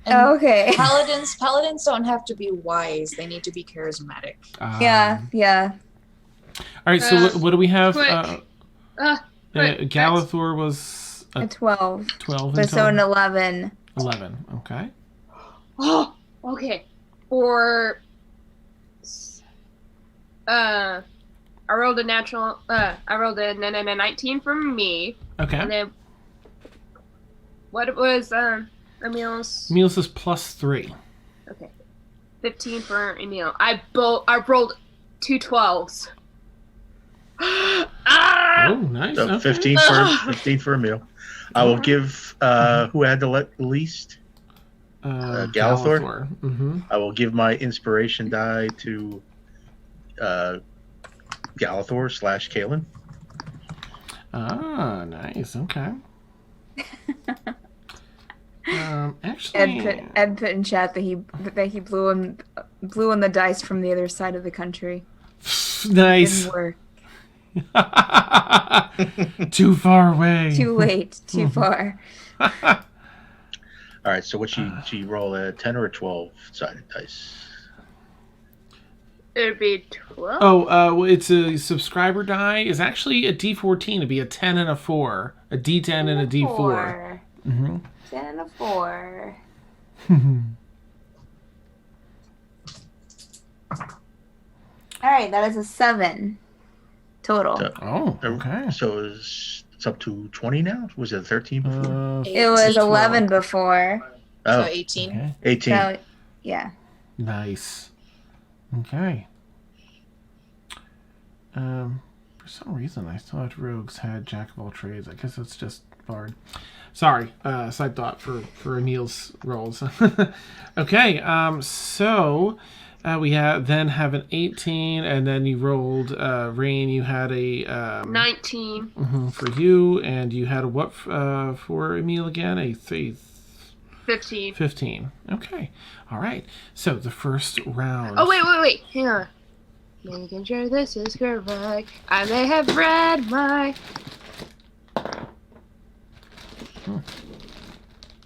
S7: And
S4: Okay.
S7: Paladins don't have to be wise. They need to be charismatic.
S4: Yeah.
S1: All right, so what do we have?
S6: Quick.
S1: Galathor was
S4: A 12.
S1: 12
S4: But
S1: in
S4: so an
S1: total?
S4: 11.
S1: 11, okay.
S6: Oh, okay. For... I rolled a natural... I rolled a 19 from me.
S1: Okay.
S6: And then... What was... Emil's...
S1: Emil's is +3.
S6: Okay. 15 for Emil. I rolled 2 12s.
S1: Oh, nice.
S2: So
S1: Okay.
S2: 15 for Emil. I will give who had the least? Galathor.
S1: Mm-hmm.
S2: I will give my inspiration die to Galathor / Kaylin.
S1: Ah, nice. Okay. Actually,
S4: Ed put in chat that he blew on the dice from the other side of the country.
S1: nice.
S4: Didn't work.
S1: Too far away.
S4: Too late. Too far.
S2: All right, so what she roll a 10 or a 12 sided dice?
S6: It'd be 12.
S1: Oh, it's a subscriber die. Is actually a D14. It'd be a 10 and a 4, a D10 and a D4. Mm-hmm.
S4: 10 and a 4. All right, that is a 7 total.
S1: Oh, okay.
S2: So it's up to 20 now? Was it 13 before?
S4: It was 11 before.
S2: Oh,
S7: So 18.
S1: Okay.
S2: 18.
S4: So, yeah.
S1: Nice. Okay. For some reason, I thought rogues had jack of all trades. I guess that's just bard. Sorry, side thought for Emil's rolls. Okay, so We have an 18, and then you rolled Rain. You had a
S6: 19.
S1: For you, and you had a what for Emil again? A
S6: 15.
S1: 15. Okay. All right. So the first round.
S6: Oh, wait. Hang on. Making sure this is correct. I may have read my...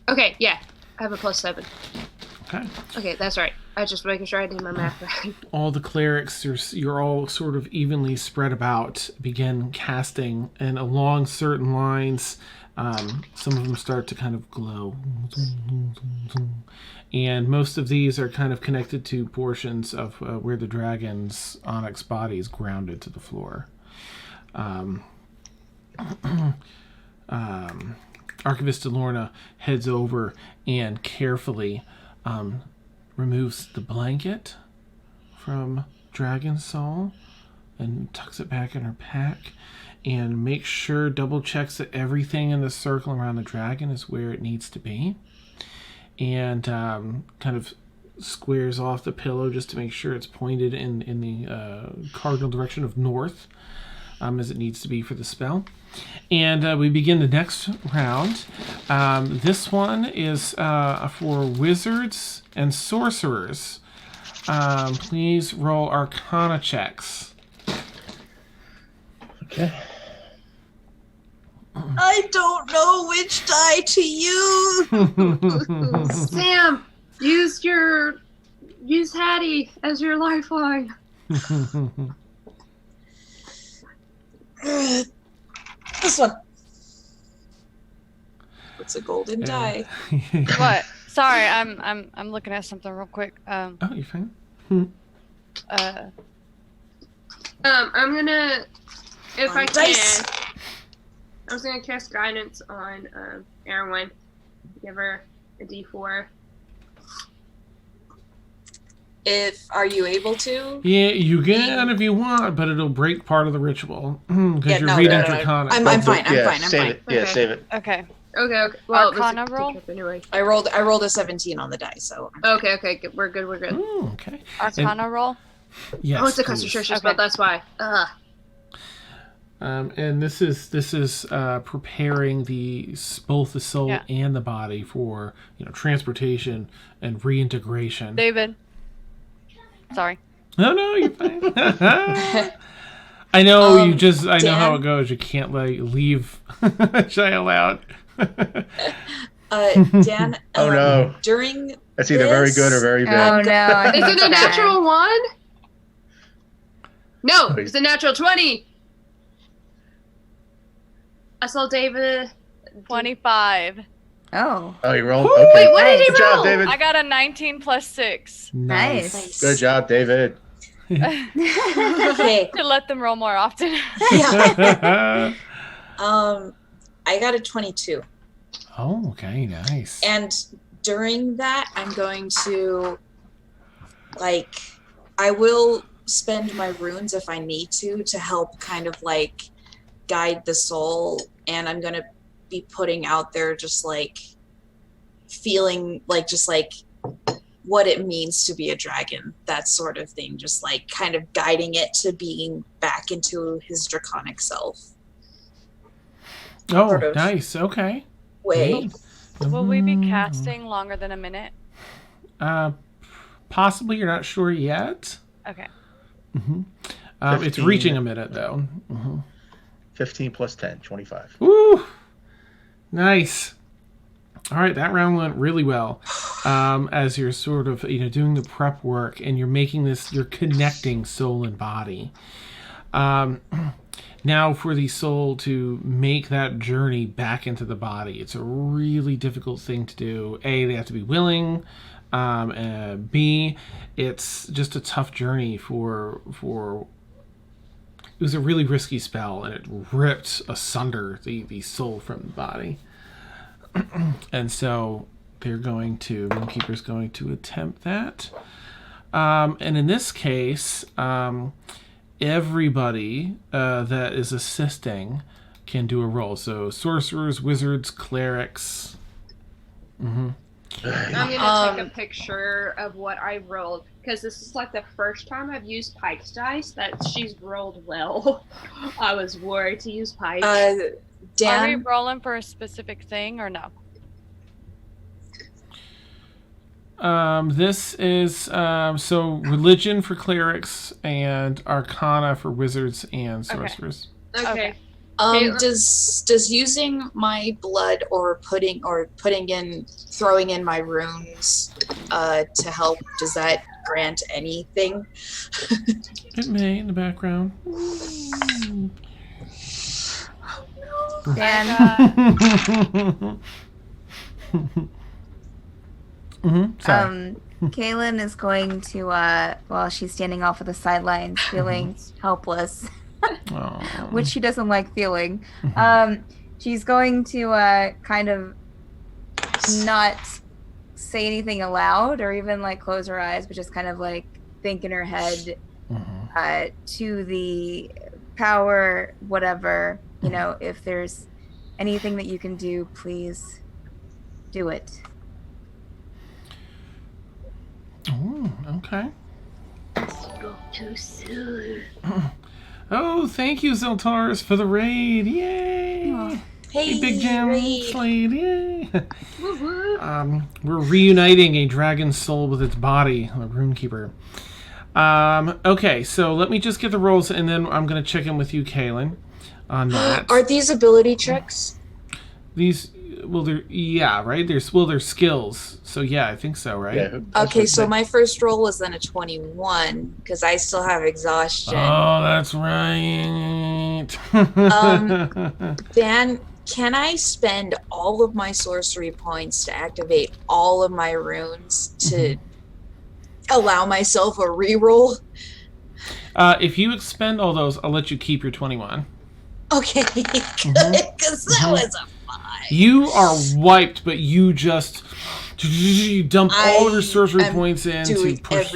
S6: Okay, yeah. I have a +7.
S1: Okay.
S6: Okay, that's right. I was just making sure I did my math right.
S1: All the clerics, you're all sort of evenly spread about, begin casting, and along certain lines, some of them start to kind of glow. And most of these are kind of connected to portions of where the dragon's onyx body is grounded to the floor. Archivist Lorna heads over and carefully removes the blanket from Dragon's Soul and tucks it back in her pack and makes sure, double checks that everything in the circle around the dragon is where it needs to be, and kind of squares off the pillow just to make sure it's pointed in the cardinal direction of north, as it needs to be for the spell. And we begin the next round. This one is for wizards and sorcerers. Please roll Arcana checks.
S2: Okay.
S7: I don't know which die to use.
S6: Sam, use Hattie as your lifeline.
S7: This one. It's a golden die.
S3: What? Sorry, I'm looking at something real quick.
S1: Oh, you're fine.
S6: I'm gonna, if
S7: On
S6: I
S7: dice.
S6: can, I was gonna cast guidance on Erwin. Give her a D4.
S7: Are you able to?
S1: Yeah, you can if you want, but it'll break part of the ritual because
S7: Yeah,
S1: you're
S7: no,
S1: reading
S7: no.
S1: Draconic.
S7: I'm fine. I'm
S2: Yeah,
S7: fine. I'm
S2: save
S7: fine.
S2: it. Yeah,
S6: Okay.
S2: save it.
S3: Okay.
S6: Okay. Well,
S3: Arcana
S6: it's a
S3: roll?
S6: pickup anyway.
S7: I rolled a 17 on the die, so
S6: Okay. Good. We're good.
S1: Okay.
S3: Arcana roll.
S1: Yes.
S6: Oh, it's a
S1: please.
S6: concentration
S3: Okay.
S6: spell. That's why.
S1: And this is preparing both the soul
S3: Yeah.
S1: and the body for transportation and reintegration.
S3: David. Sorry.
S1: No, you're fine. I know I know how
S7: Dan?
S1: it goes. You can't leave a child out.
S7: Dan.
S2: Oh, no.
S7: During
S2: That's either very good or very
S4: Oh
S2: bad.
S4: no. I
S6: Is
S4: think
S6: it a
S4: it's bad.
S6: natural 1? No, it's a natural 20. I saw David.
S3: 25.
S4: Oh,
S2: Oh, you rolled.
S1: Woo!
S2: Okay.
S6: Wait, what did he
S2: Good job,
S6: roll?
S2: David.
S3: I got a 19 plus 6
S4: nice.
S2: Good job, David.
S7: Okay.
S3: to let them roll more often.
S7: Yeah. I got a 22.
S1: Oh, okay, nice.
S7: And during that, I'm going to, I will spend my runes if I need to help kind of guide the soul. And I'm going to be putting out there just feeling what it means to be a dragon, that sort of thing. Just kind of guiding it to being back into his draconic self.
S1: Oh,
S7: sort of.
S1: nice. Okay.
S7: Way.
S3: Will we be casting longer than a minute?
S1: Possibly. You're not sure yet.
S3: Okay.
S1: It's
S2: 15.
S1: reaching a minute though.
S2: 15 plus 10, 25.
S1: Woo! Nice. All right, that round went really well. As you're sort of doing the prep work and you're making this, you're connecting soul and body. Now for the soul to make that journey back into the body, it's a really difficult thing to do. A, they have to be willing. B, it's just a tough journey for. It was a really risky spell, and it ripped asunder the soul from the body. And so Runekeeper's going to attempt that. And in this case, everybody that is assisting can do a roll. So sorcerers, wizards, clerics.
S6: I'm gonna take a picture of what I rolled because this is like the first time I've used Pike's dice that she's rolled well. I was worried to use Pike.
S3: Are we
S7: Dan,
S3: rolling for a specific thing or no?
S1: This is so religion for clerics and arcana for wizards and sorcerers.
S6: Okay.
S7: does using my blood or throwing in my runes to help, does that grant anything?
S1: It may in the background.
S4: Dan,
S1: Sorry.
S4: Kaylin is going to, while she's standing off of the sidelines, feeling helpless,
S1: Aw.
S4: which she doesn't like feeling. She's going to kind of not say anything aloud or even like close her eyes, but just kind of like think in her head to the power, whatever, you know, if there's anything that you can do, please do it.
S1: Oh, okay.
S6: Spoke too soon.
S1: Oh, thank you, Zeltaris, for the raid. Yay!
S4: Aw.
S7: Hey,
S1: Big Jam
S7: Raid.
S1: Slade, yay! We're reuniting a dragon's soul with its body, a Runekeeper. Okay, so let me just get the rolls, and then I'm going to check in with you, Kaylin, on that.
S7: Are these ability checks?
S1: These, well, they're right? They're skills. So yeah, I think so, right?
S2: Yeah.
S7: Okay, so my first roll was then a 21 because I still have exhaustion.
S1: Oh, that's right.
S7: Dan, can I spend all of my sorcery points to activate all of my runes to allow myself a reroll?
S1: If you expend all those, I'll let you keep your 21.
S7: Okay, because that was a 5.
S1: You are wiped, but you just you dump all of your sorcery
S7: I'm
S1: points in to
S7: doing
S1: push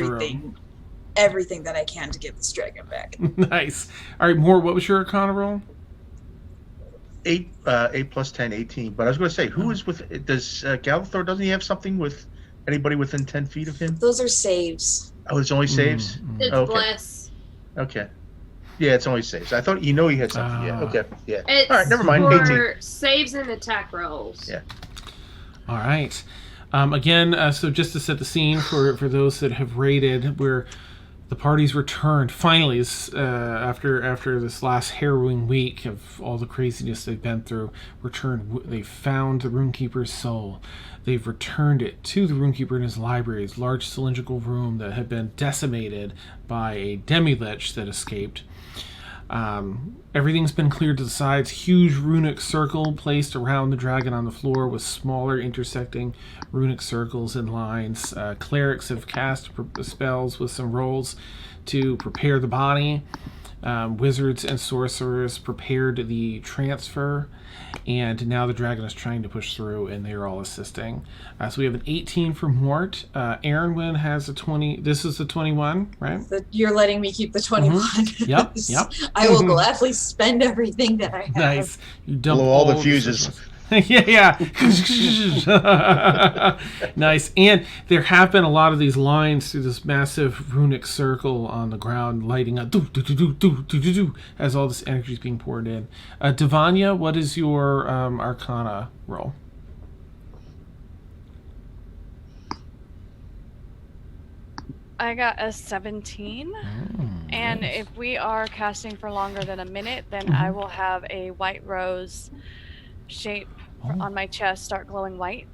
S7: everything that I can to get this dragon back.
S1: through. Nice. All right, Moore, what was your Arcana roll?
S2: 8 plus 10, 18. But I was going to say, who is with? Does Galithor? Doesn't he have something with anybody within 10 feet of him?
S7: Those are saves.
S2: Oh, it's only saves.
S6: It's
S2: Okay.
S6: bless.
S2: Okay. Yeah, it's only saves. I thought he had something. Yeah. Okay. Yeah.
S6: It's
S2: All right. Never mind.
S6: for
S2: 18.
S6: saves and attack rolls.
S2: Yeah.
S1: All right. Again, so just to set the scene for those that have raided, where the party's returned finally after this last harrowing week of all the craziness they've been through. They found the Runekeeper's soul. They've returned it to the Runekeeper in his library, his large cylindrical room that had been decimated by a demi-lich that escaped. Everything's been cleared to the sides. Huge runic circle placed around the dragon on the floor with smaller intersecting runic circles and lines. Clerics have cast spells with some rolls to prepare the body. Wizards and sorcerers prepared the transfer, and now the dragon is trying to push through, and they're all assisting. So we have an 18 for Mort. Aaronwin has a 20. This is the 21, right?
S7: You're letting me keep the 21.
S1: Yep.
S7: I will gladly spend everything that I have.
S1: Nice. You dump
S2: Blow all the
S1: of
S2: fuses.
S1: this. Yeah. Nice. And there have been a lot of these lines through this massive runic circle on the ground lighting up as all this energy is being poured in. Devanya, what is your Arcana roll?
S3: I got a 17. And
S1: nice.
S3: if we are casting for longer than a minute, then I will have a white rose shape on my chest start glowing white.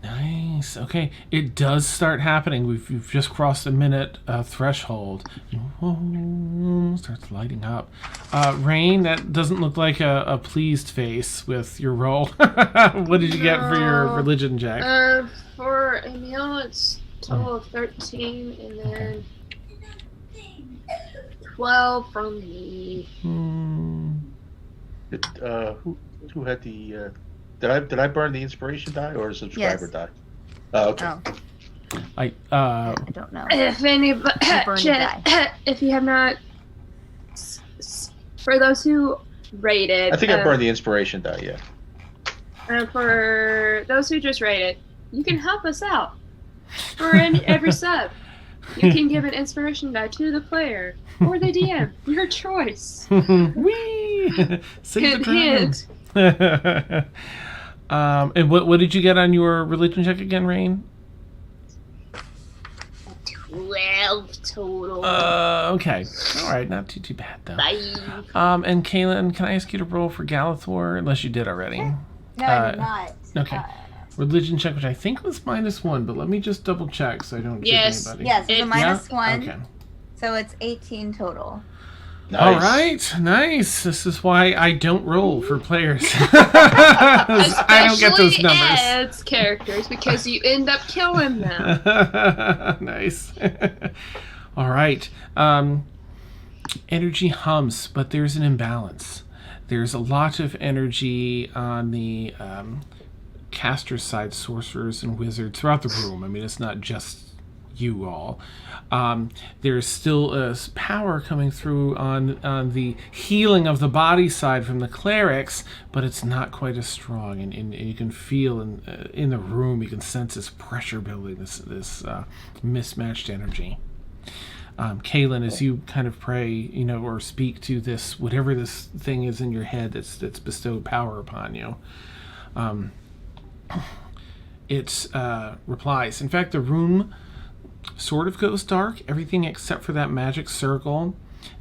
S1: Nice. Okay, it does start happening. We've just crossed the minute threshold. Whoa, starts lighting up. Rain, that doesn't look like a pleased face with your roll. What did you get for your religion check?
S6: For Emil, it's total of 13, and then 12 from me.
S2: Who had the? Did I burn the inspiration die or a subscriber
S4: Yes.
S2: die? Oh, okay.
S4: Oh,
S1: I
S4: I don't know.
S6: If anybody,
S4: You burned a die.
S6: if you have not, for those who rated,
S2: I think I burned the inspiration die. Yeah.
S6: for those who just rated, you can help us out. For every sub, you can give an inspiration die to the player or the DM. Your choice.
S1: Whee! Save the
S6: Hint,
S1: dragon. And what did you get on your religion check again, Rain?
S6: 12 total.
S1: Okay. All right, not too bad though.
S6: Bye.
S1: And Kaylin, can I ask you to roll for Galathor, unless you did already?
S4: No, I did not.
S1: Okay. Religion check, which I think was -1, but let me just double check so I don't
S6: Yes.
S1: anybody.
S4: Yes, it's a -1.
S1: Okay.
S4: So it's 18 total.
S2: Nice.
S1: All right, nice. This is why I don't roll for players. I don't get those numbers.
S6: Ed's characters because you end up killing them.
S1: Nice. All right. Energy hums, but there's an imbalance. There's a lot of energy on the caster side, sorcerers and wizards throughout the room. I mean, it's not just you all. There's still power coming through on the healing of the body side from the clerics, but it's not quite as strong. And you can feel in the room, you can sense this pressure building, this mismatched energy. Kaylin, as you kind of pray, or speak to this, whatever this thing is in your head that's bestowed power upon you, it replies. In fact, the room sort of goes dark, everything except for that magic circle,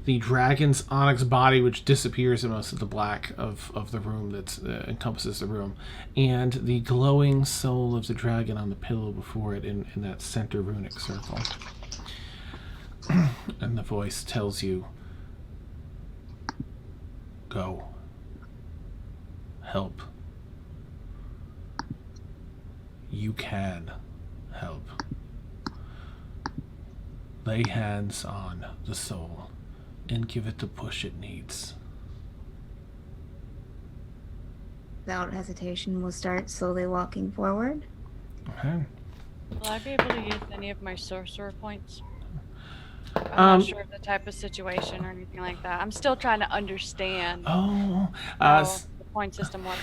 S1: the dragon's onyx body, which disappears in most of the black of the room that encompasses the room, and the glowing soul of the dragon on the pillow before it in that center runic circle. And the voice tells you, go. Help. You can help. Lay hands on the soul and give it the push it needs.
S4: Without hesitation, we'll start slowly walking forward.
S1: Okay.
S3: Will I be able to use any of my sorcerer points? I'm not sure of the type of situation or anything like that. I'm still trying to understand how the point system works.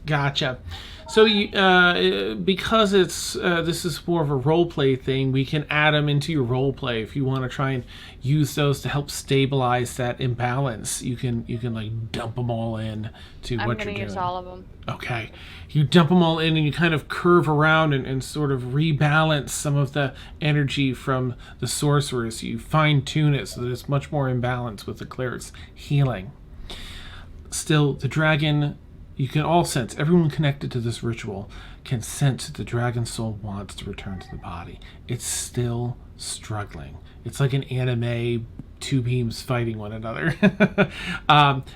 S1: Gotcha. So you, because it's this is more of a role play thing, we can add them into your role play if you want to try and use those to help stabilize that imbalance. You can like dump them all in to
S3: I'm
S1: what you're
S3: going to
S1: doing.
S3: use all of them.
S1: Okay. You dump them all in and you kind of curve around and sort of rebalance some of the energy from the sorcerers. You fine tune it so that it's much more in balance with the cleric's healing. Still, the dragon, you can all sense, everyone connected to this ritual can sense that the dragon soul wants to return to the body. It's still struggling. It's like an anime, two beams fighting one another.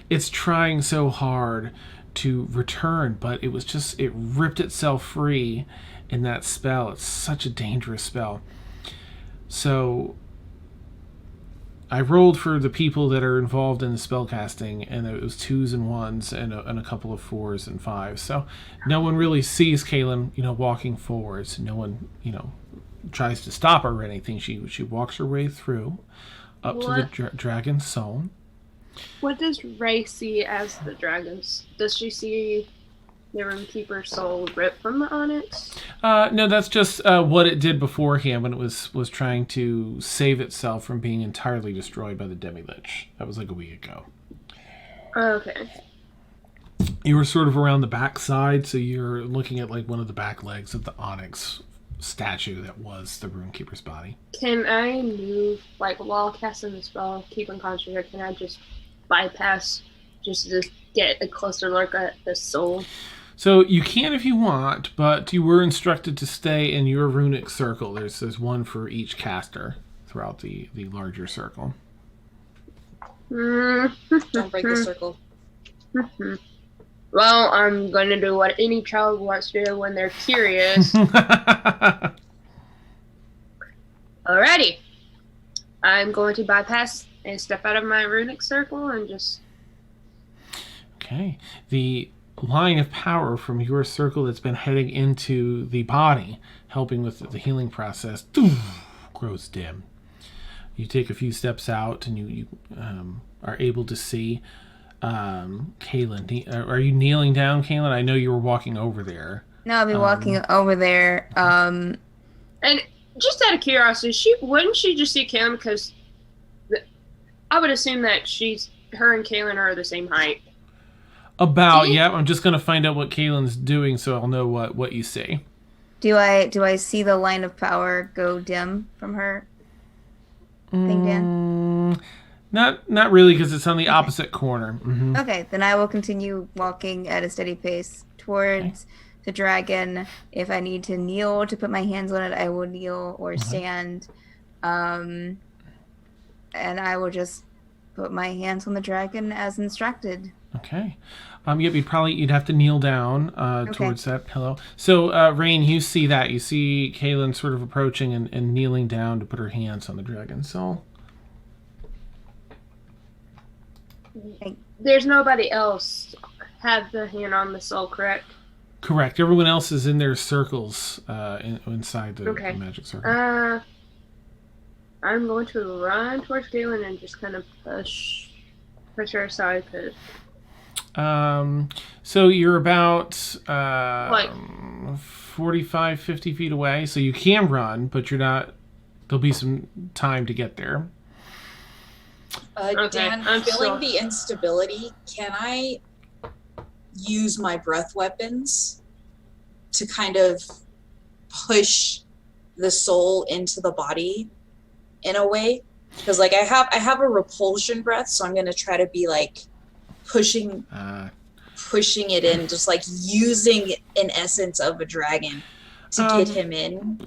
S1: It's trying so hard to return, but it ripped itself free in that spell. It's such a dangerous spell. So I rolled for the people that are involved in the spell casting, and it was 2s and 1s and a couple of 4s and 5s. So no one really sees Kaylin, walking forwards. No one, tries to stop her or anything. She walks her way through up to the dragon's soul.
S6: What does Ray see as the dragons? Does she see the Runekeeper's soul ripped from the onyx?
S1: No, that's just what it did beforehand when it was trying to save itself from being entirely destroyed by the Demi-Lich. That was like a week ago.
S6: Okay.
S1: You were sort of around the back side, so you're looking at like one of the back legs of the onyx statue that was the Runekeeper's body.
S6: Can I move, while casting the spell, keep in concentrate, or can I just bypass just to get a closer look at the soul?
S1: So you can if you want, but you were instructed to stay in your runic circle. There's one for each caster throughout the larger circle.
S7: Don't break the circle.
S6: Well, I'm going to do what any child wants to do when they're curious. Alrighty. I'm going to bypass and step out of my runic circle and just...
S1: Okay. The line of power from your circle that's been heading into the body, helping with the healing process, grows dim. You take a few steps out and you are able to see Kaylin. Are you kneeling down, Kaylin? I know you were walking over there.
S4: No, I'll be walking over there.
S6: And just out of curiosity, wouldn't she just see Kaylin because I would assume that her and Kaylin are the same height.
S1: Yeah. I'm just gonna find out what Kaylin's doing, so I'll know what you see.
S4: Do I see the line of power go dim from her thing, Dan?
S1: Not really, because it's on the opposite corner. Mm-hmm.
S4: Okay, then I will continue walking at a steady pace towards the dragon. If I need to kneel to put my hands on it, I will kneel or stand. And I will just put my hands on the dragon as instructed.
S1: Okay. You'd have to kneel down towards that pillow. So, Rain, you see that. You see Kaylin sort of approaching and kneeling down to put her hands on the dragon's soul.
S6: There's nobody else have the hand on the soul, correct?
S1: Correct. Everyone else is in their circles inside the magic circle.
S6: I'm going to run towards Galen and just kind of push her aside.
S1: So you're about 45, 50 feet away. So you can run, but you're not. There'll be some time to get there.
S7: Dan, I'm feeling the instability. Can I use my breath weapons to kind of push the soul into the body in a way? Because like I have a repulsion breath, so I'm gonna try to be like pushing it in, just like using an essence of a dragon to get him in.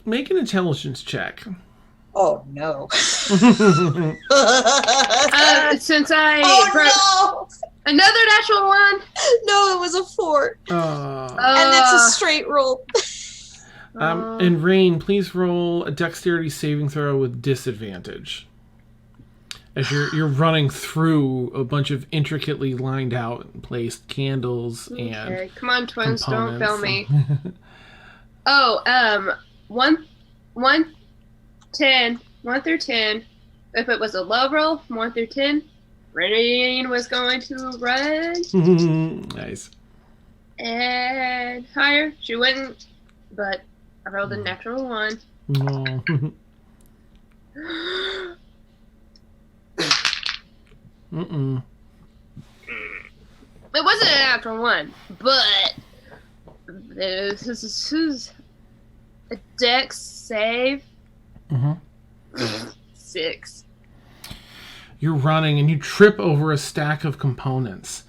S1: Make an intelligence check.
S7: Oh no.
S6: Since another natural one.
S7: No, it was a 4. And that's a straight roll.
S1: And Rain, please roll a dexterity saving throw with disadvantage. As you're running through a bunch of intricately lined out and placed candles and
S6: come on, twins, don't
S1: components.
S6: fail me. 1 through 10. If it was a low roll, 1 through 10, Rain was going to run.
S1: Nice.
S6: And higher, she wouldn't. But I rolled a natural 1.
S1: Mm-mm.
S6: It wasn't a natural 1, but this is a dex save. 6.
S1: You're running and you trip over a stack of components.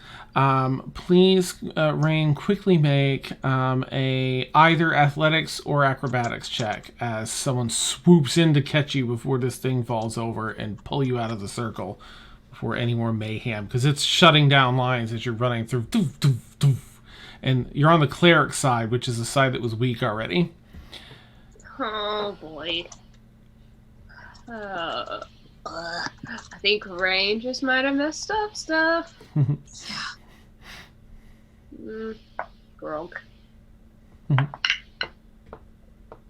S1: Please, Rain, quickly make a either athletics or acrobatics check as someone swoops in to catch you before this thing falls over and pull you out of the circle before any more mayhem, because it's shutting down lines as you're running through. Doof, doof, doof. And you're on the cleric side, which is the side that was weak already.
S6: Oh boy. I think Rain just might have messed up stuff. Grog.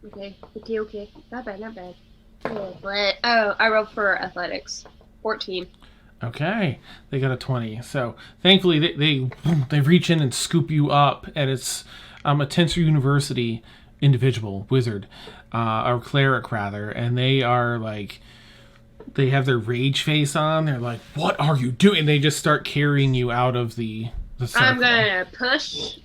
S6: Okay. Not bad. Yeah, but I rolled for athletics. 14.
S1: Okay, they got a 20. So thankfully they reach in and scoop you up, and it's a Tensor University individual wizard, or cleric rather, and they are like, they have their rage face on. They're like, "What are you doing?" They just start carrying you out of the circle.
S6: I'm gonna push.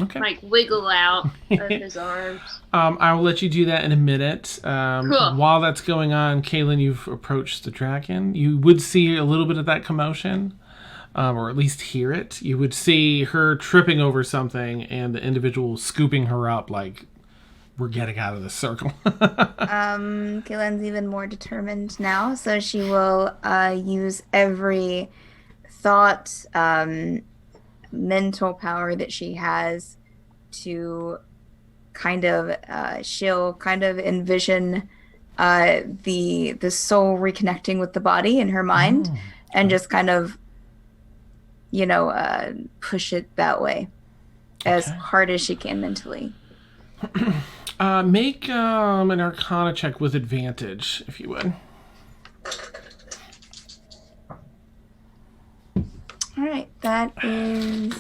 S1: Okay.
S6: Like wiggle out of his arms.
S1: I will let you do that in a minute.
S6: Cool.
S1: While that's going on, Kaylin, you've approached the dragon. You would see a little bit of that commotion, or at least hear it. You would see her tripping over something and the individual scooping her up like, we're getting out of this circle.
S4: Kaylin's even more determined now, so she will use every thought, mental power that she has to she'll kind of envision the soul reconnecting with the body in her mind, and just kind of push it that way as hard as she can mentally.
S1: Make an Arcana check with advantage, if you would.
S4: All right, that is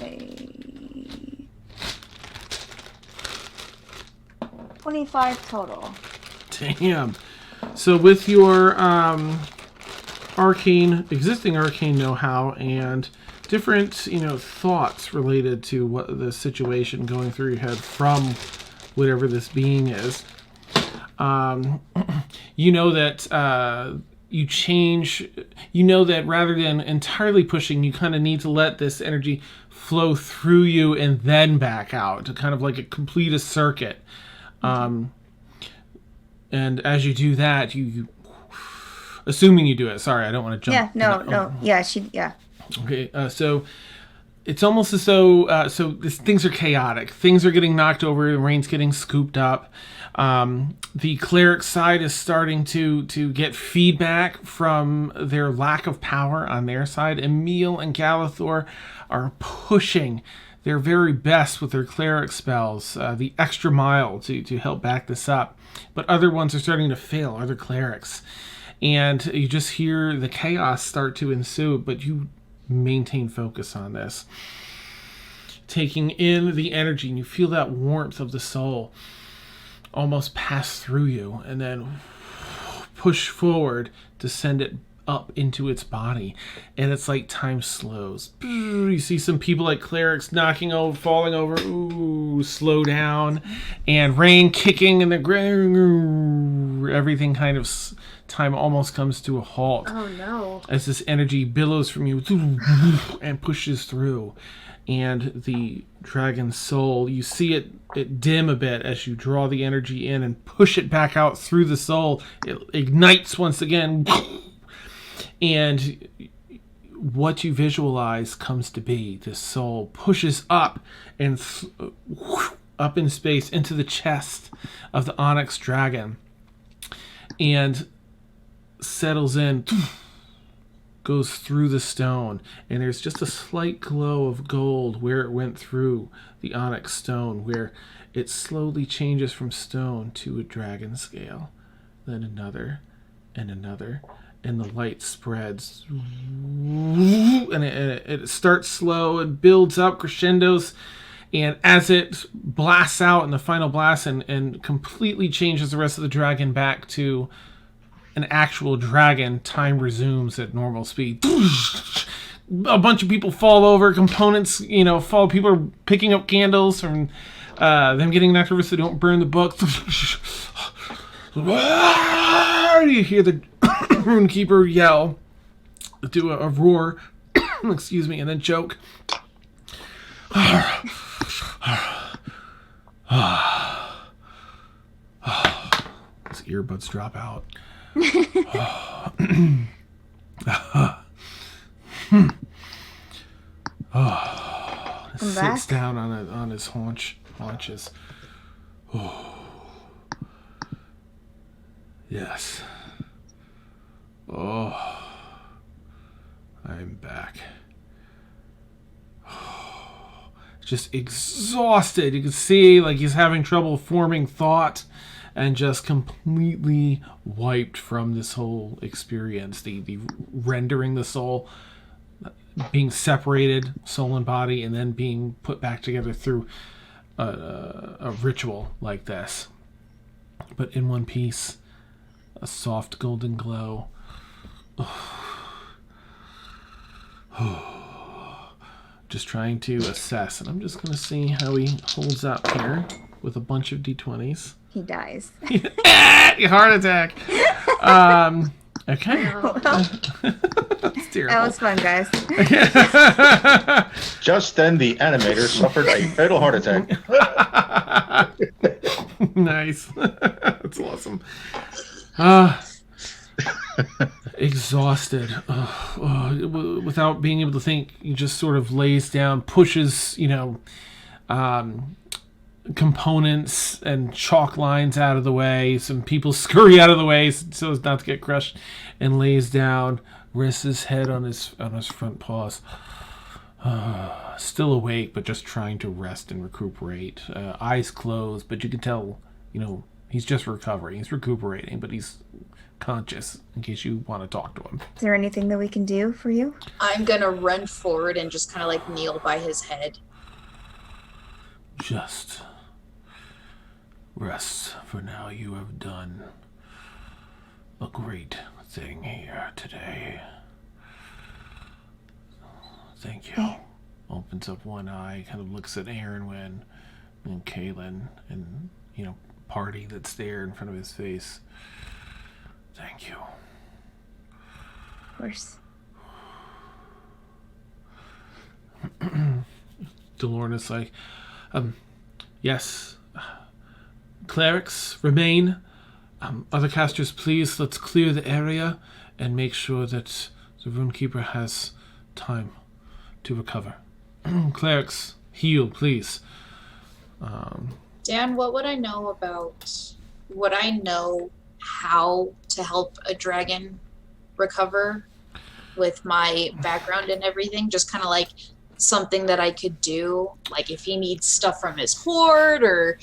S4: a 25 total.
S1: Damn. So with your existing arcane know-how and different, thoughts related to what the situation going through your head from whatever this being is, you know that you change. You know that rather than entirely pushing, you kind of need to let this energy flow through you and then back out to kind of like complete a circuit. And as you do that, you assuming you do it. Sorry, I don't want to jump.
S4: No. Yeah, yeah.
S1: Okay, so it's almost as though things are chaotic. Things are getting knocked over. The rain's getting scooped up. The cleric side is starting to get feedback from their lack of power on their side. Emil and Galathor are pushing their very best with their cleric spells, the extra mile to help back this up. But other ones are starting to fail, other clerics. And you just hear the chaos start to ensue, but you maintain focus on this. Taking in the energy, and you feel that warmth of the soul almost pass through you, and then push forward to send it up into its body. And it's like time slows. You see some people like clerics knocking over, falling over. Ooh, slow down. And rain kicking in the ground. Everything kind of time almost comes to a halt.
S6: Oh no.
S1: As this energy billows from you and pushes through. And the dragon soul, you see it dim a bit as you draw the energy in and push it back out through the soul. It ignites once again. And what you visualize comes to be this soul pushes up and up in space into the chest of the onyx dragon and settles in, goes through the stone, and there's just a slight glow of gold where it went through the onyx stone, where it slowly changes from stone to a dragon scale, then another and another, and the light spreads, and it starts slow and builds up, crescendos, and as it blasts out in the final blast and completely changes the rest of the dragon back to an actual dragon, time resumes at normal speed. A bunch of people fall over, components, fall. People are picking up candles from them getting knocked over so they don't burn the book. You hear the Runekeeper yell, do a roar, excuse me, and then choke. His earbuds drop out. Sits down on his haunches. Yes. I'm back. Just exhausted. You can see like he's having trouble forming thought. And just completely wiped from this whole experience. The rendering the soul, being separated, soul and body, and then being put back together through a ritual like this. But in one piece, a soft golden glow. Just trying to assess. And I'm just going to see how he holds up here with a bunch of D20s.
S4: He dies.
S1: Heart attack. Okay. That's terrible.
S4: That was fun, guys.
S2: Just then, the animator suffered a fatal heart attack.
S1: Nice. That's awesome. Exhausted. Without being able to think, he just sort of lays down, pushes, components and chalk lines out of the way. Some people scurry out of the way so as not to get crushed, and lays down, rests his head on his front paws. Still awake, but just trying to rest and recuperate. Eyes closed, but you can tell, he's just recovering. He's recuperating, but he's conscious in case you want to talk to him.
S4: Is there anything that we can do for you?
S7: I'm gonna run forward and just kind of like kneel by his head.
S1: Just rest for now. You have done a great thing here today. Thank you. Opens up one eye, kind of looks at Aaronwyn and Kaylin and, party that's there in front of his face. Thank you.
S4: Of course.
S1: Delorna's like, yes. Clerics, remain. Other casters, please, let's clear the area and make sure that the Runekeeper has time to recover. Clerics, heal, please.
S7: Dan, what would I know how to help a dragon recover with my background and everything? Just kind of like something that I could do, like if he needs stuff from his hoard or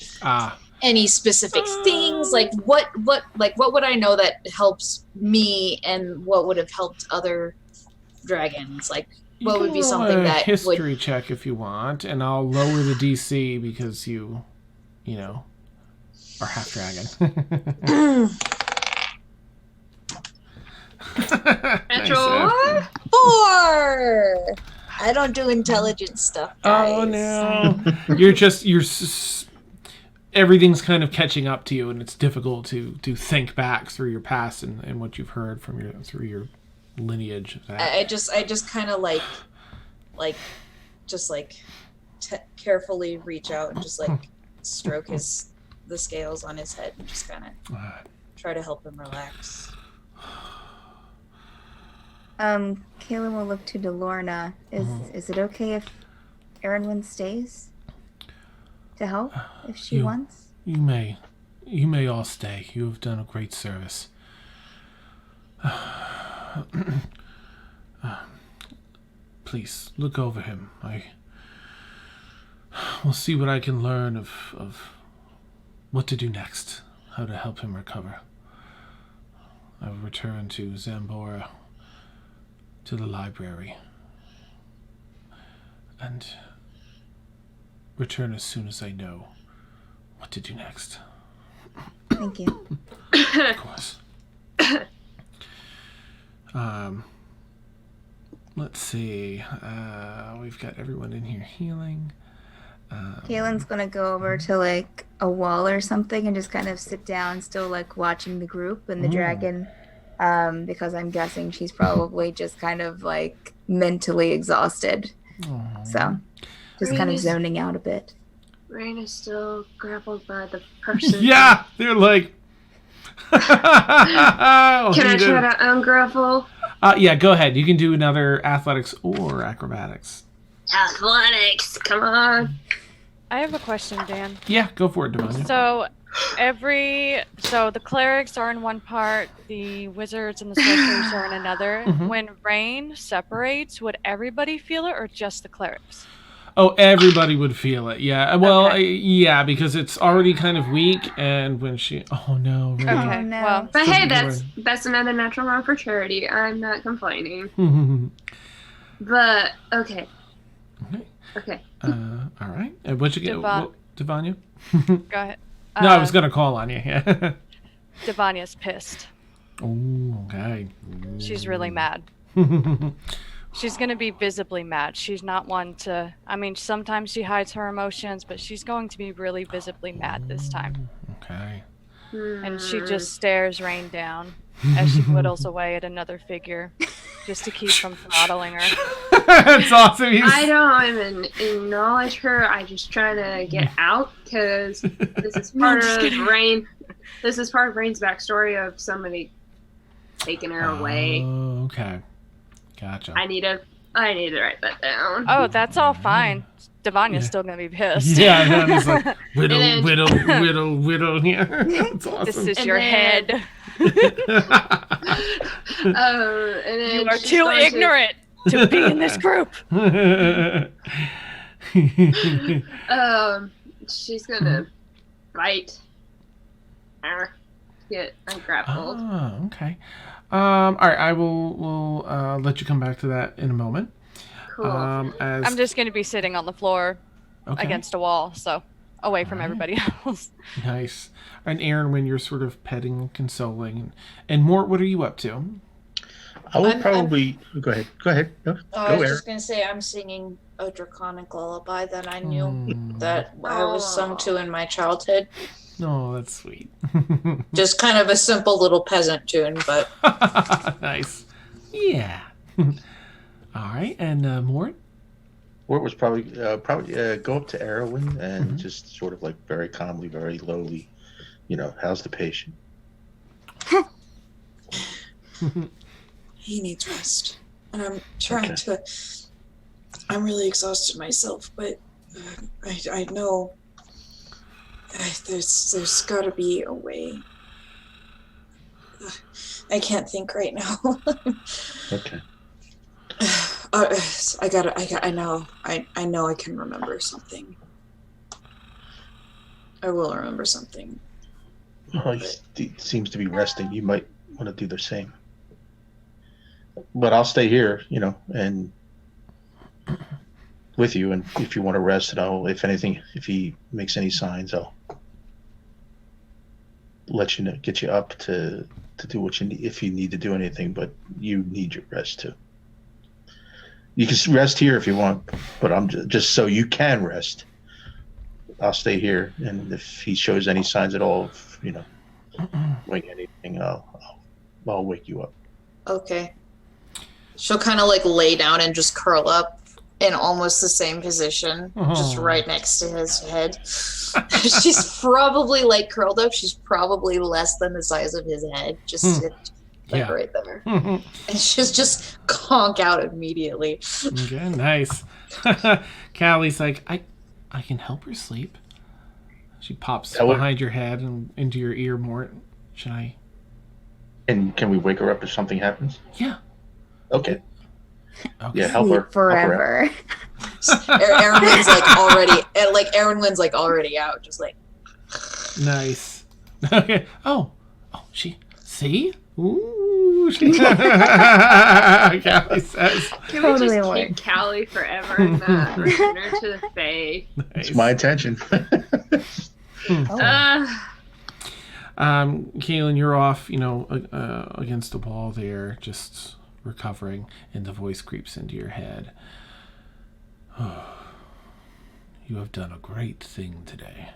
S7: any specific things, like what would I know that helps me and what would have helped other dragons? Like what would be something that
S1: history check if you want, and I'll lower the DC because you are half dragon.
S6: Natural
S7: 4. I don't do intelligence stuff, guys.
S1: Oh no. Everything's kind of catching up to you, and it's difficult to think back through your past and what you've heard from through your lineage.
S7: I just kind of carefully reach out and just like stroke the scales on his head and just kind of try to help him relax.
S4: Kaylin will look to Delorna. Is it okay if Aaronwyn stays to help if she wants?
S1: You may all stay. You have done a great service. Please look over him. I will see what I can learn of what to do next, how to help him recover. I will return to Zambora, to the library, and return as soon as I know what to do next.
S4: Thank you.
S1: Of course. Let's see. We've got everyone in here healing.
S4: Kaylin's gonna go over to like a wall or something and just kind of sit down, still like watching the group and the dragon, because I'm guessing she's probably just kind of like mentally exhausted. So just kind of zoning out a bit.
S6: Rain is still grappled by the person.
S1: Yeah, they're like.
S6: Can I try to ungrapple?
S1: Yeah, go ahead. You can do another athletics or acrobatics.
S6: Athletics, come on.
S3: I have a question, Dan.
S1: Yeah, go for it, Devon.
S3: So the clerics are in one part, the wizards and the sorcerers are in another.
S1: Mhm.
S3: When rain separates, would everybody feel it or just the clerics?
S1: Oh, everybody would feel it. Yeah. Well,
S3: Okay.
S1: yeah, because it's already kind of weak, and when she. Oh no. Really?
S3: Okay.
S4: Oh, no.
S3: Well,
S6: But hey,
S1: Doesn't
S6: that's another natural round for charity. I'm not complaining. But okay. Okay.
S1: All right. And what'd you get? Devanya?
S3: go ahead.
S1: No, I was gonna call on you. Yeah.
S3: Devanya's pissed.
S1: Oh, okay.
S3: She's really mad. She's going to be visibly mad. She's not one to... I mean, sometimes she hides her emotions, but she's going to be really visibly mad this time.
S1: Okay.
S3: And she just stares Rain down as she whittles away at another figure, just to keep from throttling her.
S1: That's awesome.
S6: I don't even acknowledge her. I just try to get out because this is part of Rain. This is part of Rain's backstory of somebody taking her away.
S1: Oh, okay. Gotcha.
S6: I need to write that down.
S3: Oh, that's all fine. Devanya's still going to be pissed.
S1: Yeah, and it's like, whittle. Yeah. That's awesome.
S3: This is
S6: And
S3: your
S6: then-
S3: head.
S6: And then
S3: You are
S6: she's
S3: too
S6: going to-
S3: ignorant to be in this group.
S6: She's gonna bite her. Get grappled.
S1: Oh, okay. All right, I will let you come back to that in a moment.
S6: Cool.
S1: As
S3: I'm just going to be sitting on the floor
S1: okay.
S3: against a wall, so away from
S1: Alright.
S3: everybody else.
S1: Nice. And Aaron, when you're sort of petting and consoling, and Mort, what are you up to?
S2: I would
S7: I'm-
S2: probably go ahead. Go ahead. No,
S7: I
S2: go,
S7: was
S2: Eric.
S7: just gonna say I'm singing a draconic lullaby that I knew
S1: Hmm.
S7: that I was sung to in my childhood.
S1: Oh, that's sweet.
S7: Just kind of a simple little peasant tune, but
S1: Nice. Yeah. All right, and Mort?
S2: Wort was probably go up to Erwin and just sort of like very calmly, very lowly, how's the patient?
S7: he needs rest. And I'm trying to. I'm really exhausted myself, but I know there's got to be a way. I can't think right now.
S2: Okay.
S7: I know I can remember something. I will remember something.
S2: Well, he seems to be resting. You might want to do the same. But I'll stay here, and with you. And if you want to rest, and if he makes any signs, I'll let you know, get you up to do what you need if you need to do anything. But you need your rest too. You can rest here if you want, but I'm just so you can rest. I'll stay here, and if he shows any signs at all of, doing anything, I'll wake you up.
S7: Okay. She'll kind of like lay down and just curl up in almost the same position, just right next to his head. She's probably like curled up. She's probably less than the size of his head. Just right there. And she'll just conk out immediately.
S1: Okay, nice. Callie's like, I can help her sleep. She pops behind your head and into your ear, Mort. Should I?
S2: And can we wake her up if something happens?
S1: Yeah.
S2: Okay.
S1: Okay.
S2: Yeah, help her.
S4: Forever.
S7: Aaron Wynn's like already out, just like.
S1: Nice. Okay. Oh, she. See? Ooh. Callie says.
S6: Can
S4: Totally
S6: we just
S4: work.
S6: keep Callie forever and not return her to the Fae?
S1: Nice.
S2: It's my intention.
S1: Kaylin, you're off, against the wall there, just recovering, and the voice creeps into your head. You have done a great thing today.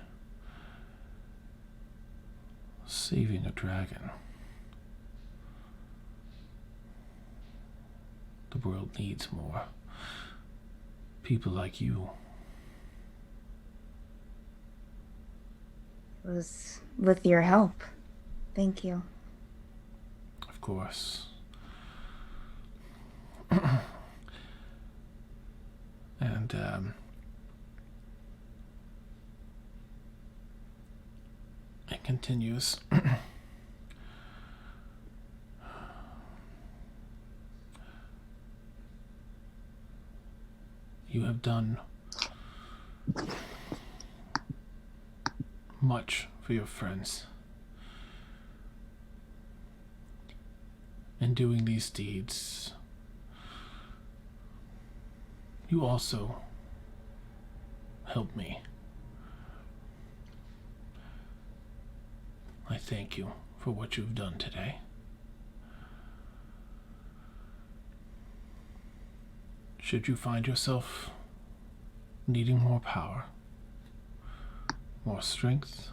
S1: Saving a dragon. The world needs more people like you.
S4: It was with your help. Thank you.
S1: Of course. And it continues. You have done much for your friends. In doing these deeds, you also helped me. I thank you for what you've done today. Should you find yourself needing more power, more strength,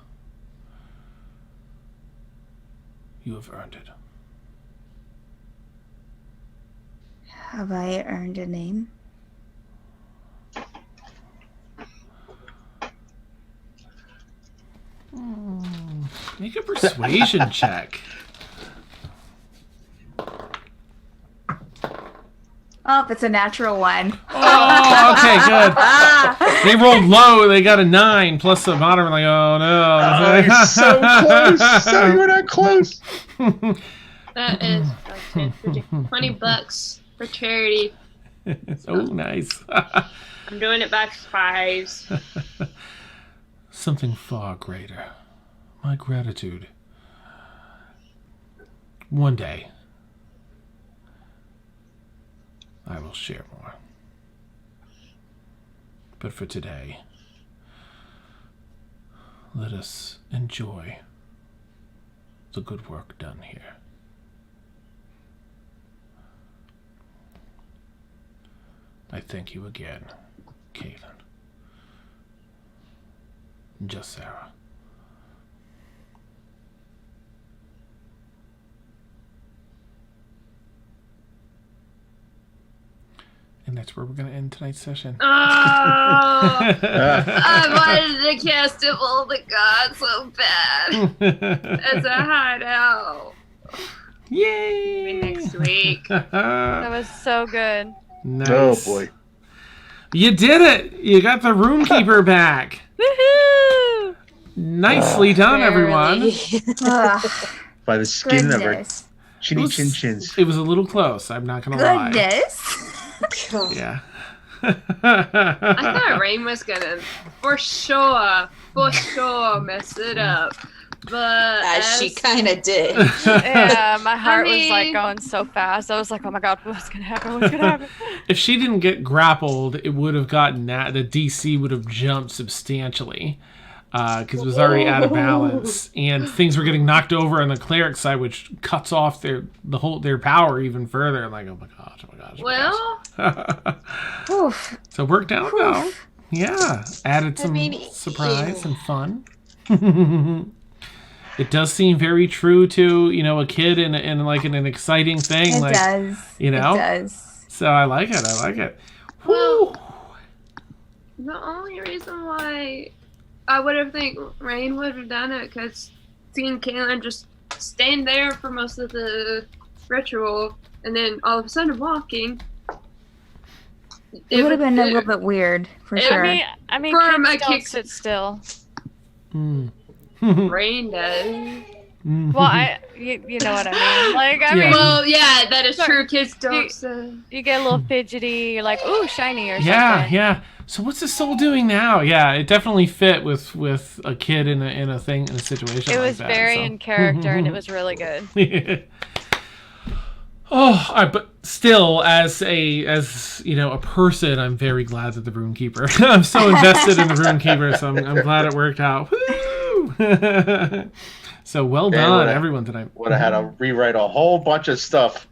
S1: you have earned it.
S4: Have I earned a name?
S1: Make a persuasion check.
S4: Oh, it's a natural one.
S1: Oh, okay, good. They rolled low. They got a 9 plus the bottom. Like, oh no.
S2: Oh, you're so close. So you were not close.
S6: That is $20 for charity.
S1: Oh, nice.
S6: I'm doing it by 5s.
S1: Something far greater. My gratitude. One day, I will share more. But for today, let us enjoy the good work done here. I thank you again, Caitlin. Just Sarah. And that's where we're going to end tonight's session.
S6: Oh, I wanted to cast it all the gods so bad. As a hideout.
S1: Yay!
S6: Maybe next week.
S3: That was so good.
S1: Nice.
S2: Oh boy.
S1: You did it! You got the Runekeeper back.
S3: Woohoo!
S1: Nicely done, everyone.
S4: Ugh,
S2: By the skin of her
S4: goodness.
S2: chinny chin chins.
S1: It was a little close, I'm not going to lie.
S4: Goodness.
S1: Yeah.
S6: I thought Rain was gonna, for sure, mess it up. But
S7: As she kind of did.
S3: Yeah, my heart was like
S6: mean-
S3: going so fast. I was like, oh my god, what's gonna happen? What's gonna happen?
S1: If she didn't get grappled, it would have gotten the DC would have jumped substantially. Because it was already out of balance, and things were getting knocked over on the cleric side, which cuts off their power even further. I'm like, oh my gosh, oh my gosh. Oh my gosh.
S4: Oof.
S1: So it worked out though. Yeah, added some surprise and fun. It does seem very true to a kid and like in an exciting thing.
S4: It
S1: like,
S4: does.
S1: It
S4: does.
S1: So I like it. I like it.
S6: Well,
S1: Woo.
S6: the only reason why I would have think Rain would have done it because seeing Kaylin just stand there for most of the ritual and then all of a sudden walking.
S4: It would have been a little bit weird, for sure.
S3: I mean,
S6: For
S3: kids
S6: my
S3: don't
S6: kicks-
S3: sit still.
S6: Rain does.
S3: Well, you know what I mean. Like, I mean,
S6: Well, yeah, that is
S3: Sure.
S6: true. Kids don't.
S3: you get a little fidgety. You're like, ooh, shiny or
S1: Yeah,
S3: something.
S1: yeah. So what's the soul doing now? Yeah, it definitely fit with a kid in a thing in a situation.
S3: It
S1: like
S3: was
S1: that,
S3: very
S1: so.
S3: in character, and it was really good.
S1: But still, as a person, I'm very glad that the Runekeeper. I'm so invested in the Runekeeper, so I'm glad it worked out. Woo! So well done, everyone tonight.
S2: Would have had to rewrite a whole bunch of stuff.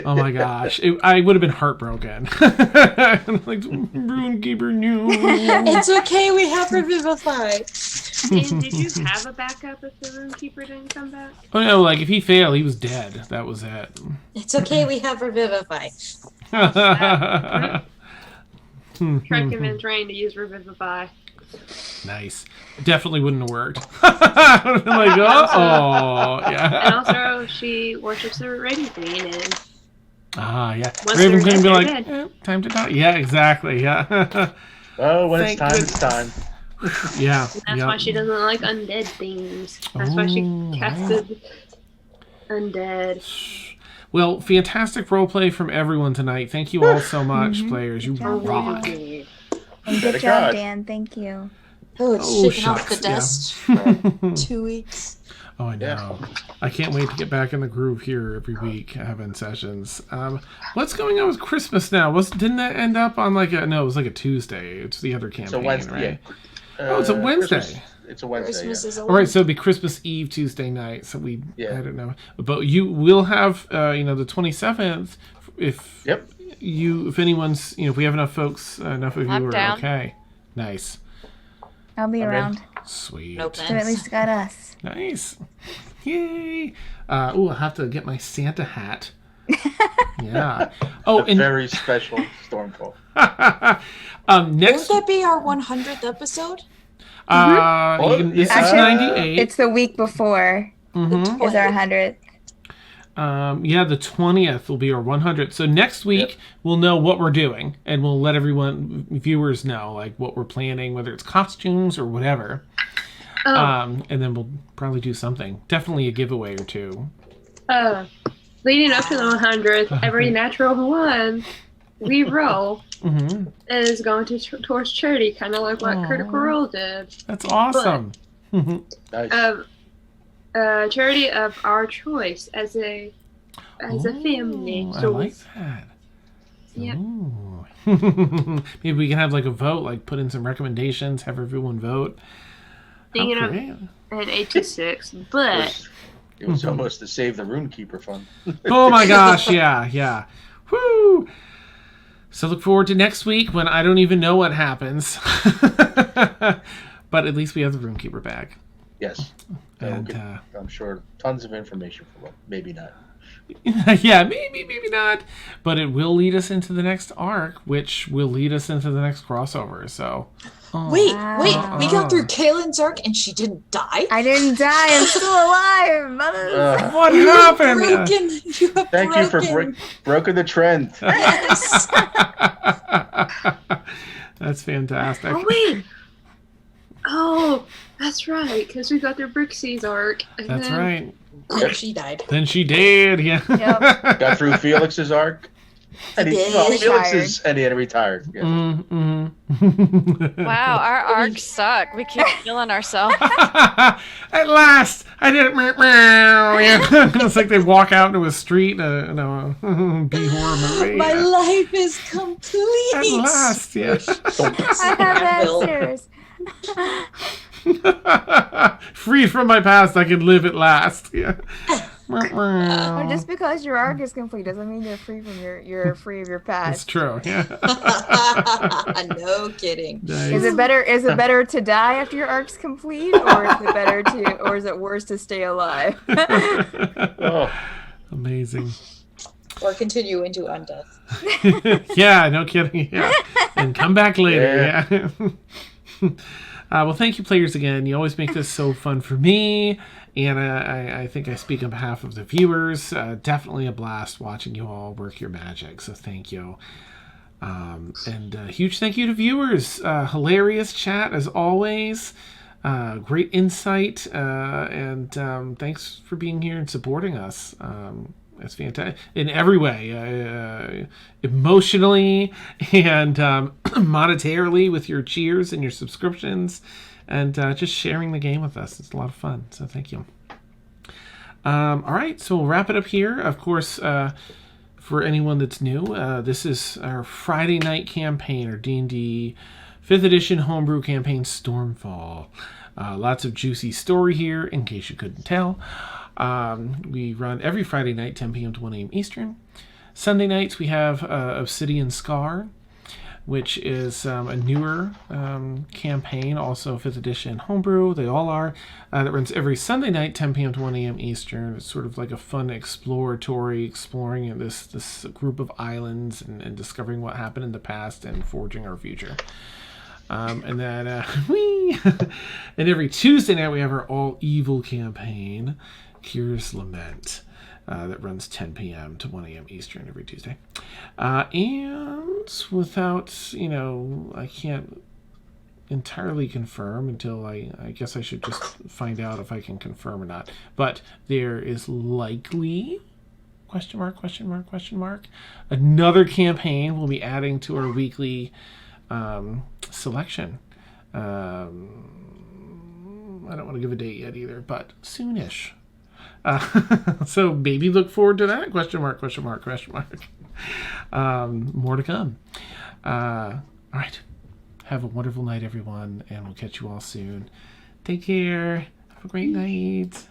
S1: Oh my gosh, I would have been heartbroken. Like Runekeeper, no.
S7: It's okay, we have Revivify.
S6: And did you have a backup if the Runekeeper didn't come back?
S1: Oh no, like if he failed, he was dead. That was it.
S7: It's okay, we have Revivify.
S6: Try to convince Rain to use Revivify.
S1: Nice. Definitely wouldn't have worked. I would have been like, oh,
S6: And
S1: yeah.
S6: also, she worships the Raven Queen, and
S1: Yeah.
S6: Once
S1: Raven
S6: they're
S1: Queen
S6: dead,
S1: be like,
S6: they're dead.
S1: time to die. Yeah, exactly. Yeah.
S2: Oh, when it's
S1: Thank
S2: time,
S1: goodness.
S2: it's time.
S1: Yeah.
S6: that's
S1: yeah.
S6: why she doesn't like undead things. That's why she
S1: Oh,
S6: casted undead.
S1: Well, fantastic roleplay from everyone tonight. Thank you all so much, players. You
S4: job,
S1: rock.
S6: Yeah.
S4: And
S2: Better
S4: good job,
S2: God.
S4: Dan. Thank you.
S7: Oh, it's
S1: Oh,
S7: shaking off the
S1: shucks, yeah.
S7: dust for 2 weeks.
S1: Oh, I know. I can't wait to get back in the groove here every week, having sessions. What's going on with Christmas now? Didn't that end up on it was like a Tuesday. It's the other
S2: It's a
S1: campaign,
S2: Wednesday.
S1: right? Oh, it's a Wednesday.
S2: Christmas, it's a Wednesday.
S7: Christmas
S2: Yeah.
S7: is a
S1: All right, so it'll be Christmas Eve, Tuesday night. So I don't know, but you will have, the 27th. If
S2: Yep.
S1: if anyone's, if we have enough folks, enough of you
S3: I'm
S1: are
S3: down.
S1: okay. Nice,
S4: I'll be
S2: I'm in.
S4: around.
S1: sweet,
S7: No
S4: So at least got us.
S1: nice, yay! I'll have to get my Santa hat. Yeah. Oh,
S2: A
S1: and
S2: very special Stormfall.
S7: Won't
S1: next,
S7: that be our 100th episode?
S1: this is
S2: Actually,
S1: 98.
S4: It's the week before
S1: Mm-hmm.
S4: is our 100th.
S1: The 20th will be our 100th. So next week we'll know what we're doing, and we'll let everyone, viewers, know like what we're planning, whether it's costumes or whatever.
S6: Oh,
S1: And then we'll probably do something. Definitely a giveaway or two.
S6: leading up to the 100th, every natural one we roll
S1: Mm-hmm.
S6: is going towards charity, kind of like what Critical Role did.
S1: That's awesome.
S2: Nice.
S6: Charity of our choice as a family.
S1: Ooh, I
S6: So
S1: like that.
S6: Yeah.
S1: Ooh. Maybe we can have like a vote, like put in some recommendations, have everyone vote.
S6: thinking
S1: Oh,
S6: of
S1: great.
S6: an 86, but
S2: It was almost to save the Runekeeper fund.
S1: Oh my gosh, yeah. Woo! So look forward to next week when I don't even know what happens. But at least we have the Runekeeper bag.
S2: Yes.
S1: And,
S2: I'm sure tons of information from him. Maybe not.
S1: yeah, maybe not. But it will lead us into the next arc, which will lead us into the next crossover. So,
S7: Wait, we got through Kaylin's arc and she didn't die?
S4: I didn't die. I'm still alive, mother.
S1: What happened?
S7: You have
S2: Thank you for broken the trend.
S7: Yes.
S1: That's fantastic.
S6: oh wait, oh that's right, because we got their Brixies arc. And
S1: That's
S6: then,
S1: right.
S7: And she died.
S1: Then she did, yeah.
S4: Yep.
S2: Got through Felix's arc. And he
S4: did.
S2: Felix's, and he had retired. Yeah.
S1: Mm-hmm.
S3: Wow, our arcs suck. We keep killing ourselves.
S1: At last, I did it. Yeah. It's like they walk out into a street, a B horror movie.
S7: My life is complete.
S1: At last, yes.
S4: I have answers.
S1: Free from my past, I can live at last. Yeah.
S4: Well, just because your arc is complete doesn't mean you're free from you're free of your
S1: That's
S4: past.
S1: true. Yeah.
S7: No kidding.
S1: Nice.
S4: Is it better to die after your arc's complete, or is it worse to stay alive?
S2: Oh,
S1: Amazing.
S7: Or continue into undeath.
S1: Yeah, no kidding. Yeah. And come back later. Yeah. Well, thank you, players, again. You always make this so fun for me. And I think I speak on behalf of the viewers. Definitely a blast watching you all work your magic. So thank you. And a huge thank you to viewers. Hilarious chat, as always. Great insight. And thanks for being here and supporting us. It's fantastic in every way, emotionally and monetarily with your cheers and your subscriptions, and just sharing the game with us. It's a lot of fun. So thank you. All right, so we'll wrap it up here. Of course, for anyone that's new, this is our Friday night campaign, or D&D 5th edition homebrew campaign, Stormfall. Lots of juicy story here, in case you couldn't tell. We run every Friday night, 10 p.m. to 1 a.m. Eastern. Sunday nights we have Obsidian Scar, which is a newer campaign, also 5th edition homebrew. They all are. That runs every Sunday night, 10 p.m. to 1 a.m. Eastern. It's sort of like a fun exploring this group of islands and discovering what happened in the past and forging our future. And then and every Tuesday night we have our all evil campaign, Curious Lament, that runs 10 p.m. to 1 a.m. Eastern every Tuesday. And without, I can't entirely confirm until I guess I should just find out if I can confirm or not. But there is likely, question mark, another campaign we'll be adding to our weekly selection. I don't want to give a date yet either, but soonish. So maybe look forward to that, question mark. More to come. All right. Have a wonderful night, everyone, and we'll catch you all soon. Take care. Have a great night.